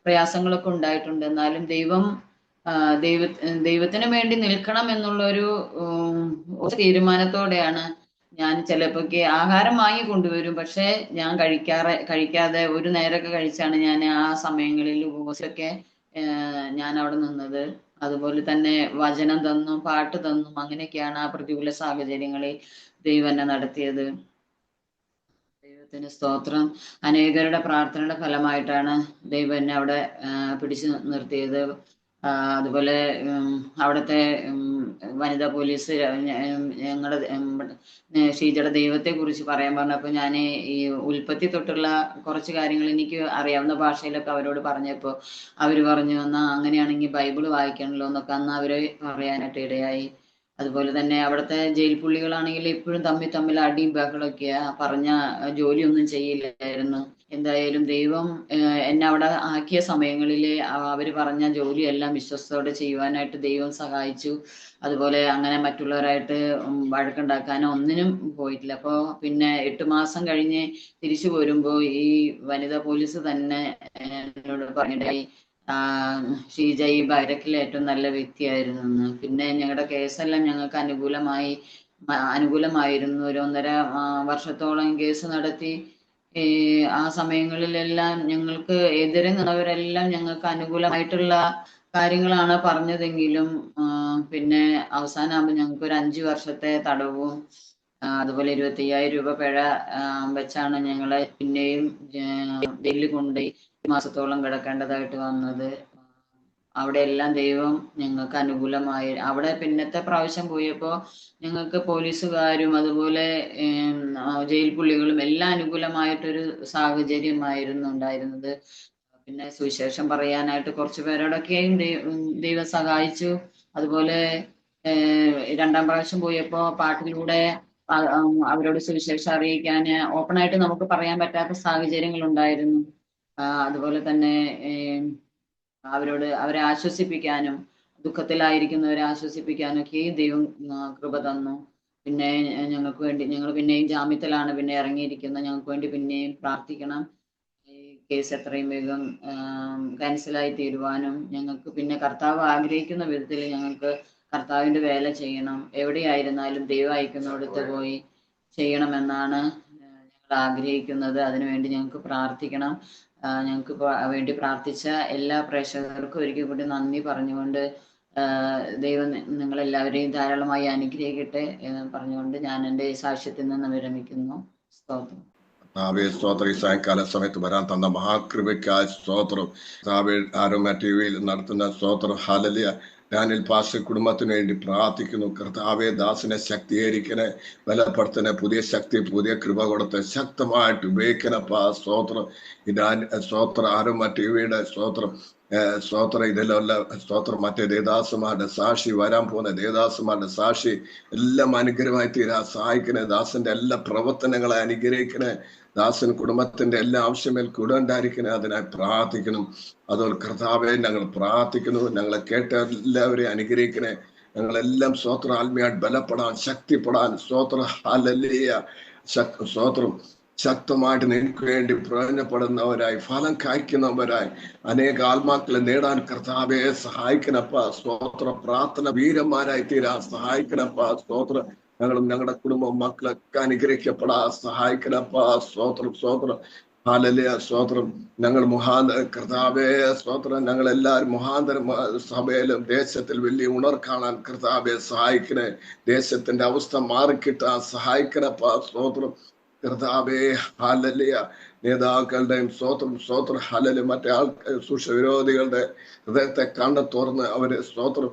പ്രയാസങ്ങളൊക്കെ ഉണ്ടായിട്ടുണ്ട്. എന്നാലും ദൈവത്തിന് വേണ്ടി നിൽക്കണം എന്നുള്ള ഒരു തീരുമാനത്തോടെയാണ് ഞാൻ ചിലപ്പോഴൊക്കെ ആഹാരം വാങ്ങി കൊണ്ടുവരും. പക്ഷെ ഞാൻ കഴിക്കാതെ ഒരു നേരമൊക്കെ കഴിച്ചാണ് ഞാൻ ആ സമയങ്ങളിൽ ഉപവാസമൊക്കെ ഞാൻ അവിടെ നിന്നത്. അതുപോലെ തന്നെ വചനം തന്നും പാട്ട് തന്നും അങ്ങനെയൊക്കെയാണ് ആ പ്രതികൂല സാഹചര്യങ്ങളിൽ ദൈവം എന്നെ നടത്തിയത്. ദൈവത്തിന് സ്തോത്രം. അനേകരുടെ പ്രാർത്ഥനയുടെ ഫലമായിട്ടാണ് ദൈവം എന്നെ അവിടെ പിടിച്ചു നിർത്തിയത്. അതുപോലെ അവിടുത്തെ വനിതാ പോലീസ് ഞങ്ങളുടെ ഷീജയുടെ ദൈവത്തെ കുറിച്ച് പറയാൻ പറഞ്ഞപ്പോൾ ഞാൻ ഈ ഉൽപ്പത്തി തൊട്ടുള്ള കുറച്ച് കാര്യങ്ങൾ എനിക്ക് അറിയാവുന്ന ഭാഷയിലൊക്കെ അവരോട് പറഞ്ഞപ്പോൾ അവര് പറഞ്ഞു, എന്നാ അങ്ങനെയാണെങ്കിൽ ബൈബിള് വായിക്കണല്ലോ എന്നൊക്കെ അന്ന് അവര് പറയാനായിട്ട് ഇടയായി. അതുപോലെ തന്നെ അവിടുത്തെ ജയിൽ പുള്ളികളാണെങ്കിൽ എപ്പോഴും തമ്മിൽ അടിയും ബഹളമൊക്കെയാ. പറഞ്ഞ ജോലിയൊന്നും ചെയ്യില്ലായിരുന്നു. എന്തായാലും ദൈവം എന്നെ അവിടെ ആക്കിയ സമയങ്ങളിൽ അവര് പറഞ്ഞ ജോലിയെല്ലാം വിശ്വസ്തയോടെ ചെയ്യുവാനായിട്ട് ദൈവം സഹായിച്ചു. അതുപോലെ അങ്ങനെ മറ്റുള്ളവരായിട്ട് വഴക്കുണ്ടാക്കാനോ ഒന്നിനും പോയിട്ടില്ല. അപ്പോൾ പിന്നെ 8 മാസം കഴിഞ്ഞ് തിരിച്ചു പോരുമ്പോൾ ഈ വനിതാ പോലീസ് തന്നെ എന്നോട് പറഞ്ഞിട്ടായി, ഷീജ ഈ ബൈരക്കിലെ ഏറ്റവും നല്ല വ്യക്തിയായിരുന്നു എന്ന്. പിന്നെ ഞങ്ങളുടെ കേസെല്ലാം ഞങ്ങൾക്ക് അനുകൂലമായിരുന്നു. ഒരു 1.5 വർഷത്തോളം കേസ് നടത്തി. ആ സമയങ്ങളിലെല്ലാം ഞങ്ങൾക്ക് എതിരെ നിന്നവരെല്ലാം ഞങ്ങൾക്ക് അനുകൂലമായിട്ടുള്ള കാര്യങ്ങളാണ് പറഞ്ഞതെങ്കിലും പിന്നെ അവസാനമാകുമ്പോൾ ഞങ്ങൾക്ക് ഒരു 5 വർഷത്തെ തടവും അതുപോലെ 25,000 രൂപ പിഴ വെച്ചാണ് ഞങ്ങളെ പിന്നെയും ജയിലിൽ കൊണ്ടുപോയി 1 മാസത്തോളം കിടക്കേണ്ടതായിട്ട് വന്നത്. അവിടെ എല്ലാം ദൈവം ഞങ്ങൾക്ക് അനുകൂലമായി. അവിടെ പിന്നത്തെ പ്രാവശ്യം പോയപ്പോൾ ഞങ്ങൾക്ക് പോലീസുകാരും അതുപോലെ ജയിൽ പുള്ളികളും എല്ലാം അനുകൂലമായിട്ടൊരു സാഹചര്യമായിരുന്നു ഉണ്ടായിരുന്നത്. പിന്നെ സുവിശേഷം പറയാനായിട്ട് കുറച്ച് പേരോടൊക്കെയും ദൈവം സഹായിച്ചു. അതുപോലെ രണ്ടാം പ്രാവശ്യം പോയപ്പോൾ പാട്ടിലൂടെ അവരോട് സുവിശേഷം അറിയിക്കാൻ ഓപ്പണായിട്ട് നമുക്ക് പറയാൻ പറ്റാത്ത സാഹചര്യങ്ങൾ ഉണ്ടായിരുന്നു. അതുപോലെ തന്നെ അവരെ ആശ്വസിപ്പിക്കാനും ദുഃഖത്തിലായിരിക്കുന്നവരെ ആശ്വസിപ്പിക്കാനും ഒക്കെയും ദൈവം കൃപ തന്നു. പിന്നെ ഞങ്ങൾക്ക് വേണ്ടി, ഞങ്ങൾ പിന്നെയും ജാമ്യത്തിലാണ് പിന്നെ ഇറങ്ങിയിരിക്കുന്നത്, ഞങ്ങൾക്ക് വേണ്ടി പിന്നെയും പ്രാർത്ഥിക്കണം. ഈ കേസ് എത്രയും വേഗം ക്യാൻസലായി തീരുവാനും ഞങ്ങൾക്ക് പിന്നെ കർത്താവ് ആഗ്രഹിക്കുന്ന വിധത്തിൽ ഞങ്ങൾക്ക് കർത്താവിൻ്റെ വേല ചെയ്യണം. എവിടെയായിരുന്നാലും ദൈവം അയക്കുന്നിടത്ത് പോയി ചെയ്യണമെന്നാണ് ഞങ്ങൾ ആഗ്രഹിക്കുന്നത്. അതിനുവേണ്ടി ഞങ്ങൾക്ക് പ്രാർത്ഥിക്കണം. ഞങ്ങൾക്ക് വേണ്ടി പ്രാർത്ഥിച്ച എല്ലാ പ്രേക്ഷകർക്കും ഒരിക്കൽ കൂടി നന്ദി പറഞ്ഞുകൊണ്ട് ദൈവം നിങ്ങളെല്ലാവരെയും ധാരാളമായി അനുഗ്രഹിക്കട്ടെ എന്ന് പറഞ്ഞുകൊണ്ട് ഞാൻ എൻ്റെ സാക്ഷ്യത്തിൽ നിന്ന് വിരമിക്കുന്നു. സ്തോത്രം. സ്തോത്രം. ഈ സായങ്കാല സമയത്ത് വരാൻ തന്ന മഹാകൃപയ്ക്കായ സ്തോത്രം. ആരോമ TV നടത്തുന്ന സ്തോത്രം. ഹല്ലേലൂയ. ഡാനിയൽ പാസ്റ്റർ കുടുംബത്തിന് വേണ്ടി പ്രാർത്ഥിക്കുന്നു. കർത്താവെ, ദാസനെ ശക്തീകരിക്കണേ, ബലപ്പെടുത്തണേ, പുതിയ ശക്തി, പുതിയ കൃപ കൊടുത്ത് ശക്തമായിട്ട് ഉപയോഗിക്കണപ്പാ. സ്തോത്രം. സ്തോത്രം. ആരോമ TV സ്തോത്രം. ഇതിലുള്ള സ്തോത്രം. മറ്റേ ദേവദാസന്മാരുടെ സാക്ഷി, വരാൻ പോകുന്ന ദേവദാസന്മാരുടെ സാക്ഷി എല്ലാം അനുഗ്രഹമായി തീരാ സഹായിക്കണേ. ദാസന്റെ എല്ലാ പ്രവർത്തനങ്ങളെ അനുഗ്രഹിക്കണേ. ദാസൻ കുടുംബത്തിന്റെ എല്ലാ ആവശ്യമേൽ കൂടെ ഉണ്ടായിരിക്കണേ. അതിനായി പ്രാർത്ഥിക്കുന്നു. അതുപോലെ കർത്താവെ, ഞങ്ങൾ പ്രാർത്ഥിക്കുന്നു. ഞങ്ങളെ കേട്ട എല്ലാവരെയും അനുഗ്രഹിക്കണേ. ഞങ്ങളെല്ലാം സ്തോത്രം ആത്മീയമായിട്ട് ബലപ്പെടാൻ, ശക്തിപ്പെടാൻ സ്തോത്രം. ഹല്ലേലൂയ. സ്തോത്രം. ശക്തമായിട്ട് നിനക്ക് വേണ്ടി പ്രയോജനപ്പെടുന്നവരായി, ഫലം കായ്ക്കുന്നവരായി അനേക ആത്മാക്കളെ നേടാൻ കർത്താവെ സഹായിക്കണപ്പ. സ്തോത്ര. പ്രാർത്ഥന വീരന്മാരായി തീരാ സഹായിക്കണപ്പ. സ്തോത്രം. ഞങ്ങളും ഞങ്ങളുടെ കുടുംബം മക്കളൊക്കെ അനുഗ്രഹിക്കപ്പെടാ സഹായിക്കണപ്പ. സ്തോത്രം. ഹല്ലേലൂയ. സ്തോത്രം. ഞങ്ങൾ കർത്താവേ സ്തോത്രം. ഞങ്ങളെല്ലാവരും മുഖാന്തര സഭയിലും ദേശത്തിൽ വലിയ ഉണർ കാണാൻ കർത്താവെ സഹായിക്കണേ. ദേശത്തിന്റെ അവസ്ഥ മാറിക്കിട്ടാൻ സഹായിക്കണപ്പ. സ്തോത്രം. കർത്താവേ, ഹല്ലേലൂയ. നേതാക്കളുടെയും സ്തോത്രം. ഹല്ലേലൂയ. മറ്റേ സുഷവിരോധികളുടെ ഹൃദയത്തെ കണ്ണ് തുറന്ന് അവര് സ്തോത്രം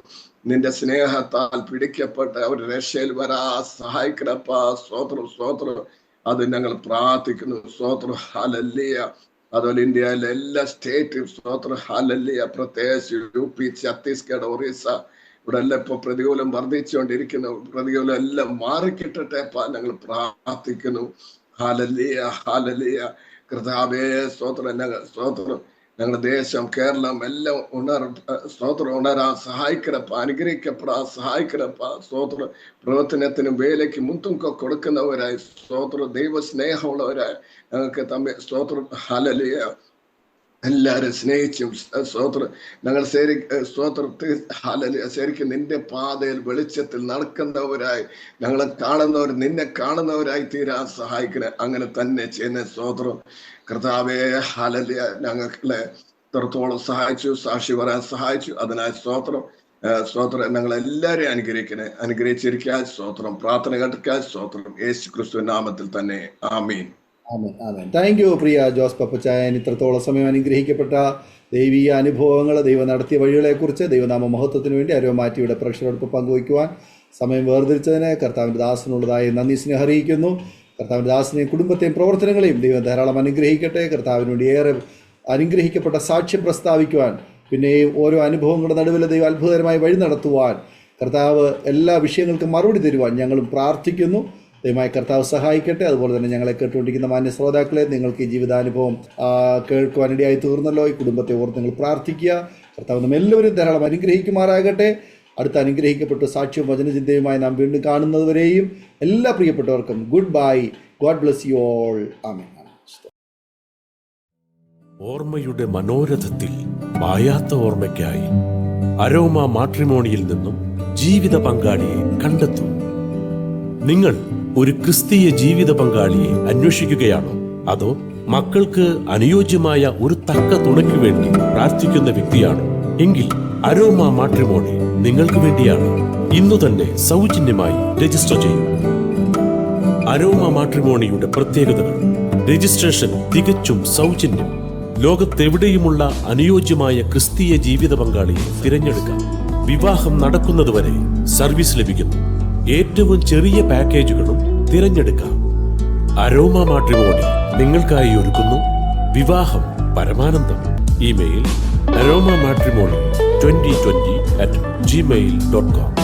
നിന്റെ സ്നേഹത്താൽ പിടിക്കപ്പെട്ട് അവർ രക്ഷയിൽ വരാ സഹായിക്കണപ്പ. സ്തോത്രം. അത് ഞങ്ങൾ പ്രാർത്ഥിക്കുന്നു. സ്തോത്രം. ഹല്ലേലൂയ. അതുപോലെ ഇന്ത്യയിലെ എല്ലാ സ്റ്റേറ്റും സ്തോത്രം. ഹല്ലേലൂയ. പ്രത്യേകിച്ച് UP, ഛത്തീസ്ഗഡ്, ഒറീസ ഇവിടെ എല്ലാം ഇപ്പൊ പ്രതികൂലം വർദ്ധിച്ചുകൊണ്ടിരിക്കുന്നു. പ്രതികൂലം എല്ലാം മാറിക്കിട്ടട്ടെ ഞങ്ങൾ പ്രാർത്ഥിക്കുന്നു. ഹല്ലേലൂയ. കർത്താവേ സ്തോത്രം. ഞങ്ങളുടെ ദേശം, കേരളം എല്ലാം ഉണരാൻ സഹായിക്കണപ്പ. അനുഗ്രഹിക്കപ്പെടാൻ സഹായിക്കണപ്പ. സ്തോത്രം. പ്രവർത്തനത്തിനും വേലയ്ക്ക് മുൻതൂക്കം കൊടുക്കുന്നവരായി സ്തോത്രം. ദൈവ സ്നേഹമുള്ളവരായി ഞങ്ങൾക്ക് തമ്മിൽ സ്തോത്രം. ഹല്ലേലൂയ. എല്ലാവരും സ്നേഹിച്ചും സ്തോത്രം. ഞങ്ങൾ ശരിക്കും നിന്റെ പാതയിൽ വെളിച്ചത്തിൽ നടക്കുന്നവരായി, ഞങ്ങളെ കാണുന്നവർ നിന്നെ കാണുന്നവരായി തീരാൻ സഹായിക്കണേ. അങ്ങനെ തന്നെ ചെയ്യുന്ന സ്തോത്രം. കർത്താവേ, ഹല്ലേലൂയ. ഞങ്ങളെ ഇത്രത്തോളം സഹായിച്ചു, സാക്ഷി വരാൻ സഹായിച്ചു. അതിനായി സ്തോത്രം. ഞങ്ങളെല്ലാവരെയും അനുഗ്രഹിച്ചിരിക്കാൻ സ്തോത്രം. പ്രാർത്ഥന കേൾക്കാൻ സ്തോത്രം. യേശു ക്രിസ്തു നാമത്തിൽ തന്നെ. ആമീൻ. താങ്ക് യു പ്രിയ ജോസ് പപ്പച്ചായൻ. ഇത്രത്തോളം സമയം അനുഗ്രഹിക്കപ്പെട്ട ദൈവീയ അനുഭവങ്ങൾ, ദൈവം നടത്തിയ വഴികളെക്കുറിച്ച്, ദൈവനാമ മഹത്വത്തിന് വേണ്ടി അരോമ TVയുടെ പ്രേക്ഷകരോട് പങ്കുവയ്ക്കുവാൻ സമയം വേർതിരിച്ചതിന് കർത്താവിൻ്റെ ദാസനുള്ളതായി നന്ദി സ്നേഹം അറിയിക്കുന്നു. കർത്താവിൻ്റെ ദാസനെയും കുടുംബത്തെയും പ്രവർത്തനങ്ങളെയും ദൈവം ധാരാളം അനുഗ്രഹിക്കട്ടെ. കർത്താവിന് വേണ്ടി ഏറെ അനുഗ്രഹിക്കപ്പെട്ട സാക്ഷ്യം പ്രസ്താവിക്കുവാൻ, പിന്നെയും ഓരോ അനുഭവങ്ങളുടെ നടുവിൽ ദൈവം അത്ഭുതകരമായി വഴി നടത്തുവാൻ, കർത്താവ് എല്ലാ വിഷയങ്ങൾക്കും മറുപടി തരുവാൻ ഞങ്ങളും പ്രാർത്ഥിക്കുന്നു. ദയവായി കർത്താവ് സഹായിക്കട്ടെ. അതുപോലെ തന്നെ ഞങ്ങളെ കേട്ടുകൊണ്ടിരിക്കുന്ന മാന്യ ശ്രോതാക്കളെ, നിങ്ങൾക്ക് ഈ ജീവിതാനുഭവം കേൾക്കുവാനിടയായി തീർന്നല്ലോ. ഈ കുടുംബത്തെ ഓർത്ത് നിങ്ങൾ പ്രാർത്ഥിക്കുക. കർത്താവ് നമ്മ എല്ലാവരും ധാരാളം അനുഗ്രഹിക്കുമാറാകട്ടെ. അടുത്ത അനുഗ്രഹിക്കപ്പെട്ട സാക്ഷ്യവും വചനചിന്തയുമായി നാം വീണ്ടും കാണുന്നതുവരെയും എല്ലാ പ്രിയപ്പെട്ടവർക്കും good bye. God bless you all. Amen. ഓർമ്മയുടെ മനോരഥത്തിൽ മായാത്ത ഓർമ്മയ്ക്കായി അരോമ മാട്രിമോണിയിൽ നിന്നും ജീവിത പങ്കാളിയെ കണ്ടെത്തൂ. നിങ്ങൾ ഒരു ക്രിസ്തീയ ജീവിത പങ്കാളിയെ അന്വേഷിക്കുകയാണോ? അതോ മക്കൾക്ക് അനുയോജ്യമായ ഒരു തക്ക തുണയ്ക്ക് വേണ്ടി പ്രാർത്ഥിക്കുന്ന വ്യക്തിയാണോ? എങ്കിൽ അരോമ മാട്രിമോണി നിങ്ങൾക്ക് വേണ്ടിയാണ്. ഇന്നു തന്നെ സൗജന്യമായി രജിസ്റ്റർ ചെയ്യൂ. അരോമ മാട്രിമോണിയുടെ പ്രത്യേകതകൾ: രജിസ്ട്രേഷൻ തികച്ചും സൗജന്യം. ലോകത്തെവിടെയുമുള്ള അനുയോജ്യമായ ക്രിസ്തീയ ജീവിത പങ്കാളിയെ തിരഞ്ഞെടുക്കാം. വിവാഹം നടക്കുന്നതുവരെ സർവീസ് ലഭിക്കുന്നു. ഏറ്റവും ചെറിയ പാക്കേജുകളും തിരഞ്ഞെടുക്കാം. അരോമ മാട്രിമോണി നിങ്ങൾക്കായി ഒരുക്കുന്നു വിവാഹം പരമാനന്ദം. Email aroma matrimony2020@gmail.com